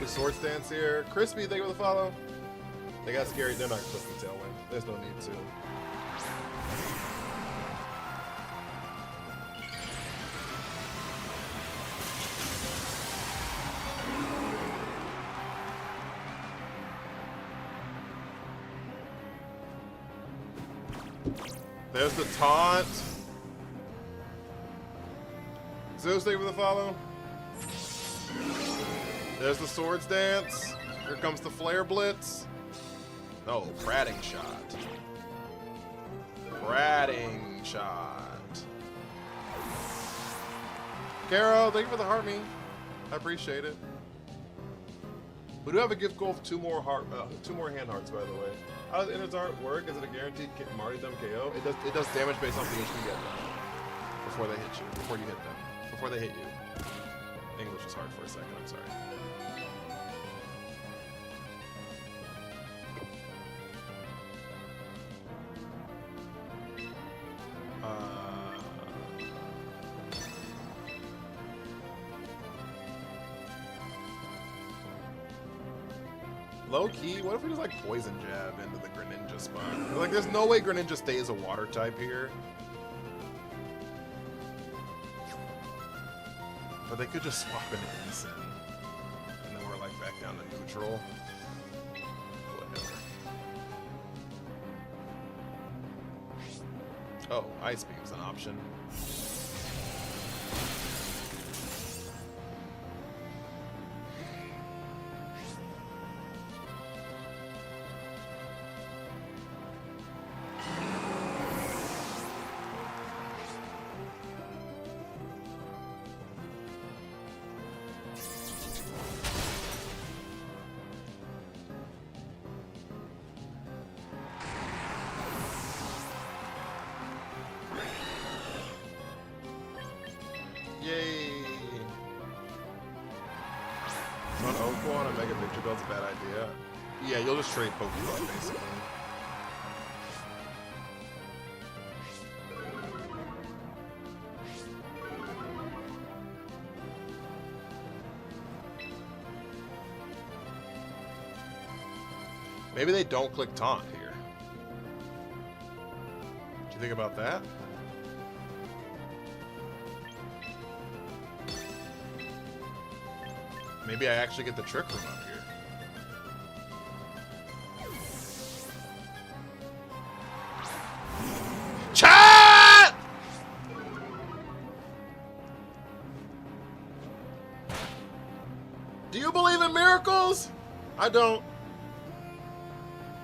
Sword Stance here. Crispy, thank you for the follow. They got scary. They're not clicking Tailwind. There's no need to. There's the taunt. Zeus, thank you for the follow. There's the Swords Dance. Here comes the Flare Blitz. No, Prating Shot. Prating Shot. Caro, thank you for the heart me. I appreciate it. We do have a gift goal for two more hand hearts, by the way. How does Inner's art work? Is it a guaranteed martyrdom KO? It does damage based on the HP you get them before they hit you. Before you hit them. Before they hit you. English was hard for a second. I'm sorry. Low key, what if we just like poison jab into the Greninja spot? Like, there's no way Greninja stays a water type here. But they could just swap into Incin. And then we're like back down to neutral. Whatever. Oh, Ice Beam's an option. Yay! On Oko on a Mega Victory Belt's a bad idea. Yeah, you'll just trade Pokemon basically. Maybe they don't click taunt here. What do you think about that? Maybe I actually get the Trick Room up here. Chat! Do you believe in miracles? I don't.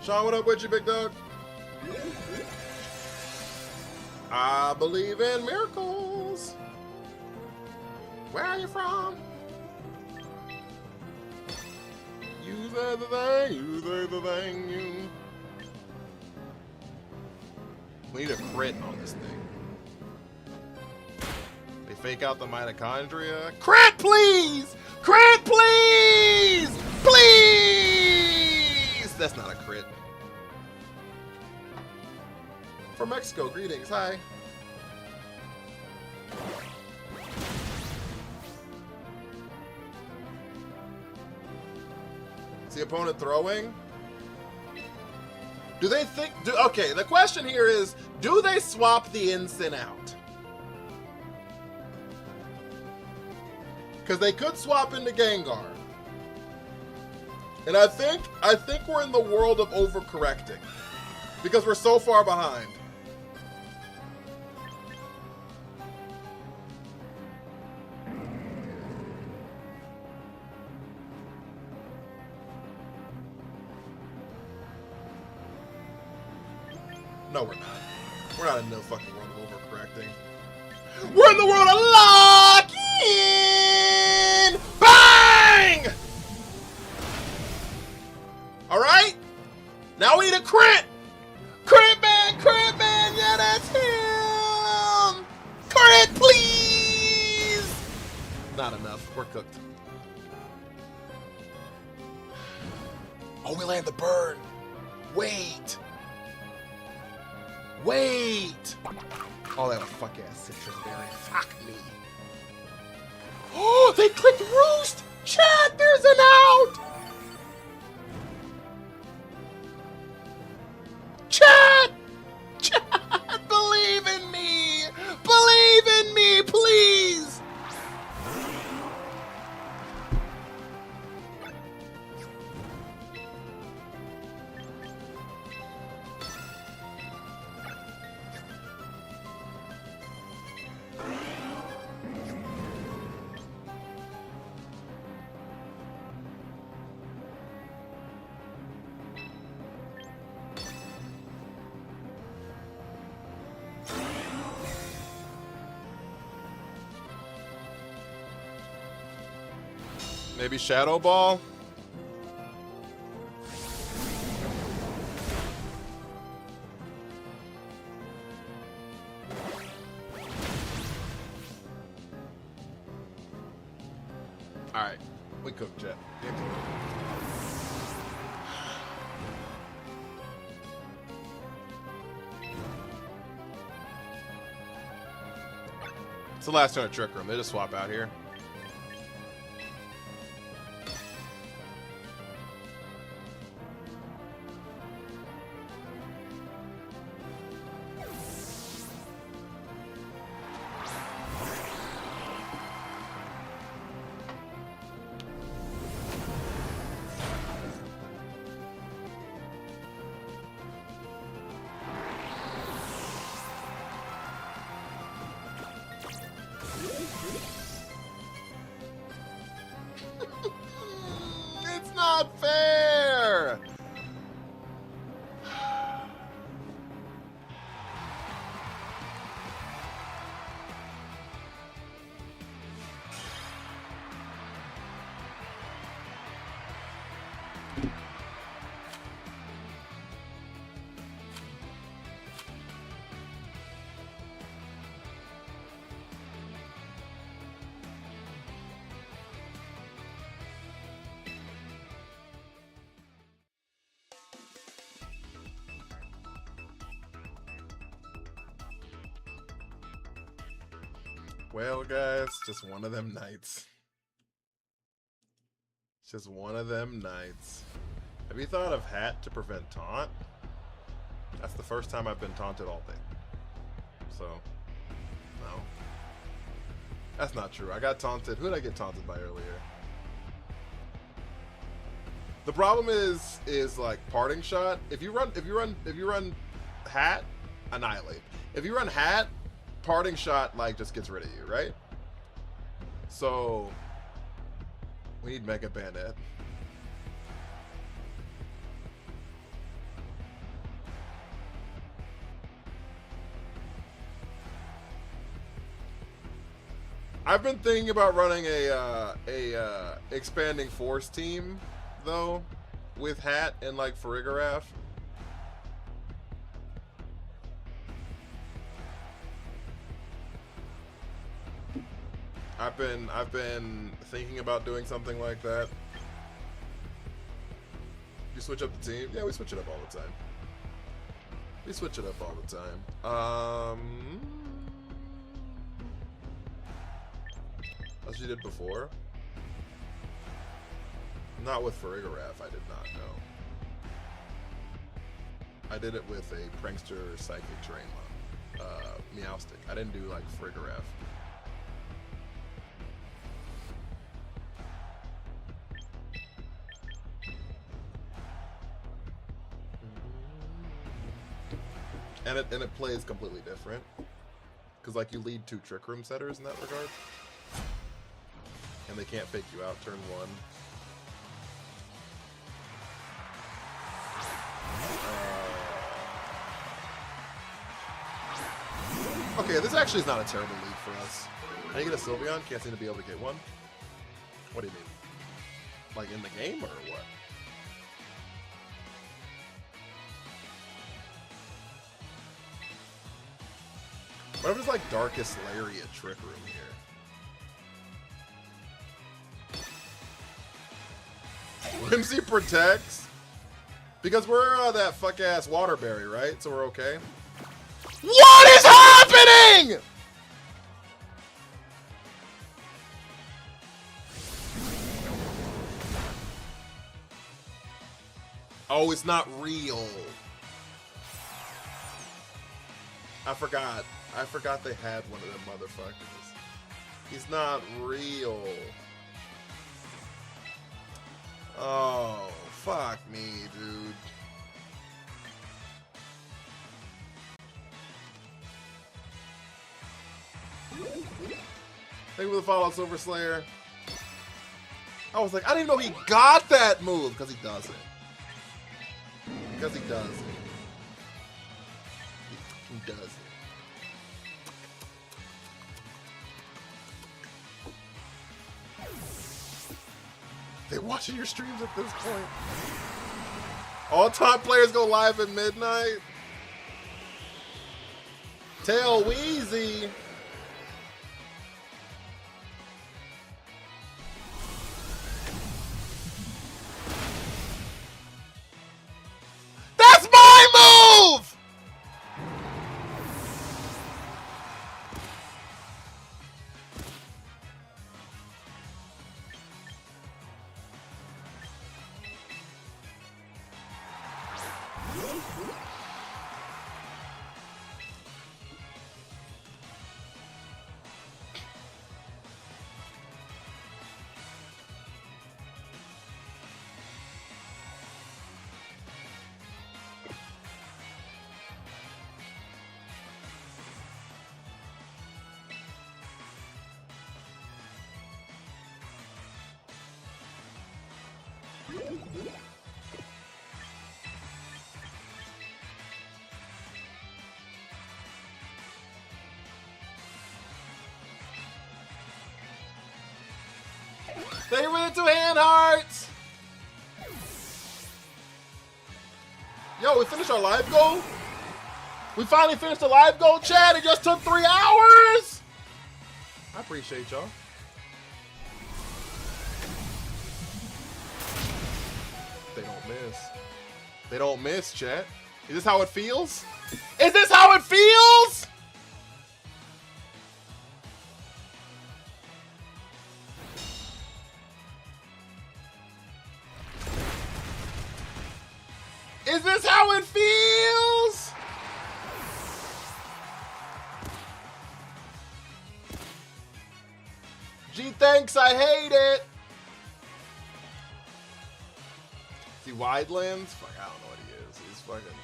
Sean, what up with you, big dog? I believe in miracles. Where are you from? You say the thing, you say the thing, you. We need a crit on this thing. They fake out the mitochondria. Crit, please! Crit, please! Please! That's not a crit. From Mexico, greetings, hi. The opponent throwing? Do they think... okay, the question here is, do they swap the Incin out? Because they could swap into Gengar. And I think we're in the world of overcorrecting. Because we're so far behind. No, we're not. We're not in no fucking world of overcorrecting. We're in the world of lock-in! Bang! Alright? Now we need a crit! Crit man, yeah, that's him! Crit, please! Not enough. We're cooked. Oh, we land the burn. Wait. Wait! Oh, that was fuck-ass citrus berry. Fuck me. Oh, they clicked Roost! Chat, there's an out! Maybe Shadow Ball? Alright. We cooked, Jet. It's the last turn of Trick Room. They just swap out here. It's not fair! Well, guys, just one of them nights. Just one of them nights. Have you thought of hat to prevent taunt? That's the first time I've been taunted all day. So, no. That's not true. I got taunted. Who did I get taunted by earlier? The problem is like parting shot. If you run hat, annihilate. If you run hat, parting shot like just gets rid of you, right? So we need Mega Bandit. I've been thinking about running a expanding force team though with hat and like Farigiraf. I've been thinking about doing something like that. You switch up the team? Yeah, we switch it up all the time. We switch it up all the time. As you did before. Not with Farigiraf, I did not, no. I did it with a Prankster Psychic Terrain Meowstic. I didn't do like Farigiraf. And it plays completely different. Because like you lead 2 Trick Room setters in that regard. And they can't fake you out turn 1. Okay, this actually is not a terrible lead for us. How do you get a Sylveon? Can't seem to be able to get one. What do you mean? Like in the game or what? What if it's like Darkest Lariat Trick Room here? Whimsy protects? Because we're that fuck-ass Waterberry, right? So we're okay. What is happening?! Oh, it's not real. I forgot they had one of them motherfuckers. He's not real. Oh, fuck me, dude. Thank you for the follow, Silver Slayer. I was like, I didn't even know he got that move because he doesn't. Because he doesn't. He doesn't. They watching your streams at this point. All-time players go live at midnight. Tail Weezy. That's my move! Thank you for the 2 hand hearts! Yo, we finished our live goal? We finally finished the live goal, chat. It just took 3 hours! I appreciate y'all. They don't miss. They don't miss, chat. Is this how it feels? Is this how it feels? Is this how it feels? Gee, thanks, I hate it. See, Widelands? Fuck, I don't know what he is. He's fucking...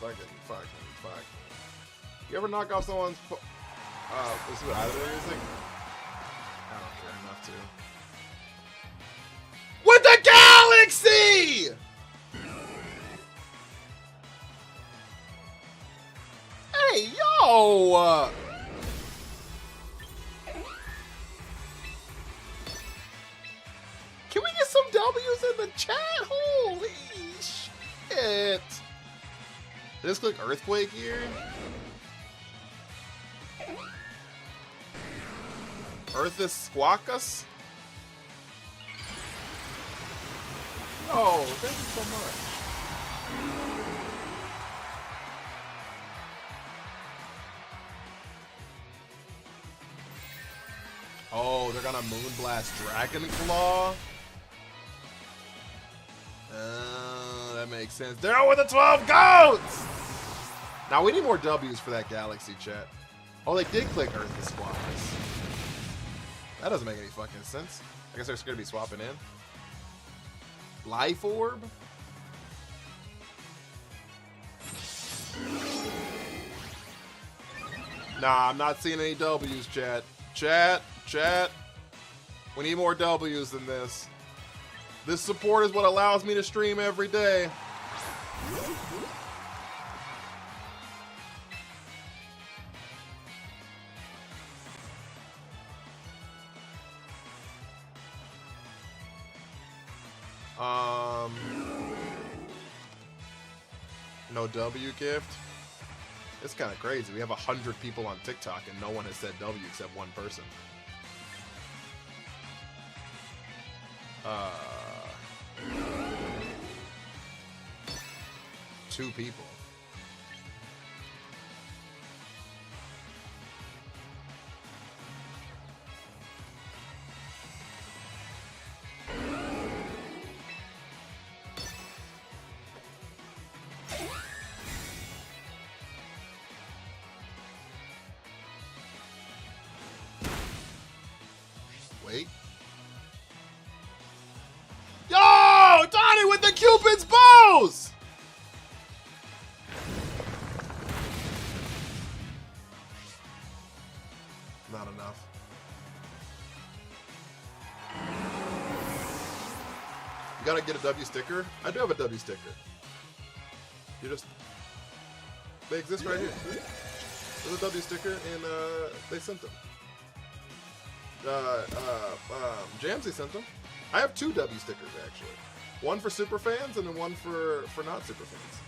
Fuck. You ever knock off someone's... let's see what either they're using? I don't care enough to. With the Galaxy! Hey, yo! Can we get some W's in the chat? Holy shit! Did this click Earthquake here? Earthus Squawkus? Oh, thank you so much. Oh, they're gonna Moonblast Dragon Claw? That makes sense. They're out with the 12 goats! Now we need more W's for that Galaxy, chat. Oh, they did click Earth to swap this. That doesn't make any fucking sense. I guess they're scared to be swapping in. Life Orb? Nah, I'm not seeing any W's, chat. Chat. We need more W's than this. This support is what allows me to stream every day. No W gift. It's kind of crazy. We have 100 people on TikTok and no one has said W except one person. Two people. Wait. Yo! Donnie with the Cupid's bows! Not enough. You gotta get a W sticker? I do have a W sticker. You just... They exist right here. There's a W sticker and they sent them. Jamsey sent them. I have 2 W stickers actually. One for super fans and then one for not super fans.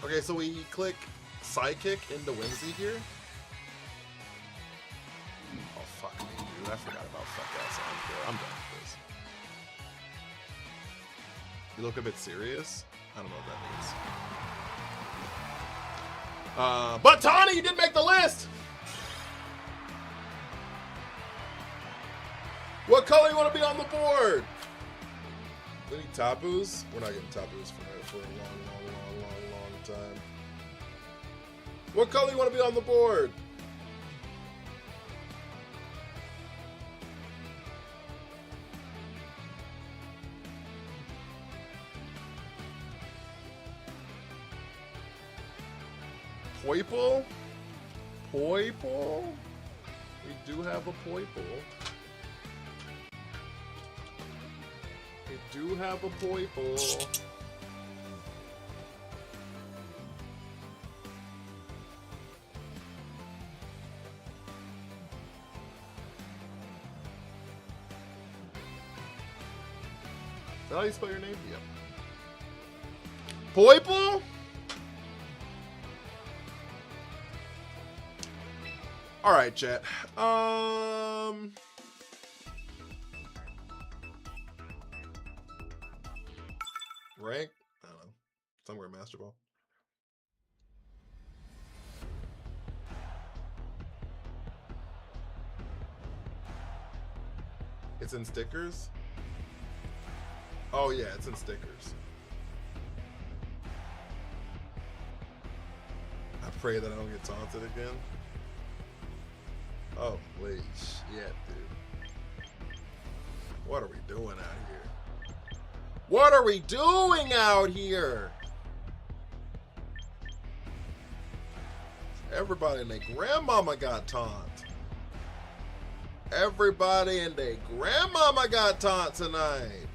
Okay, so we click Psychic into Whimsy here. Oh, fuck me, dude. I forgot about fuck ass Encore. I'm done with this. You look a bit serious? I don't know what that means. But Tawny, you did make the list! What color you want to be on the board? Any tabus? We're not getting tabus for a long time. What color you want to be on the board? Poiple? Poiple? We do have a Poiple. We do have a Poiple. Is that how you spell your name? Yep. Poiple? Alright, chat. Rank? I don't know. Somewhere Master Ball. It's in stickers? Oh yeah, it's in stickers. I pray that I don't get taunted again. Oh, holy shit, dude. What are we doing out here? What are we doing out here? Everybody and their grandmama got taunt. Everybody and their grandmama got taunt tonight.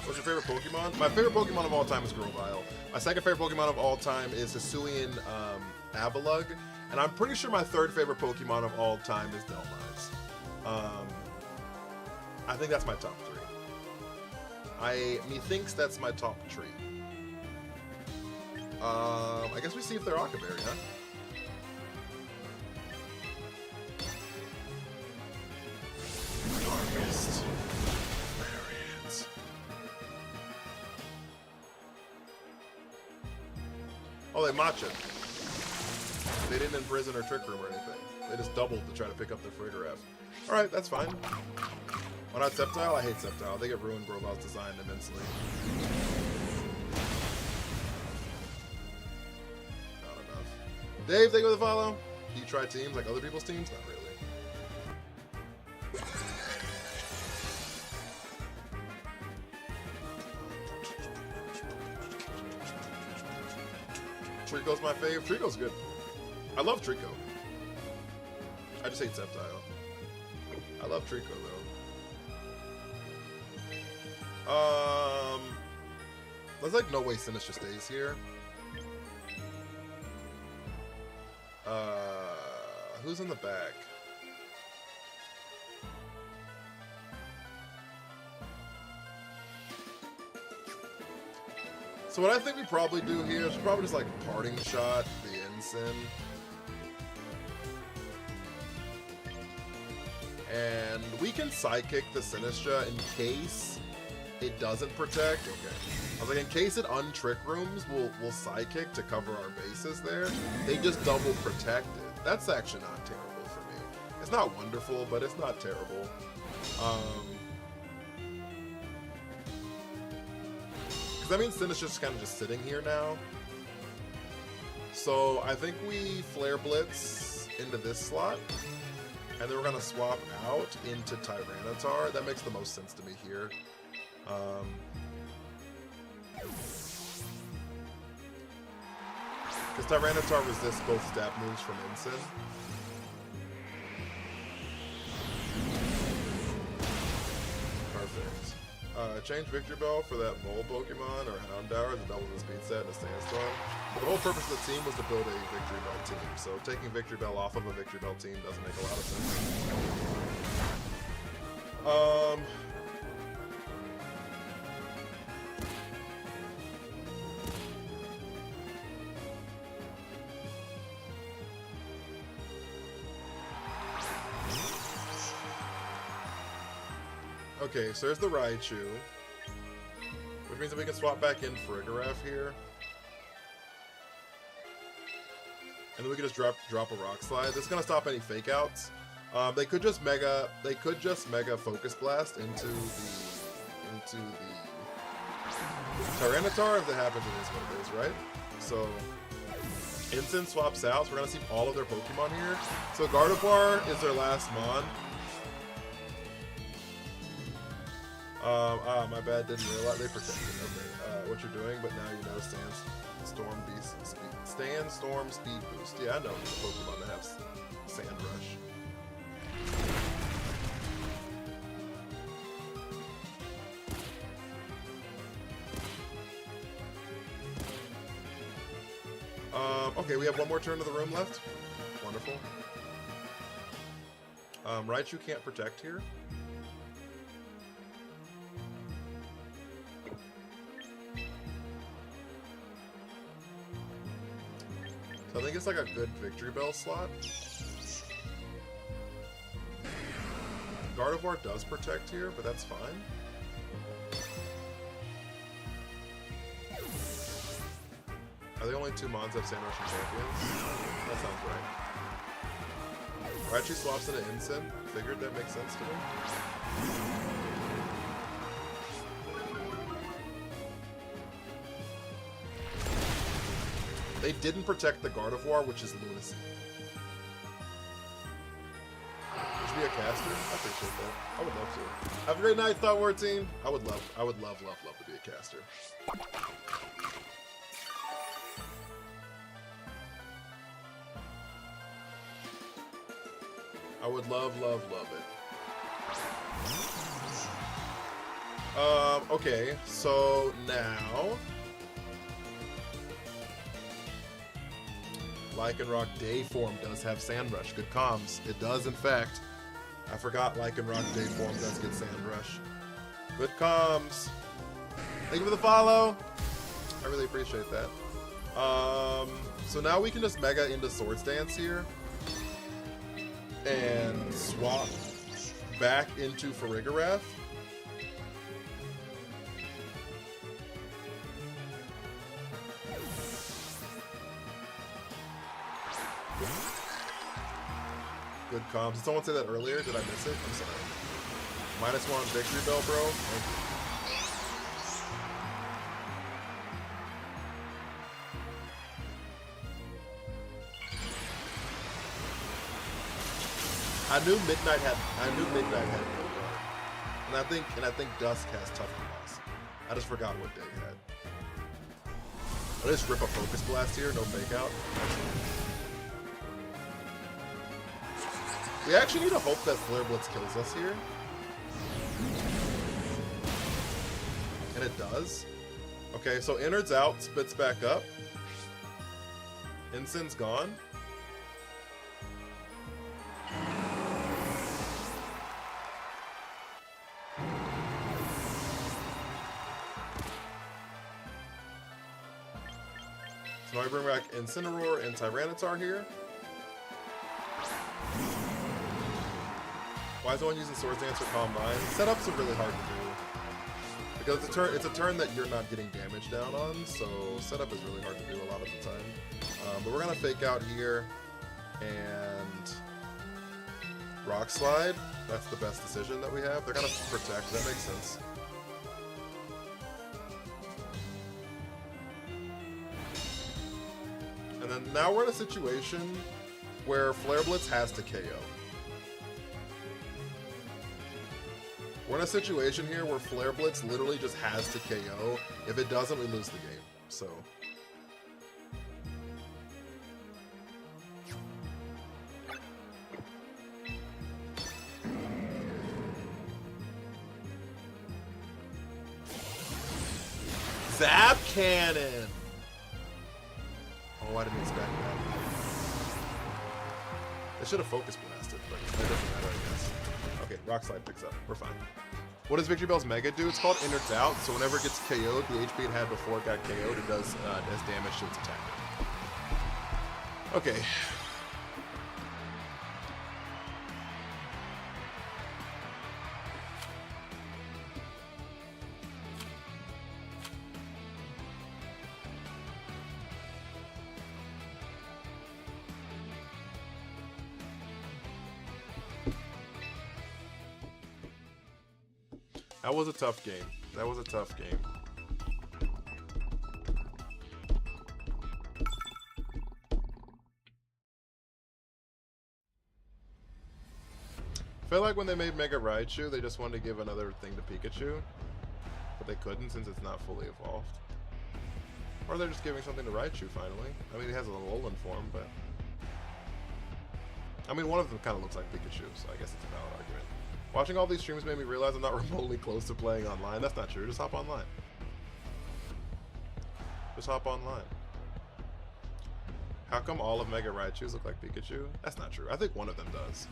What's your favorite Pokemon? My favorite Pokemon of all time is Grovyle. My second favorite Pokemon of all time is Hisuian Avalugg. And I'm pretty sure my third favorite Pokemon of all time is Dhelmise. I think that's my top 3. Methinks that's my top 3. I guess we see if they're Octoberry, huh? Darkest variants. Oh, they matcha. They didn't imprison or trick room or anything. They just doubled to try to pick up their Frigoraph. Alright, that's fine. Why not Sceptile? I hate Sceptile. They get ruined Grovyle's design immensely. Not enough. Dave, thank you for the follow. Do you try teams like other people's teams? Not really. Trico's my fave. Trico's good. I love Trico. I just hate Sceptile. I love Trico though. There's like no way Sinistcha stays here. Who's in the back? So what I think we probably do here is probably just like parting shot the Ensign. And we can sidekick the Sinistra in case it doesn't protect. Okay. I was like, in case it untrick rooms, we'll sidekick to cover our bases there. They just double protect it. That's actually not terrible for me. It's not wonderful, but it's not terrible. Because that means Sin is just kind of just sitting here now. So I think we Flare Blitz into this slot. And then we're going to swap out into Tyranitar. That makes the most sense to me here. Because Tyranitar resists both stab moves from Ensign. Perfect. Change Victory Bell for that Mole Pokemon or Houndour that doubles the speed set in a Sandstorm. But the whole purpose of the team was to build a Victory Bell team, so taking Victory Bell off of a Victory Bell team doesn't make a lot of sense. Okay, so there's the Raichu, which means that we can swap back in Farigiraf here. And then we can just drop a Rock Slide. This is gonna stop any fake outs. They could just mega Focus Blast into the Tyranitar if that happens. It is what it is, right? So Ensign swaps out. So we're gonna see all of their Pokemon here. So Gardevoir is their last Mon. My bad, didn't realize they protected. Okay, what you're doing, but now you know Sandstorm Speed Boost. Yeah, I know the Pokemon that have Sand Rush. Okay, we have one more turn of the room left. Wonderful. Raichu can't protect here. So I think it's like a good Victory Bell slot. Gardevoir does protect here, but that's fine. Are the only two Mons that have Sand Rush and Champions? That sounds right. Raichu swaps into Ensign. Figured that makes sense to me. They didn't protect the Gardevoir, which is lunacy. Would you be a caster? I appreciate that. I would love to. Have a great night, Thought War team. I would love to be a caster. I would love it. Okay, so now Lycanroc Day Form does have Sand Rush. Good comms. It does, in fact. I forgot Lycanroc Day Form does get Sand Rush. Good comms. Thank you for the follow. I really appreciate that. So now we can just Mega into Swords Dance here. And swap back into Farigiraf. Good comms. Did someone say that earlier? Did I miss it? I'm sorry. -1 Victory Bell, bro. Thank you. I knew Midnight had Milgar. And I think Dusk has Tough Claws. I just forgot what Day had. I'll just rip a Focus Blast here, no fake out. We actually need to hope that Flare Blitz kills us here. And it does. Okay, so Innard's out, spits back up. Ensign's gone. So now we bring back Incineroar and Tyranitar here. Why is no one using Swords Dance or Calm Mind? Setups are really hard to do. Because it's a turn that you're not getting damage down on, so setup is really hard to do a lot of the time. But we're going to Fake Out here, and Rock Slide. That's the best decision that we have. They're going to Protect, that makes sense. And then now we're in a situation where Flare Blitz has to KO. We're in a situation here where Flare Blitz literally just has to KO. If it doesn't, we lose the game. So. Zap Cannon! Oh, I didn't expect that. I should have Focus Blasted, but that doesn't matter, I guess. Okay, Rock Slide picks up. We're fine. What does Victory Bell's Mega do? It's called Inner Doubt, so whenever it gets KO'd, the HP it had before it got KO'd, it does damage to its attack. Okay. That was a tough game. That was a tough game. I feel like when they made Mega Raichu, they just wanted to give another thing to Pikachu, but they couldn't since it's not fully evolved. Or they're just giving something to Raichu finally. I mean, he has a Alolan form, but I mean, one of them kind of looks like Pikachu, so I guess it's a valid argument. Watching all these streams made me realize I'm not remotely close to playing online. That's not true. Just hop online. Just hop online. How come all of Mega Raichus look like Pikachu? That's not true. I think one of them does.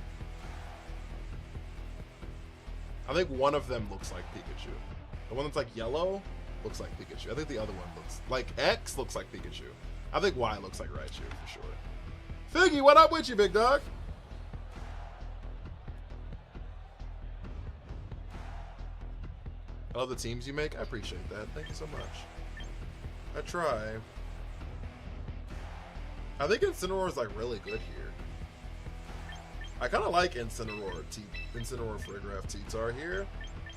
I think one of them looks like Pikachu. The one that's like yellow looks like Pikachu. I think the other one looks like X looks like Pikachu. I think Y looks like Raichu for sure. Figgy, what up with you, big dog? I love the teams you make. I appreciate that. Thank you so much. I try. I think Incineroar is like really good here. I kind of like Incineroar Farigiraf T-Tar here.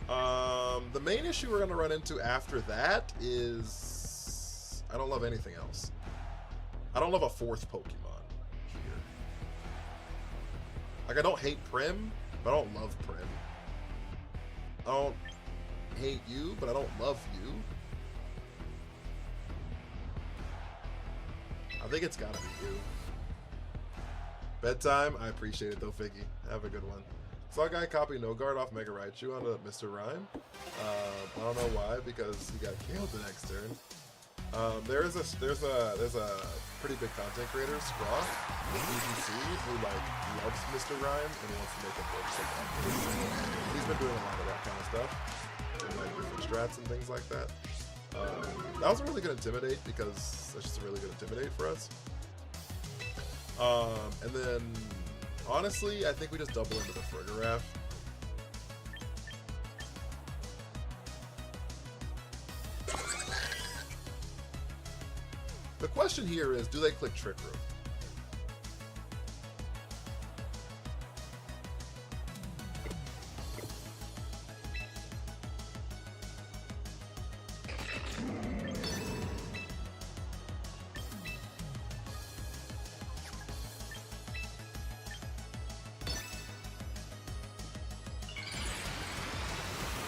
The main issue we're going to run into after that is I don't love anything else. I don't love a fourth Pokemon here. Like, I don't hate Prim, but I don't love Prim. I don't hate you, but I don't love you. I think it's gotta be you. Bedtime, I appreciate it though, Figgy. Have a good one. Saw a guy copy No Guard off Mega Raichu onto Mr. Rhyme. I don't know why, because he got killed the next turn. There's a pretty big content creator, Scraw, EGC, who like loves Mr. Rhyme and wants to make a book so he's been doing a lot of that kind of stuff. And like different strats and things like that. That was a really good Intimidate because that's just a really good Intimidate for us. And then honestly, I think we just double into the Farigiraf. The question here is, do they click Trick Room?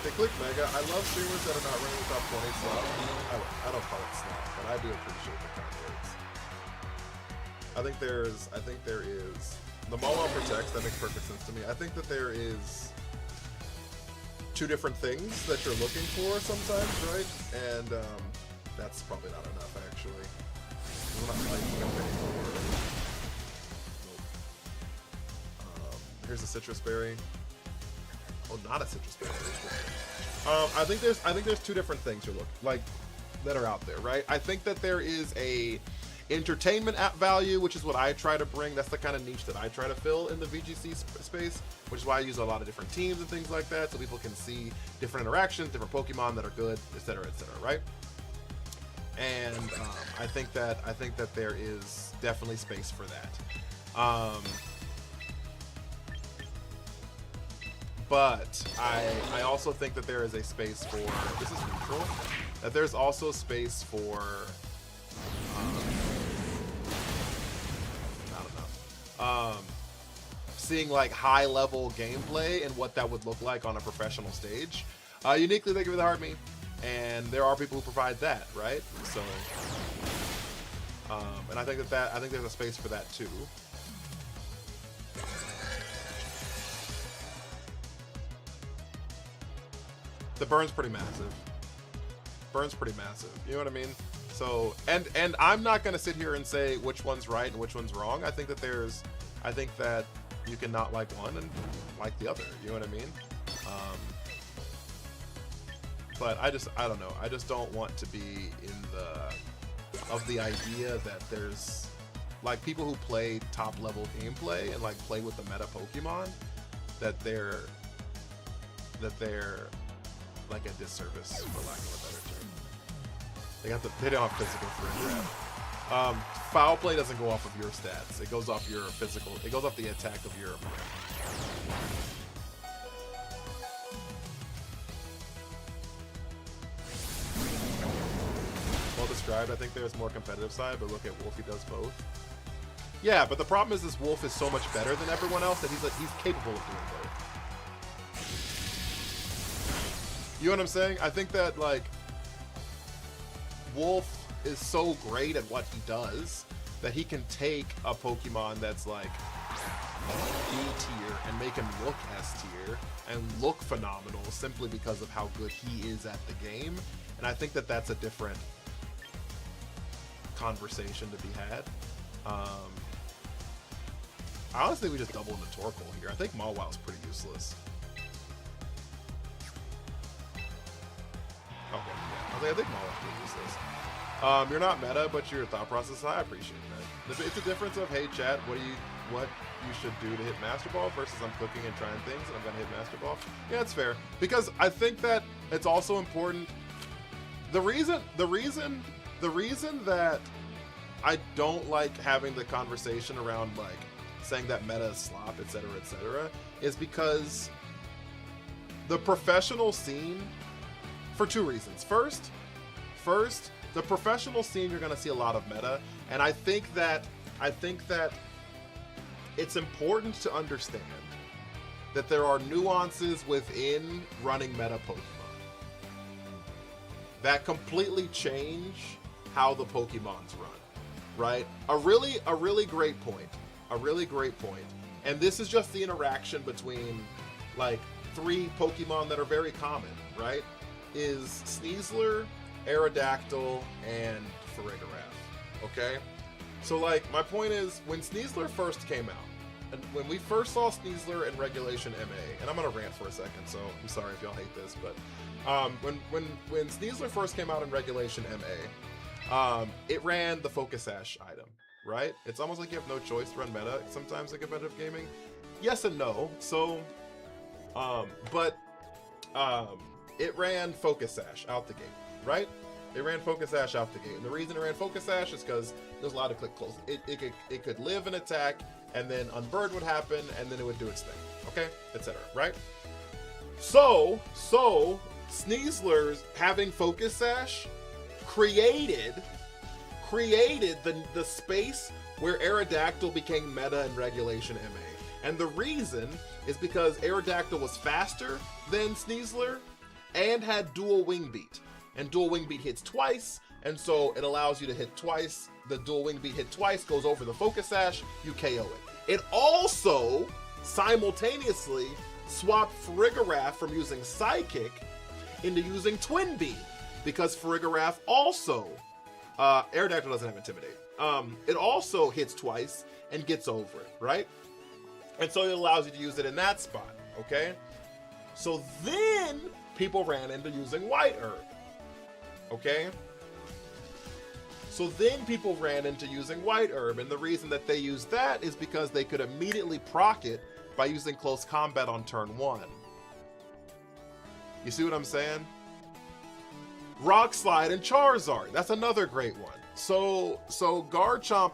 They click Mega. I love streamers that are not running the top 20 slot. I don't call it slot, but I do appreciate the kind words. I think there is the Mawile protects. That makes perfect sense to me. I think that there is two different things that you're looking for sometimes, right? And that's probably not enough actually. We're not fighting anymore. Nope. Here's a Citrus Berry. Oh, not a Citrus Berry. I think there's two different things you're looking like that are out there, right? I think that there is a entertainment at value, which is what I try to bring. That's the kind of niche that I try to fill in the VGC space, which is why I use a lot of different teams and things like that, so people can see different interactions, different Pokemon that are good, etc., right? And I think that there is definitely space for that. But I also think that there is a space for, this is neutral, that there's also space for, seeing like high level gameplay and what that would look like on a professional stage. Uniquely, they give it the hard me, and there are people who provide that, right? So, and I think I think there's a space for that too. The burn's pretty massive. Burn's pretty massive. You know what I mean? So, and I'm not gonna sit here and say which one's right and which one's wrong. I think that you can not like one and like the other. You know what I mean? But I don't know. I just don't want to be in the idea that there's like people who play top level gameplay and like play with the meta Pokemon, that they're like a disservice, for lack of a better term. They don't have physical Farigiraf. Foul play doesn't go off of your stats. It goes off your physical. It goes off the attack of your opponent. Well described. I think there's more competitive side, but look at Wolf. He does both. Yeah, but the problem is this Wolf is so much better than everyone else that he's capable of doing both. You know what I'm saying? I think that, like, Wolf is so great at what he does that he can take a Pokemon that's, like, B tier and make him look S tier and look phenomenal simply because of how good he is at the game. And I think that that's a different conversation to be had. I honestly think we just double into Torkoal here. I think Mawil's pretty useless. Okay, yeah. I think Mawil's pretty useless. You're not meta, but your thought process, I appreciate that. It's a difference of, hey chat, what you should do to hit Master Ball versus I'm cooking and trying things and I'm gonna hit Master Ball. Yeah, it's fair. Because I think that it's also important. The reason that I don't like having the conversation around like saying that meta is slop, etc., is because the professional scene, for two reasons. First, the professional scene, you're going to see a lot of meta, and I think that it's important to understand that there are nuances within running meta Pokemon that completely change how the Pokemons run, right? A really great point. And this is just the interaction between like three Pokemon that are very common, right? Is Sneasler, Aerodactyl, and Farigiraf, okay? So like, my point is, when Sneasler first came out, and when we first saw Sneasler in Regulation MA, and I'm gonna rant for a second, so I'm sorry if y'all hate this, but when Sneasler first came out in Regulation MA, it ran the Focus Sash item, right? It's almost like you have no choice to run meta sometimes in competitive gaming. Yes and no. So, it ran Focus Sash out the gate, right? It ran Focus Sash out the gate. And the reason it ran Focus Sash is because there's a lot of click close. It could live an attack, and then Unburden would happen, and then it would do its thing, okay? Etc., right? So, Sneasler's having Focus Sash created the space where Aerodactyl became meta in Regulation MA. And the reason is because Aerodactyl was faster than Sneasler and had dual wing beat. And dual wing beat hits twice, and so it allows you to hit twice. The dual wing beat hit twice, goes over the Focus Sash, you KO it. It also simultaneously swapped Farigiraf from using Psychic into using Twin Beam, because Farigiraf also, Aerodactyl doesn't have Intimidate. It also hits twice and gets over it, right? And so it allows you to use it in that spot, okay? So then people ran into using White Herb, okay? So then people ran into using White Herb, and the reason that they used that is because they could immediately proc it by using Close Combat on turn 1. You see what I'm saying? Rock Slide and Charizard, that's another great one. So Garchomp,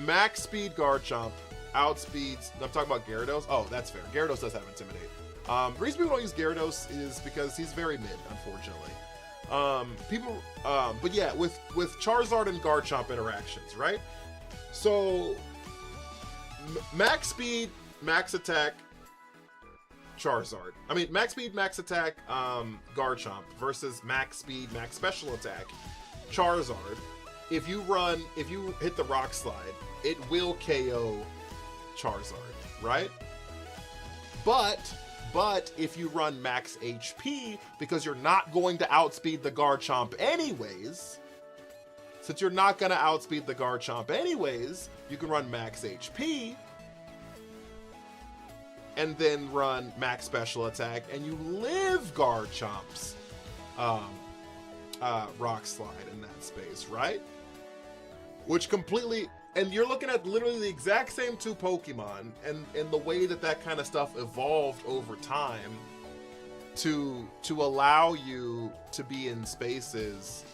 max speed Garchomp outspeeds, I'm talking about Gyarados. Oh, that's fair. Gyarados does have Intimidate. The reason people don't use Gyarados is because he's very mid, unfortunately. But yeah, with Charizard and Garchomp interactions, right? So max speed, max attack, Charizard. I mean, max speed, max attack, Garchomp versus max speed, max special attack, Charizard. If you hit the Rock Slide, it will KO Charizard, right? But if you run max HP, because you're not going to outspeed the Garchomp anyways, since you're not going to outspeed the Garchomp anyways, you can run max HP and then run max special attack, and you live Garchomp's Rock Slide in that space, right? Which completely, and you're looking at literally the exact same two Pokemon, and the way that kind of stuff evolved over time to allow you to be in spaces.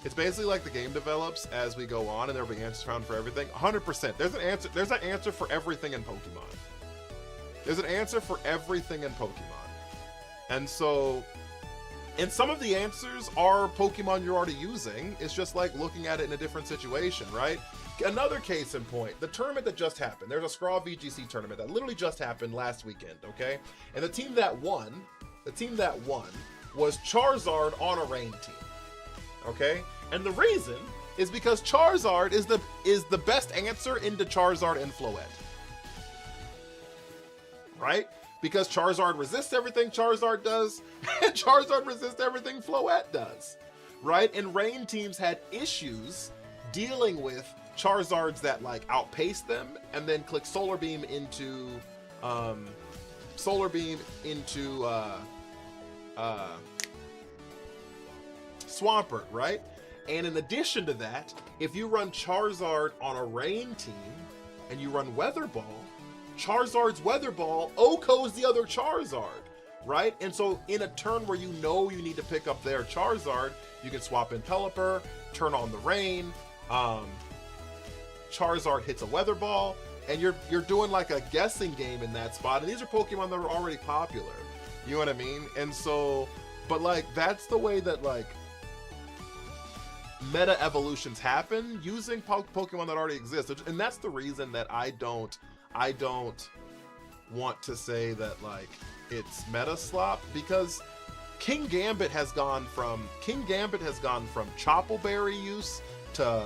It's basically like the game develops as we go on, and there'll be answers found for everything. 100%. There's an answer for everything in Pokemon. There's an answer for everything in Pokemon. And so, and some of the answers are Pokemon you're already using. It's just like looking at it in a different situation, right? Another case in point, the tournament that just happened. There's a Scraw VGC tournament that literally just happened last weekend, okay? And the team that won was Charizard on a Rain team, okay? And the reason is because Charizard is the best answer into Charizard and Floette. Right? Because Charizard resists everything Charizard does, and Charizard resists everything Floette does. Right? And Rain teams had issues dealing with Charizards that like outpace them and then click Solar Beam into Swampert, right? And in addition to that, if you run Charizard on a Rain team and you run Weather Ball, Charizard's Weather Ball OHKOs the other Charizard, right? And so in a turn where you know you need to pick up their Charizard, you can swap in Pelipper, turn on the Rain, Charizard hits a Weather Ball, and you're doing like a guessing game in that spot. And these are Pokemon that are already popular. You know what I mean? And so, but like that's the way that like meta evolutions happen using Pokemon that already exist. And that's the reason that I don't want to say that like it's meta slop, because King Gambit has gone from Chople Berry use to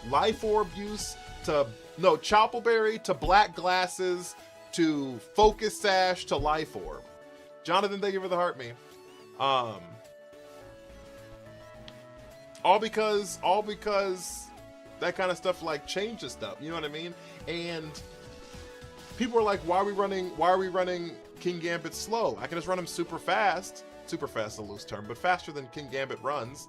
Life Orb use to Chople Berry to Black Glasses to Focus Sash to Life Orb. Jonathan, thank you for the heart meme. All because that kind of stuff like changes stuff. You know what I mean? And people are like, why are we running King Gambit slow? I can just run him super fast. Super fast is a loose term, but faster than King Gambit runs.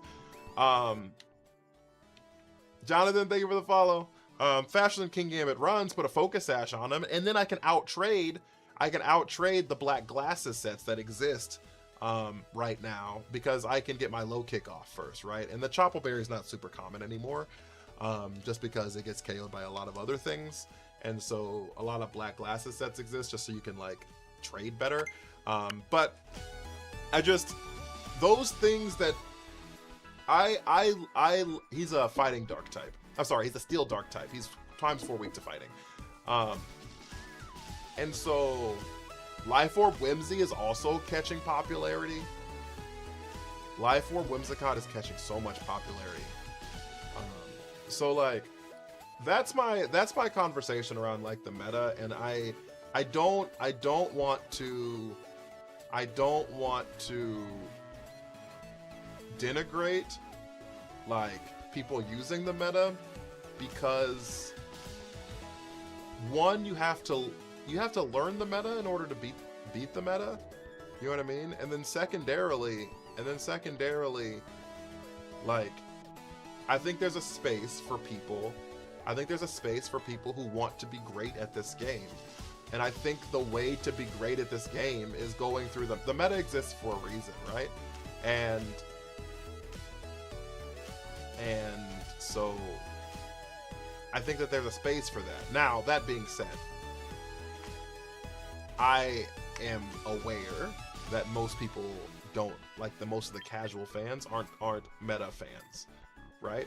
Jonathan, thank you for the follow. Faster than King Gambit runs, put a Focus Sash on him, and then I can out trade the Black Glasses sets that exist right now, because I can get my low kick off first, right? And the Chople Berry is not super common anymore, just because it gets KO'd by a lot of other things. And so a lot of Black Glasses sets exist just so you can like trade better. But I just, those things that he's a fighting dark type. I'm sorry, he's a steel dark type. He's ×4 weak to fighting. And so Life Orb Whimsy is also catching popularity. Life Orb Whimsicott is catching so much popularity. So like that's my conversation around like the meta, and I don't want to denigrate like people using the meta, because one, you have to learn the meta in order to beat the meta. You know what I mean? And then secondarily, Like, I think there's a space for people. I think there's a space for people who want to be great at this game. And I think the way to be great at this game is going through the meta exists for a reason, right? And so I think that there's a space for that. Now, that being said, I am aware that most people don't, like most of the casual fans aren't meta fans, right?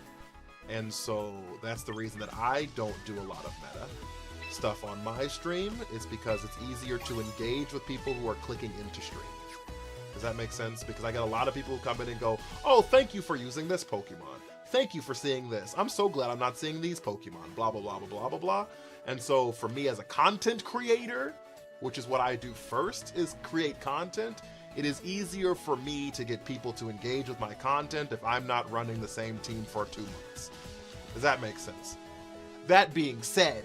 And so that's the reason that I don't do a lot of meta stuff on my stream. Is because it's easier to engage with people who are clicking into stream. Does that make sense? Because I get a lot of people who come in and go, oh, thank you for using this Pokemon. Thank you for seeing this. I'm so glad I'm not seeing these Pokemon, blah, blah, blah, blah, blah, blah, blah. And so for me as a content creator, which is what I do first, is create content, it is easier for me to get people to engage with my content if I'm not running the same team for 2 months. Does that make sense? That being said,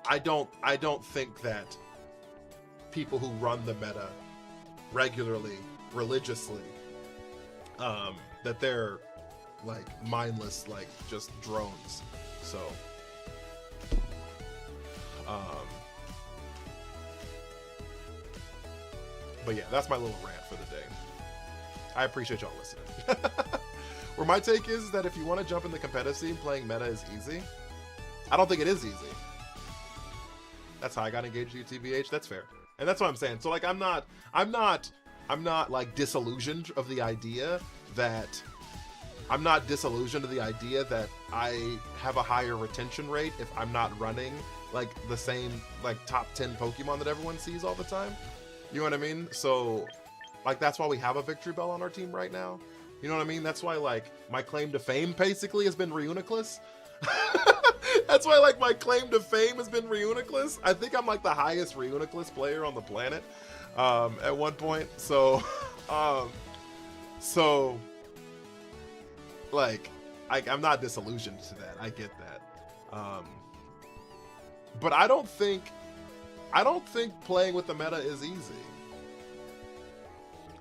I don't think that people who run the meta regularly, religiously, that they're like mindless, like just drones. So, but yeah, that's my little rant for the day. I appreciate y'all listening. Where my take is that if you want to jump in the competitive scene, playing meta is easy. I don't think it is easy. That's how I got engaged with UTBH. That's fair. And that's what I'm saying. So like, I'm not like disillusioned of the idea that I have a higher retention rate if I'm not running like the same like top 10 Pokemon that everyone sees all the time. You know what I mean? So like, that's why we have a Victory Bell on our team right now. You know what I mean? That's why like my claim to fame basically has been Reuniclus. That's why like my claim to fame has been Reuniclus. I think I'm like the highest Reuniclus player on the planet at one point. So like I'm not disillusioned to that. I get that. But I don't think playing with the meta is easy.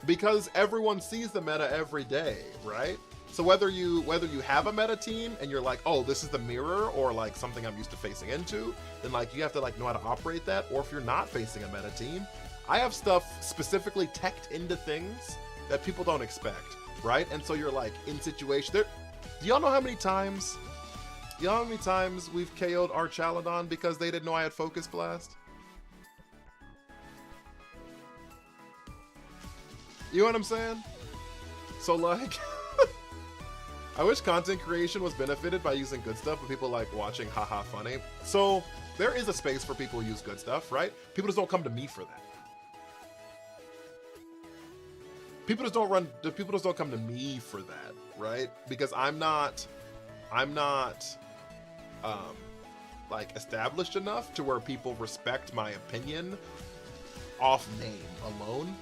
Because everyone sees the meta every day, right? So whether you have a meta team and you're like, oh, this is the mirror or like something I'm used to facing into, then like you have to like know how to operate that. Or if you're not facing a meta team, I have stuff specifically teched into things that people don't expect, right? And so you're like in situations there. Do y'all know how many times we've KO'd our Chaladon because they didn't know I had Focus Blast? You know what I'm saying? So like, I wish content creation was benefited by using good stuff, but people like watching haha funny. So there is a space for people who use good stuff, right? People just don't come to me for that. People just don't come to me for that, right? Because I'm not like established enough to where people respect my opinion off name alone.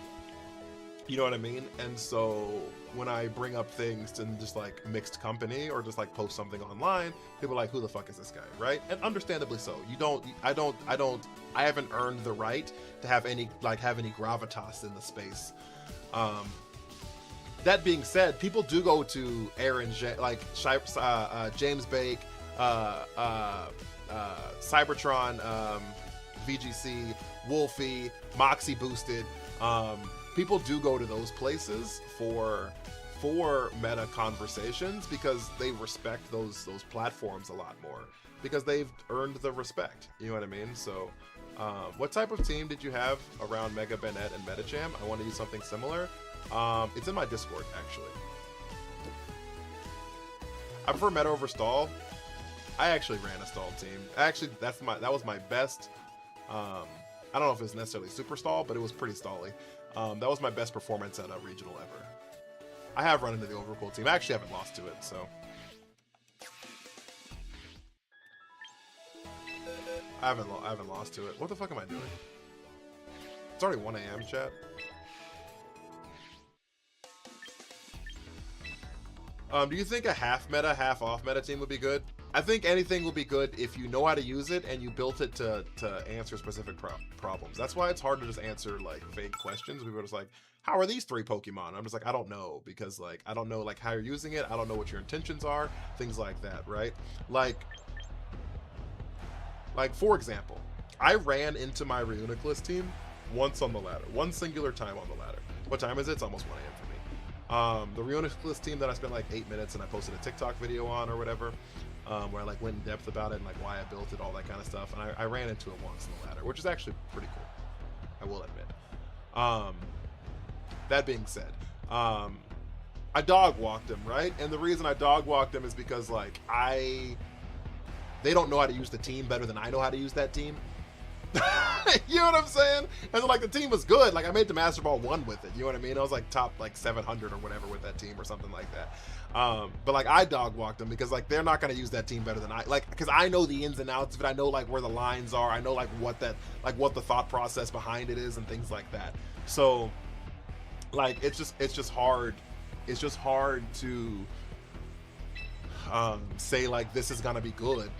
You know what I mean? And so when I bring up things in just like mixed company or just like post something online, people are like, who the fuck is this guy, right? And understandably so. I haven't earned the right to have any gravitas in the space. That being said, people do go to Aaron, James Bake, Cybertron, VGC, Wolfie, Moxie Boosted. People do go to those places for meta conversations because they respect those platforms a lot more because they've earned the respect. You know what I mean? So, what type of team did you have around Mega Bennett and Metacham? I want to use something similar. It's in my Discord actually. I prefer meta over stall. I actually ran a stall team. Actually, that was my best. I don't know if it's necessarily super stall, but it was pretty stally. That was my best performance at a regional ever. I have run into the Overcool team. I actually haven't lost to it, so. I haven't lost to it. What the fuck am I doing? It's already 1 a.m. chat. Do you think a half meta, half off meta team would be good? I think anything will be good if you know how to use it and you built it to answer specific problems. That's why it's hard to just answer like vague questions. People are just like, how are these 3 Pokemon? I'm just like, I don't know, because like I don't know like how you're using it. I don't know what your intentions are, things like that, right? Like for example, I ran into my Reuniclus team once on the ladder, one singular time on the ladder. What time is it? It's almost 1 a.m. for me. The Reuniclus team that I spent like 8 minutes and I posted a TikTok video on or whatever, where I like went in depth about it and like why I built it, all that kind of stuff. And I ran into it once on the ladder, which is actually pretty cool, I will admit. That being said, I dog walked him, right? And the reason I dog walked him is because like they don't know how to use the team better than I know how to use that team. You know what I'm saying? And so, like, the team was good. Like, I made the Master Ball 1 with it. You know what I mean? I was like top like 700 or whatever with that team or something like that. But like I dog walked them because like they're not gonna use that team better than I, like, because I know the ins and outs of it. I know like where the lines are. I know like what the thought process behind it is and things like that. So like it's just hard. It's just hard to say like this is gonna be good,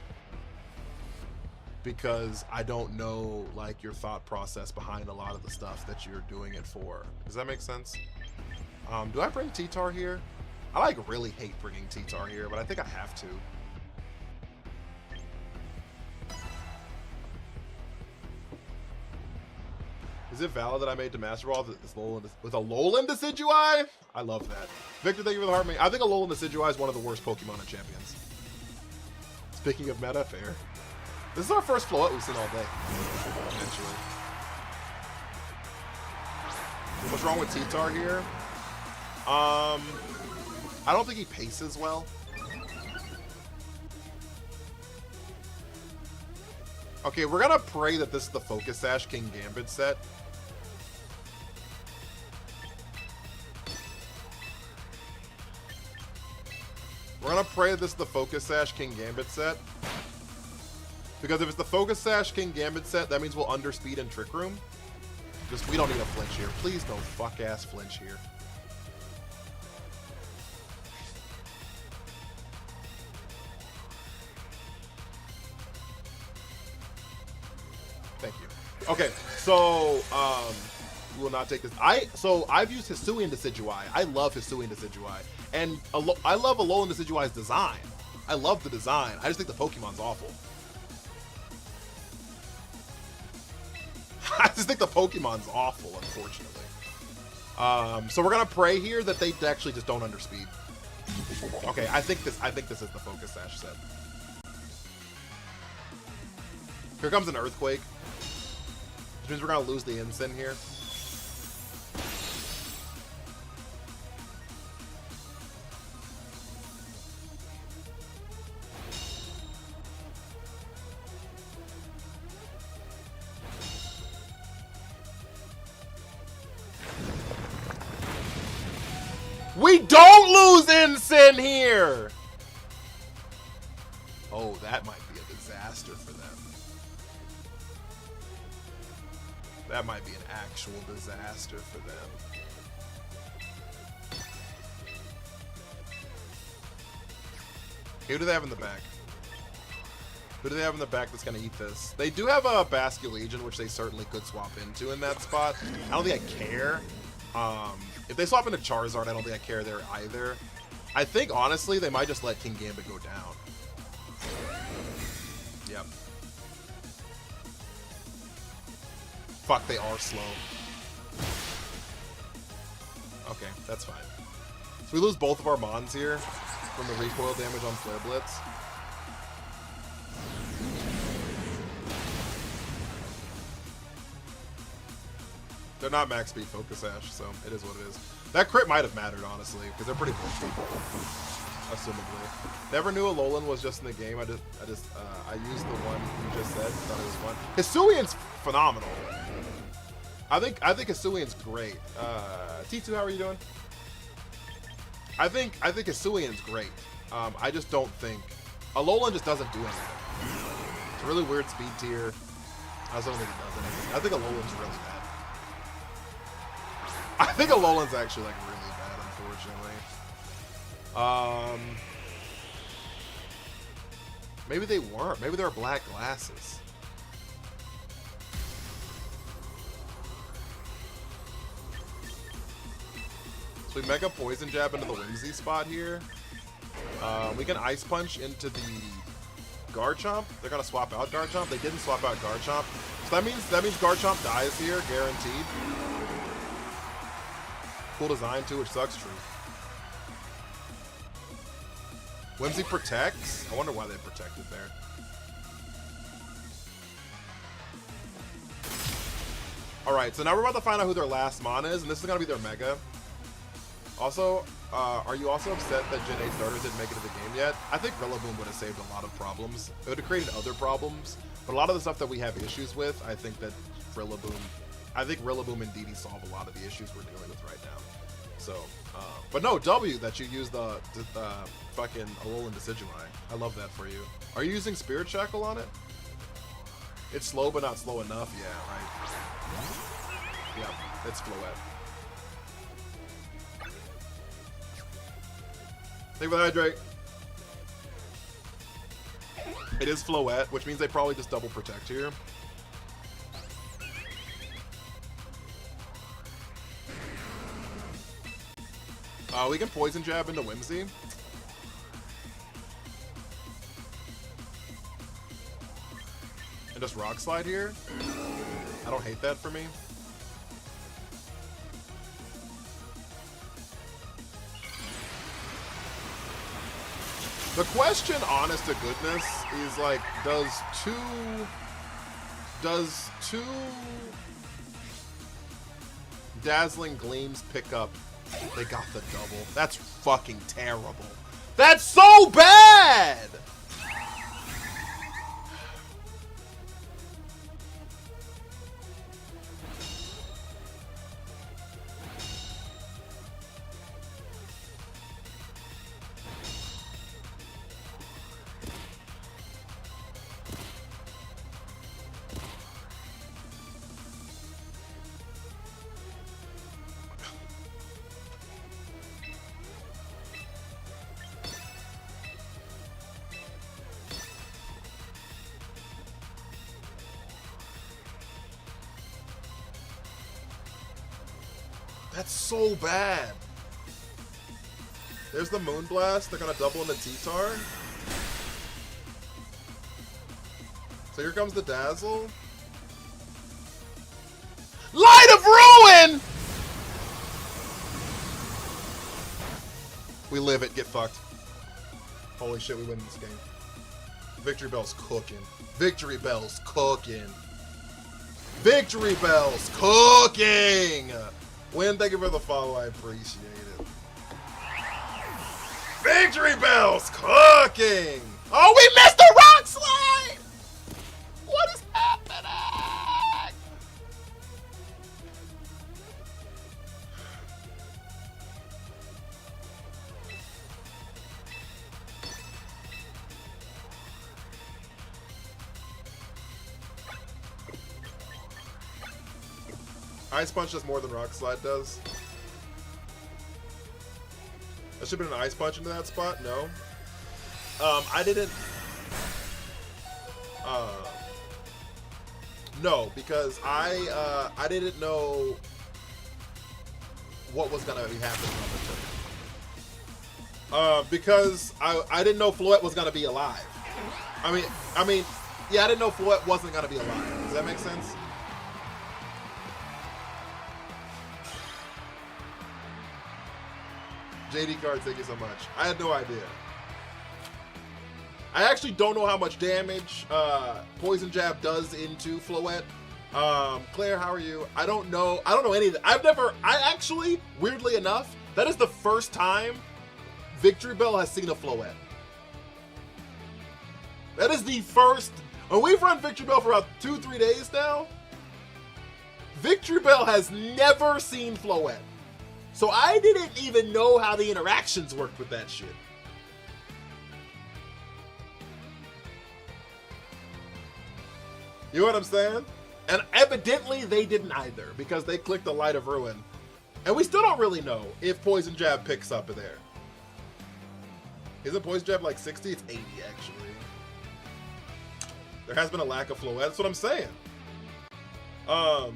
because I don't know like your thought process behind a lot of the stuff that you're doing it for. Does that make sense? Do I bring T-Tar here? I like really hate bringing T-Tar here, but I think I have to. Is it valid that I made the Master Ball with a Alolan Decidueye? I love that. Victor, thank you for the heart, mate. I think Alolan Decidueye is one of the worst Pokemon in Champions. Speaking of meta, fair. This is our first Floette we've seen all day. Eventually. What's wrong with T-Tar here? I don't think he paces well. Okay, we're gonna pray that this is the Focus Sash King Gambit set. We're gonna pray that this is the Focus Sash King Gambit set. Because if it's the Focus Sash King Gambit set, that means we'll underspeed in Trick Room. Just, we don't need a flinch here. Please no fuck-ass flinch here. Thank you. Okay, so, we will not take this. So, I've used Hisuian Decidueye. I love Hisuian Decidueye. And I love Alolan Decidueye's design. I love the design. I just think the Pokemon's awful. I just think the Pokemon's awful, unfortunately. So we're gonna pray here that they actually just don't underspeed. Okay, I think this is the Focus Sash set. Here comes an Earthquake, which means we're gonna lose the Incin here. We don't lose Incin here! Oh, that might be a disaster for them. That might be an actual disaster for them. Who do they have in the back? Who do they have in the back that's going to eat this? They do have a Basculegion, which they certainly could swap into in that spot. I don't think I care. If they swap into Charizard, I don't think I care there either. I think, honestly, they might just let King Gambit go down. Yep. Fuck, they are slow. Okay, that's fine. So we lose both of our Mons here from the recoil damage on Flare Blitz. They're not max speed Focus Sash, so it is what it is. That crit might have mattered, honestly, because they're pretty close, assumably. Never knew Alolan was just in the game. I used the one you just said. Thought it was fun. Hisuian's phenomenal. I think Hisuian's great. T2, how are you doing? I think Hisuian's great. I just don't think Alolan just doesn't do anything. It's a really weird speed tier. I just don't think it does anything. I think Alolan's really bad. I think Alolan's actually like really bad, unfortunately. Maybe they weren't. Maybe they were black glasses. So we Mega Poison Jab into the Whimsy spot here. We can Ice Punch into the Garchomp. They're gonna swap out Garchomp. They didn't swap out Garchomp. So that means Garchomp dies here, guaranteed. Cool design too, which sucks true. Whimsy protects. I wonder why they protected there. Alright, so now we're about to find out who their last mon is, and this is gonna be their Mega. Also, are you also upset that Gen 8 starters didn't make it to the game yet? I think Rillaboom would have saved a lot of problems. It would have created other problems, but a lot of the stuff that we have issues with, I think Rillaboom and DD solve a lot of the issues we're dealing with right now. So, but no, W, that you use the fucking Alolan Decidueye. I love that for you. Are you using Spirit Shackle on it? It's slow, but not slow enough. Yeah, right. Yeah, it's Floette. Thank you for the hydrate. It is Floette, which means they probably just double protect here. We can Poison Jab into Whimsy. And just Rock Slide here. I don't hate that for me. The question, honest to goodness, is like, does two Dazzling Gleams pick up? They got the double. That's fucking terrible. That's so bad! That's so bad. There's the Moonblast. They're gonna double into T-Tar. So here comes the Dazzle. Light of Ruin! We live it. Get fucked. Holy shit, we win this game. Victory Bell's cooking. Victory Bell's cooking. Victory Bell's cooking! Win, thank you for the follow. I appreciate it. Victory Bell's cooking! Oh, we missed the Rock Slide! What is happening? Ice Punch does more than Rock Slide does. That should have been an Ice Punch into that spot. No. I didn't. No, because I didn't know what was gonna be happening on the turn. Because I didn't know Floette was gonna be alive. I mean, yeah, I didn't know Floette wasn't gonna be alive. Does that make sense? JD Card, thank you so much. I had no idea. I actually don't know how much damage Poison Jab does into Floette. Claire, how are you? I don't know any of that. I actually, weirdly enough, that is the first time Victory Bell has seen a Floette. That is the first, when we've run Victory Bell for about 2-3 days now, Victory Bell has never seen Floette. So I didn't even know how the interactions worked with that shit. You know what I'm saying? And evidently they didn't either, because they clicked the Light of Ruin. And we still don't really know if Poison Jab picks up there. Isn't Poison Jab like 60? It's 80 actually. There has been a lack of flow. That's what I'm saying. So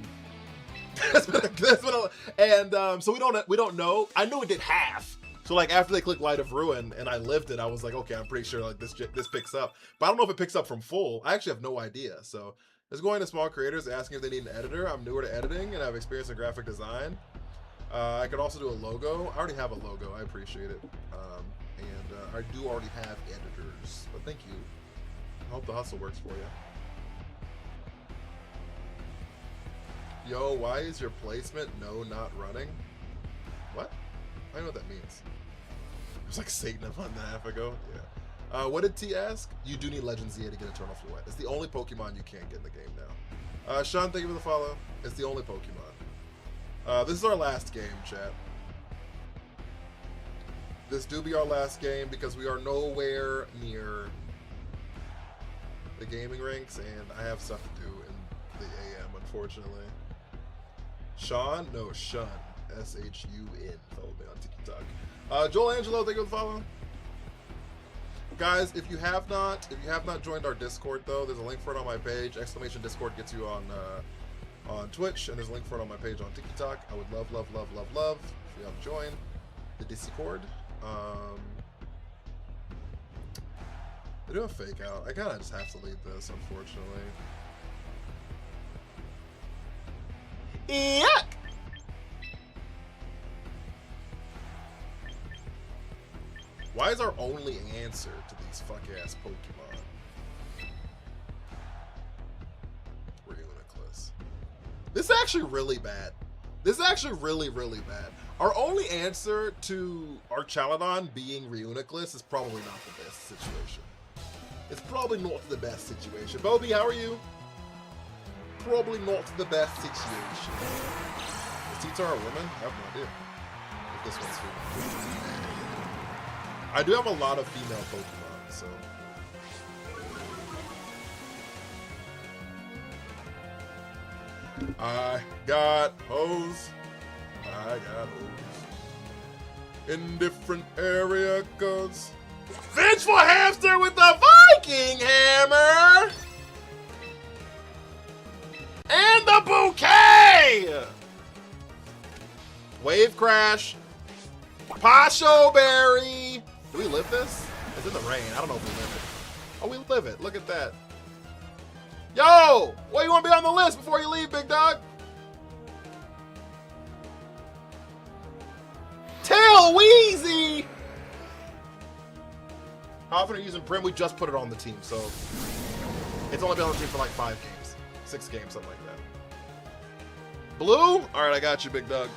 we don't know. I knew it did half. So like after they clicked Light of Ruin and I lived it, I was like, okay, I'm pretty sure like this picks up. But I don't know if it picks up from full. I actually have no idea. So it's going to small creators asking if they need an editor. I'm newer to editing and I have experience in graphic design. I could also do a logo. I already have a logo. I appreciate it. I do already have editors. But thank you. I hope the hustle works for you. Yo, why is your placement no not running? What? I don't know what that means. It was like Satan a month and a half ago. Yeah. What did T ask? You do need Legends ZA to get Eternal Fluid. It's the only Pokemon you can't get in the game now. Sean, thank you for the follow. It's the only Pokemon. This is our last game, chat. This do be our last game because we are nowhere near the gaming rinks and I have stuff to do in the AM, unfortunately. Sean? No, Shun. S-H-U-N. Follow me on TikTok. Joel Angelo, thank you for the follow. Guys, if you have not joined our Discord though, there's a link for it on my page. Exclamation Discord gets you on Twitch, and there's a link for it on my page on TikTok. I would love if you have joined the Discord. They do a fake out. I kinda just have to lead this, unfortunately. Yuck! Why is our only answer to these fuck-ass Pokemon Reuniclus? This is actually really bad. This is actually really bad. Our only answer to our Chaladon being Reuniclus is probably not the best situation. It's probably not the best situation. Bobby, how are you? Probably not the best situation. Is T-Tar a woman? I have no idea if this one's female. I do have a lot of female Pokemon, so. I got hoes. In different area codes. Vengeful Hamster with the Viking Hammer! And the bouquet! Wave Crash. Pasho Berry. Do we live this? It's in the rain. I don't know if we live it. Oh, we live it. Look at that. Yo! Well, you want to be on the list before you leave, big dog? Tail Wheezy! How often are you using Prim? We just put it on the team, so it's only been on the team for like 5 games. 6 games, something like that. Blue? Alright, I got you, big dog.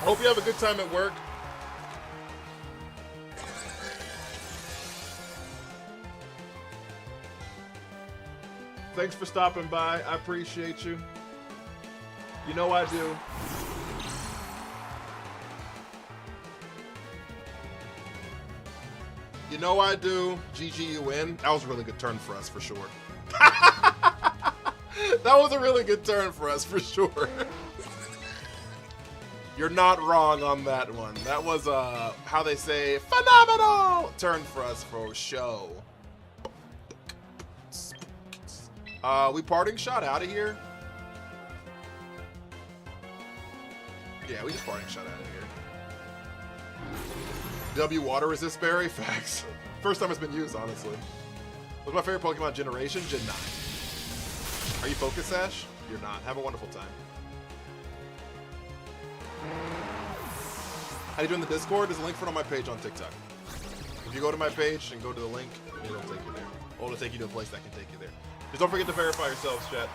Hope you have a good time at work. Thanks for stopping by. I appreciate you. You know I do. You know I do. GG, you win. That was a really good turn for us, for sure. That was a really good turn for us, for sure. You're not wrong on that one. That was how they say, phenomenal turn for us for show. We parting shot out of here? Yeah, we just parting shot out of here. W water resist berry? Facts. First time it's been used, honestly. What's my favorite Pokemon generation? Gen 9. Are you Focus Sash? You're not. Have a wonderful time. How you doing in the Discord? There's a link for it on my page on TikTok. If you go to my page and go to the link, it'll take you there. Or it'll take you to a place that can take you there. Just don't forget to verify yourselves, chat.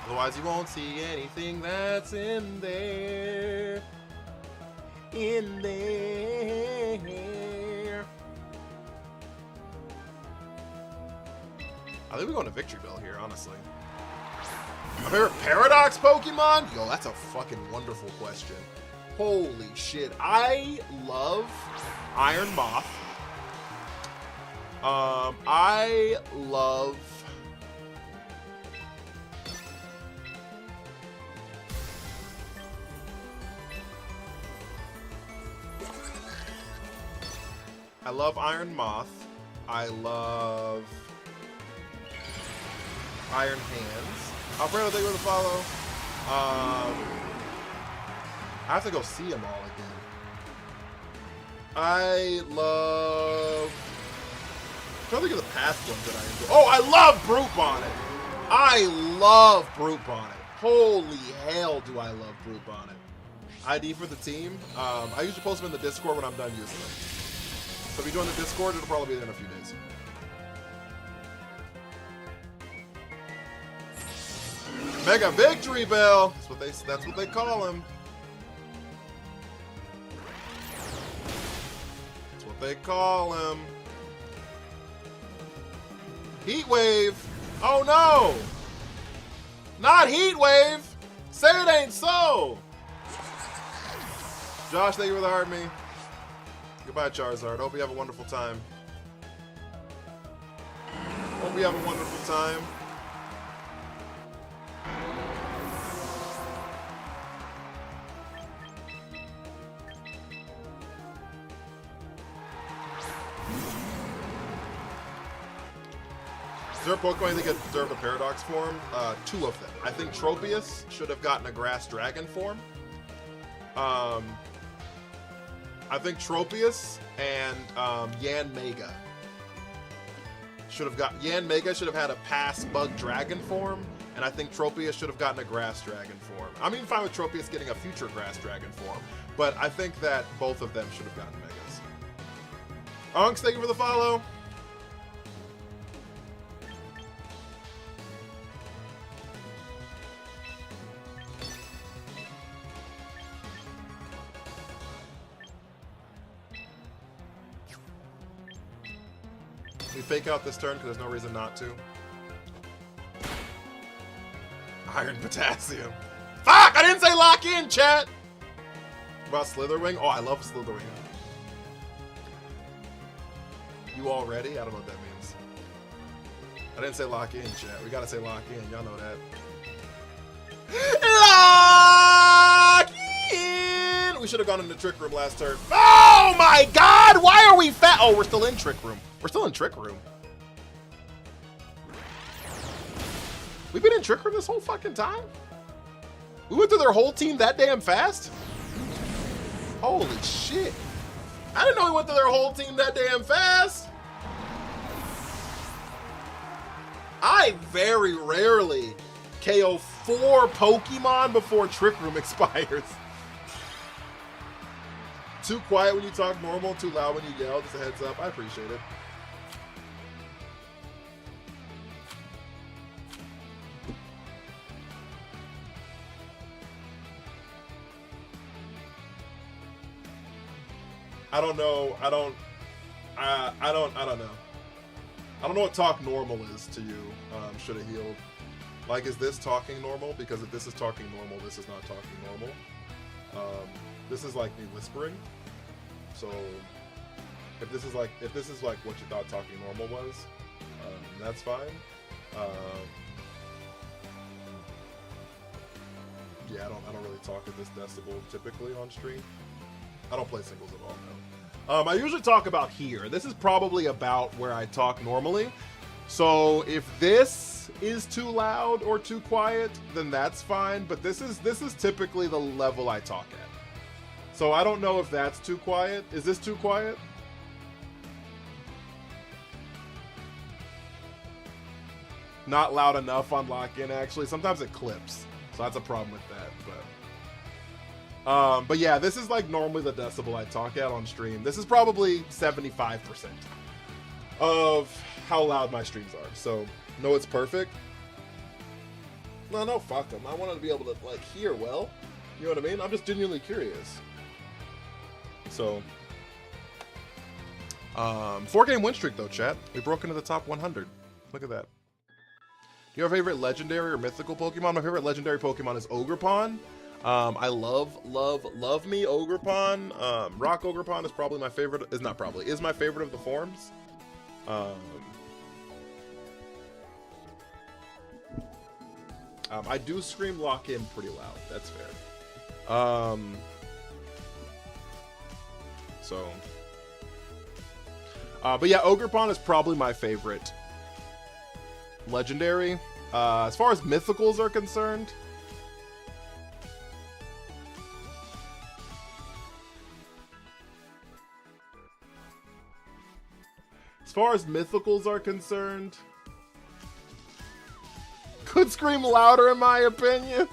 Otherwise, you won't see anything that's in there. In there. I think we're going to Victory Bell here, honestly. My favorite Paradox Pokemon? Yo, that's a fucking wonderful question. Holy shit. I love Iron Moth. I love... I love Iron Moth. I love Iron Hands. Alfredo, thank you for the follow. I have to go see them all again. I love... I'm trying to think of the past ones that I enjoy. Oh, I love Brute Bonnet. I love Brute Bonnet. Holy hell do I love Brute Bonnet. ID for the team. I usually post them in the Discord when I'm done using them. So if you join the Discord, it'll probably be there in a few days. Mega Victory Bell. That's what they call him. That's what they call him. Heat Wave. Oh no! Not Heat Wave. Say it ain't so. Josh, thank you for the heart me. Goodbye, Charizard. Hope you have a wonderful time. Hope you have a wonderful time. Is there a Pokemon you think deserved a Paradox form? Two of them. I think Tropius should have gotten a Grass Dragon form. I think Tropius and Yanmega should have got. Yanmega should have had a Pass Bug Dragon form, and I think Tropius should have gotten a Grass Dragon form. I'm even fine with Tropius getting a future Grass Dragon form, but I think that both of them should have gotten Megas. Unks, thank you for the follow. We fake out this turn because there's no reason not to. Iron Potassium. Fuck! I didn't say lock in, chat! What about Slitherwing? Oh, I love Slitherwing. You all ready? I don't know what that means. I didn't say lock in, chat. We gotta say lock in. Y'all know that. Lock in! We should have gone into Trick Room last turn. Oh my god! Why are we fat? Oh, we're still in Trick Room. We're still in Trick Room. We've been in Trick Room this whole fucking time? We went through their whole team that damn fast? Holy shit. I didn't know we went through their whole team that damn fast. I very rarely KO 4 Pokemon before Trick Room expires. Too quiet when you talk normal, too loud when you yell. Just a heads up. I appreciate it. I don't know. I don't know. I don't know what talk normal is to you. Should have healed. Like, is this talking normal? Because if this is talking normal, this is not talking normal. This is like me whispering. So if this is like what you thought talking normal was, that's fine. Yeah, I don't really talk at this decibel typically on stream. I don't play singles at all now. I usually talk about here. This is probably about where I talk normally. So if this is too loud or too quiet, then that's fine. But this is typically the level I talk at. So I don't know if that's too quiet. Is this too quiet? Not loud enough on lock-in, actually. Sometimes it clips. So that's a problem with that. But yeah, this is like normally the decibel I talk at on stream. This is probably 75% of how loud my streams are. So, no, it's perfect. No, fuck them. I wanted to be able to, like, hear well. You know what I mean? I'm just genuinely curious. So, 4-game win streak, though, chat. We broke into the top 100. Look at that. Do you have a favorite legendary or mythical Pokemon? My favorite legendary Pokemon is Ogerpon. I love me Ogerpon. Rock Ogerpon is probably my favorite. Is my favorite of the forms. I do scream lock in pretty loud. That's fair. But yeah, Ogerpon is probably my favorite legendary. As far as mythicals are concerned, could scream louder in my opinion.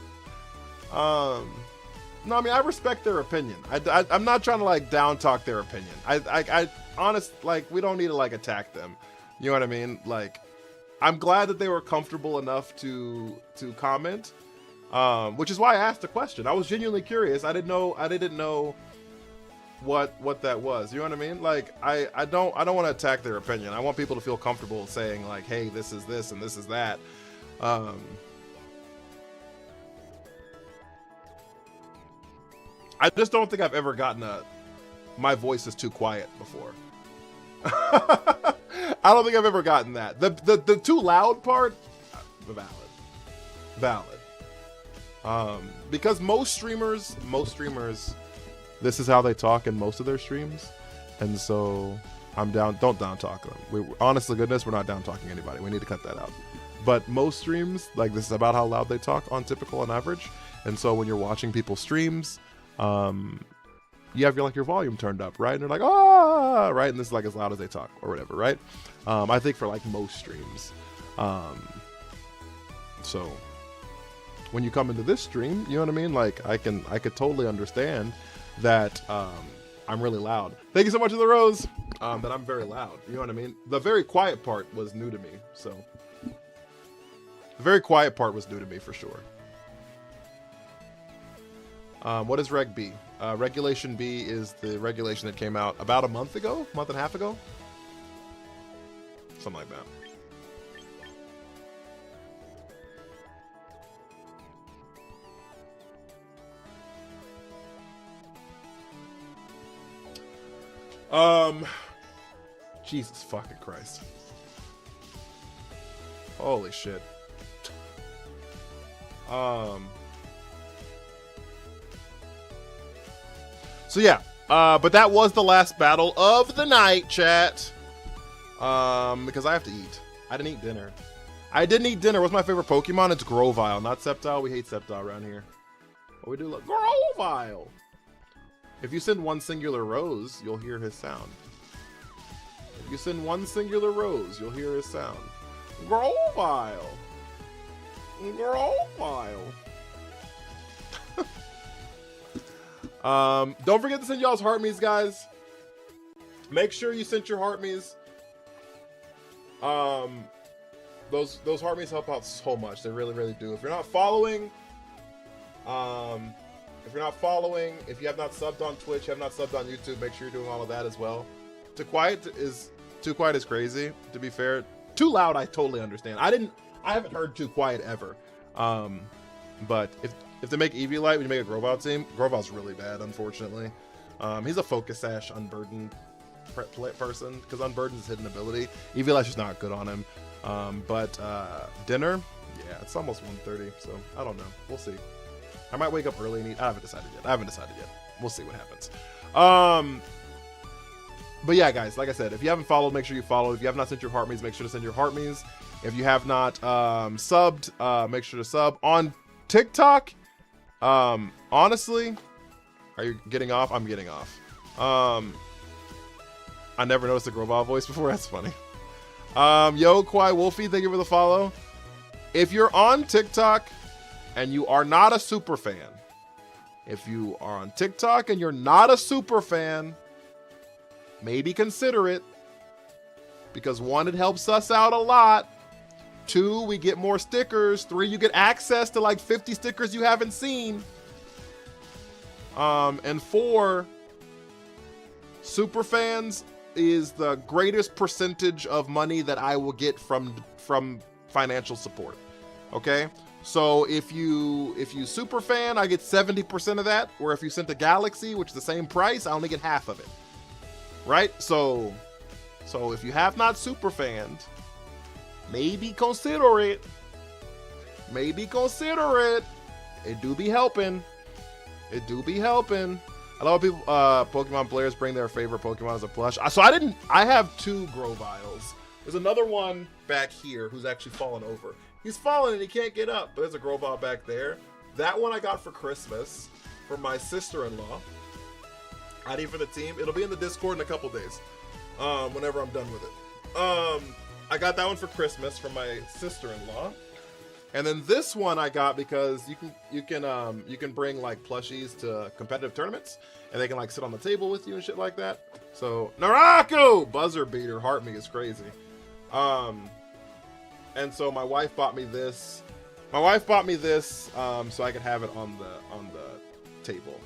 No, I mean, I respect their opinion. I'm not trying to like down talk their opinion. I honest, like, we don't need to like attack them. You know what I mean? Like, I'm glad that they were comfortable enough to comment, which is why I asked the question. I was genuinely curious. I didn't know what that was. You know what I mean? Like, I don't want to attack their opinion. I want people to feel comfortable saying like, hey, this is this and this is that. I just don't think I've ever gotten my voice is too quiet before. I don't think I've ever gotten that. The too loud part, valid. Because most streamers, this is how they talk in most of their streams, and so I'm down. Don't down talk them. Honest to goodness, we're not down talking anybody. We need to cut that out. But most streams, like, this is about how loud they talk on typical and average, and so when you're watching people's streams, you have your volume turned up, right? And they're like, ah, right? And this is like as loud as they talk or whatever, right? I think for like most streams. So when you come into this stream, you know what I mean? Like, I could totally understand that I'm really loud. Thank you so much for the rose. That I'm very loud. You know what I mean? The very quiet part was new to me. So the very quiet part was new to me for sure. What is Reg B? Regulation B is the regulation that came out about a month and a half ago? Something like that. Jesus fucking Christ. Holy shit. So yeah, but that was the last battle of the night, chat. Because I have to eat. I didn't eat dinner. What's my favorite Pokemon? It's Grovyle, not Sceptile. We hate Sceptile around here. But we do love Grovyle. If you send one singular rose, you'll hear his sound. If you send one singular rose, you'll hear his sound. Grovyle. Don't forget to send y'all's Heartme's, guys. Make sure you send your Heartme's. Those Heartme's help out so much. They really, really do. If you're not following, if you have not subbed on Twitch, you have not subbed on YouTube, make sure you're doing all of that as well. Too quiet is crazy, to be fair. Too loud, I totally understand. I haven't heard too quiet ever. But if they make Eviolite, when you make a Grovyle team, Grovyle's really bad, unfortunately. He's a Focus Sash Unburdened person, because Unburdened is hidden ability. Eviolite's just not good on him. But dinner, yeah, it's almost 1:30, so I don't know. We'll see. I might wake up early and eat. I haven't decided yet. We'll see what happens. But yeah, guys, like I said, if you haven't followed, make sure you follow. If you have not sent your Heartme's, make sure to send your Heartme's. If you have not subbed, make sure to sub. On TikTok, honestly, are you getting off? I'm getting off. I never noticed the Grovyle voice before. That's funny. Yo, Kwai Wolfie, thank you for the follow. If you're on TikTok and you are not a super fan, maybe consider it. Because 1, it helps us out a lot. 2, we get more stickers. 3, you get access to like 50 stickers you haven't seen. And 4, super fans is the greatest percentage of money that I will get from financial support. Okay? So if you super fan, I get 70% of that, or if you sent a Galaxy, which is the same price, I only get half of it. Right? So if you have not super fanned, maybe consider it. It do be helping. I love people, Pokemon players bring their favorite Pokemon as a plush. So I have 2 Grovyles. There's another one back here who's actually fallen over. He's falling and he can't get up. But there's a Grobot back there. That one I got for Christmas from my sister-in-law. ID for the team. It'll be in the Discord in a couple days. Whenever I'm done with it. I got that one for Christmas from my sister-in-law. And then this one I got because you can bring like plushies to competitive tournaments and they can like sit on the table with you and shit like that. So Naraku buzzer beater heart me is crazy. And so my wife bought me this. So I could have it on the table.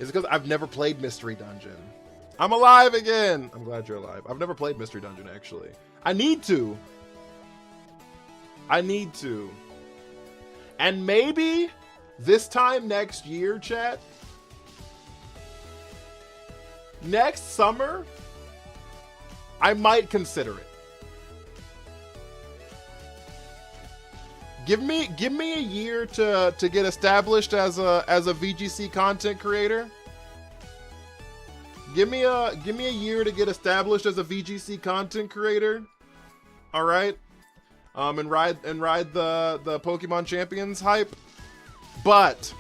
Is it because I've never played Mystery Dungeon? I'm alive again. I'm glad you're alive. I've never played Mystery Dungeon actually. I need to. And maybe this time next year, chat, next summer, I might consider it. Give me a year to get established as a VGC content creator. Give me a year to get established as a VGC content creator. All right. And ride the Pokemon Champions hype. But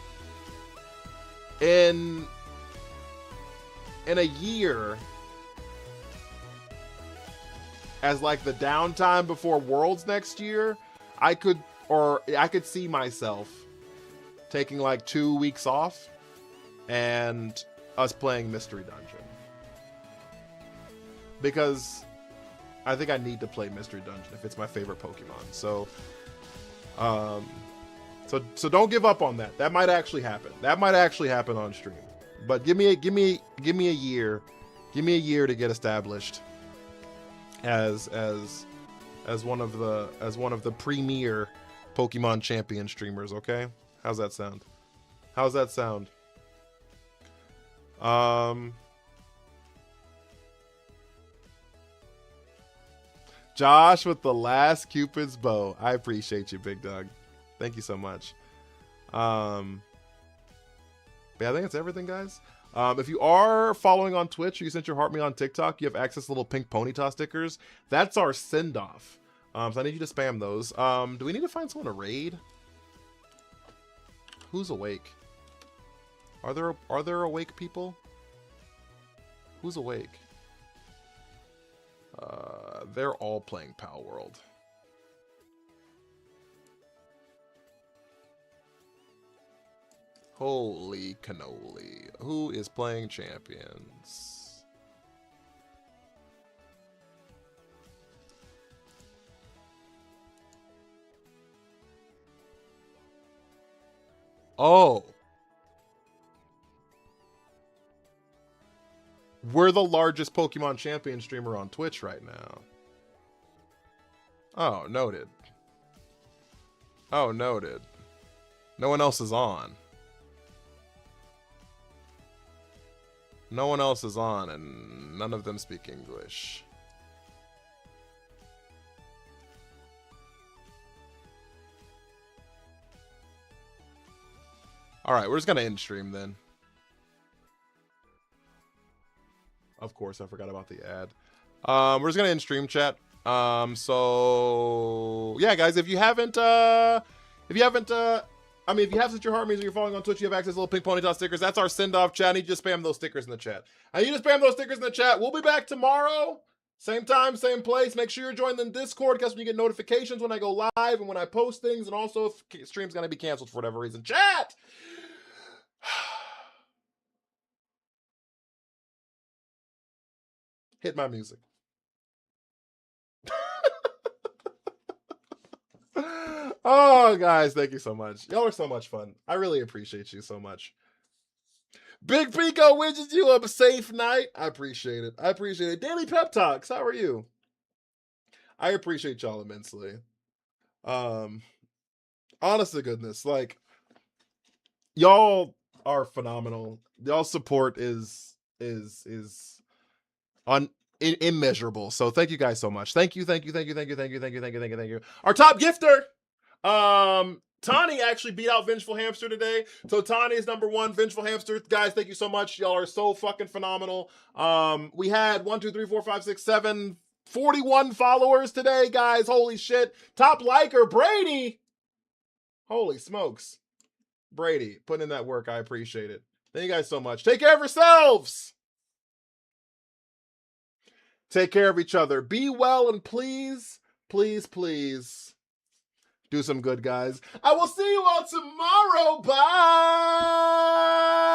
in a year, as like the downtime before Worlds next year, I could see myself taking like 2 weeks off and us playing Mystery Dungeon. Because I think I need to play Mystery Dungeon if it's my favorite Pokemon. So don't give up on that. That might actually happen. That might actually happen on stream. But give me a year. Give me a year to get established as one of the premier Pokemon champion streamers, okay? How's that sound? Josh with the last Cupid's bow. I appreciate you, big dog. Thank you so much. But yeah, I think that's everything, guys. If you are following on Twitch or you sent your heart me on TikTok, you have access to little pink Ponyta stickers. That's our send-off. So I need you to spam those. Do we need to find someone to raid? Who's awake? Are there awake people? Who's awake? They're all playing Pal World. Holy cannoli. Who is playing champions? Oh. We're the largest Pokemon champion streamer on Twitch right now. Oh, noted. Oh, noted. No one else is on. No one else is on, and none of them speak English. All right, we're just gonna end stream then. Of course, I forgot about the ad. We're just gonna end stream, chat. So yeah, guys, if you haven't, I mean, if you have Set Your Heart Means and you're following on Twitch, you have access to little pink Ponyta stickers. That's our send-off, chat. I need you to spam those stickers in the chat. We'll be back tomorrow. Same time, same place. Make sure you're joining the Discord because you get notifications when I go live and when I post things, and also if stream's gonna be canceled for whatever reason. Chat! Hit my music. Oh, guys, thank you so much. Y'all are so much fun. I really appreciate you so much. Big Pico wishes you a safe night. I appreciate it. Daily Pep Talks, how are you? I appreciate y'all immensely. Honest to goodness, like, y'all are phenomenal. Y'all support is immeasurable. So thank you guys so much. Thank you. Our top gifter, Tani actually beat out Vengeful Hamster today. So Tani is number one. Vengeful Hamster, guys, thank you so much. Y'all are so fucking phenomenal. We had 1, 2, 3, 4, 5, 6, 7, 41 followers today, guys. Holy shit. Top liker, Brady. Holy smokes. Brady, putting in that work. I appreciate it. Thank you guys so much. Take care of yourselves. Take care of each other. Be well, and please, please, please do some good, guys. I will see you all tomorrow. Bye.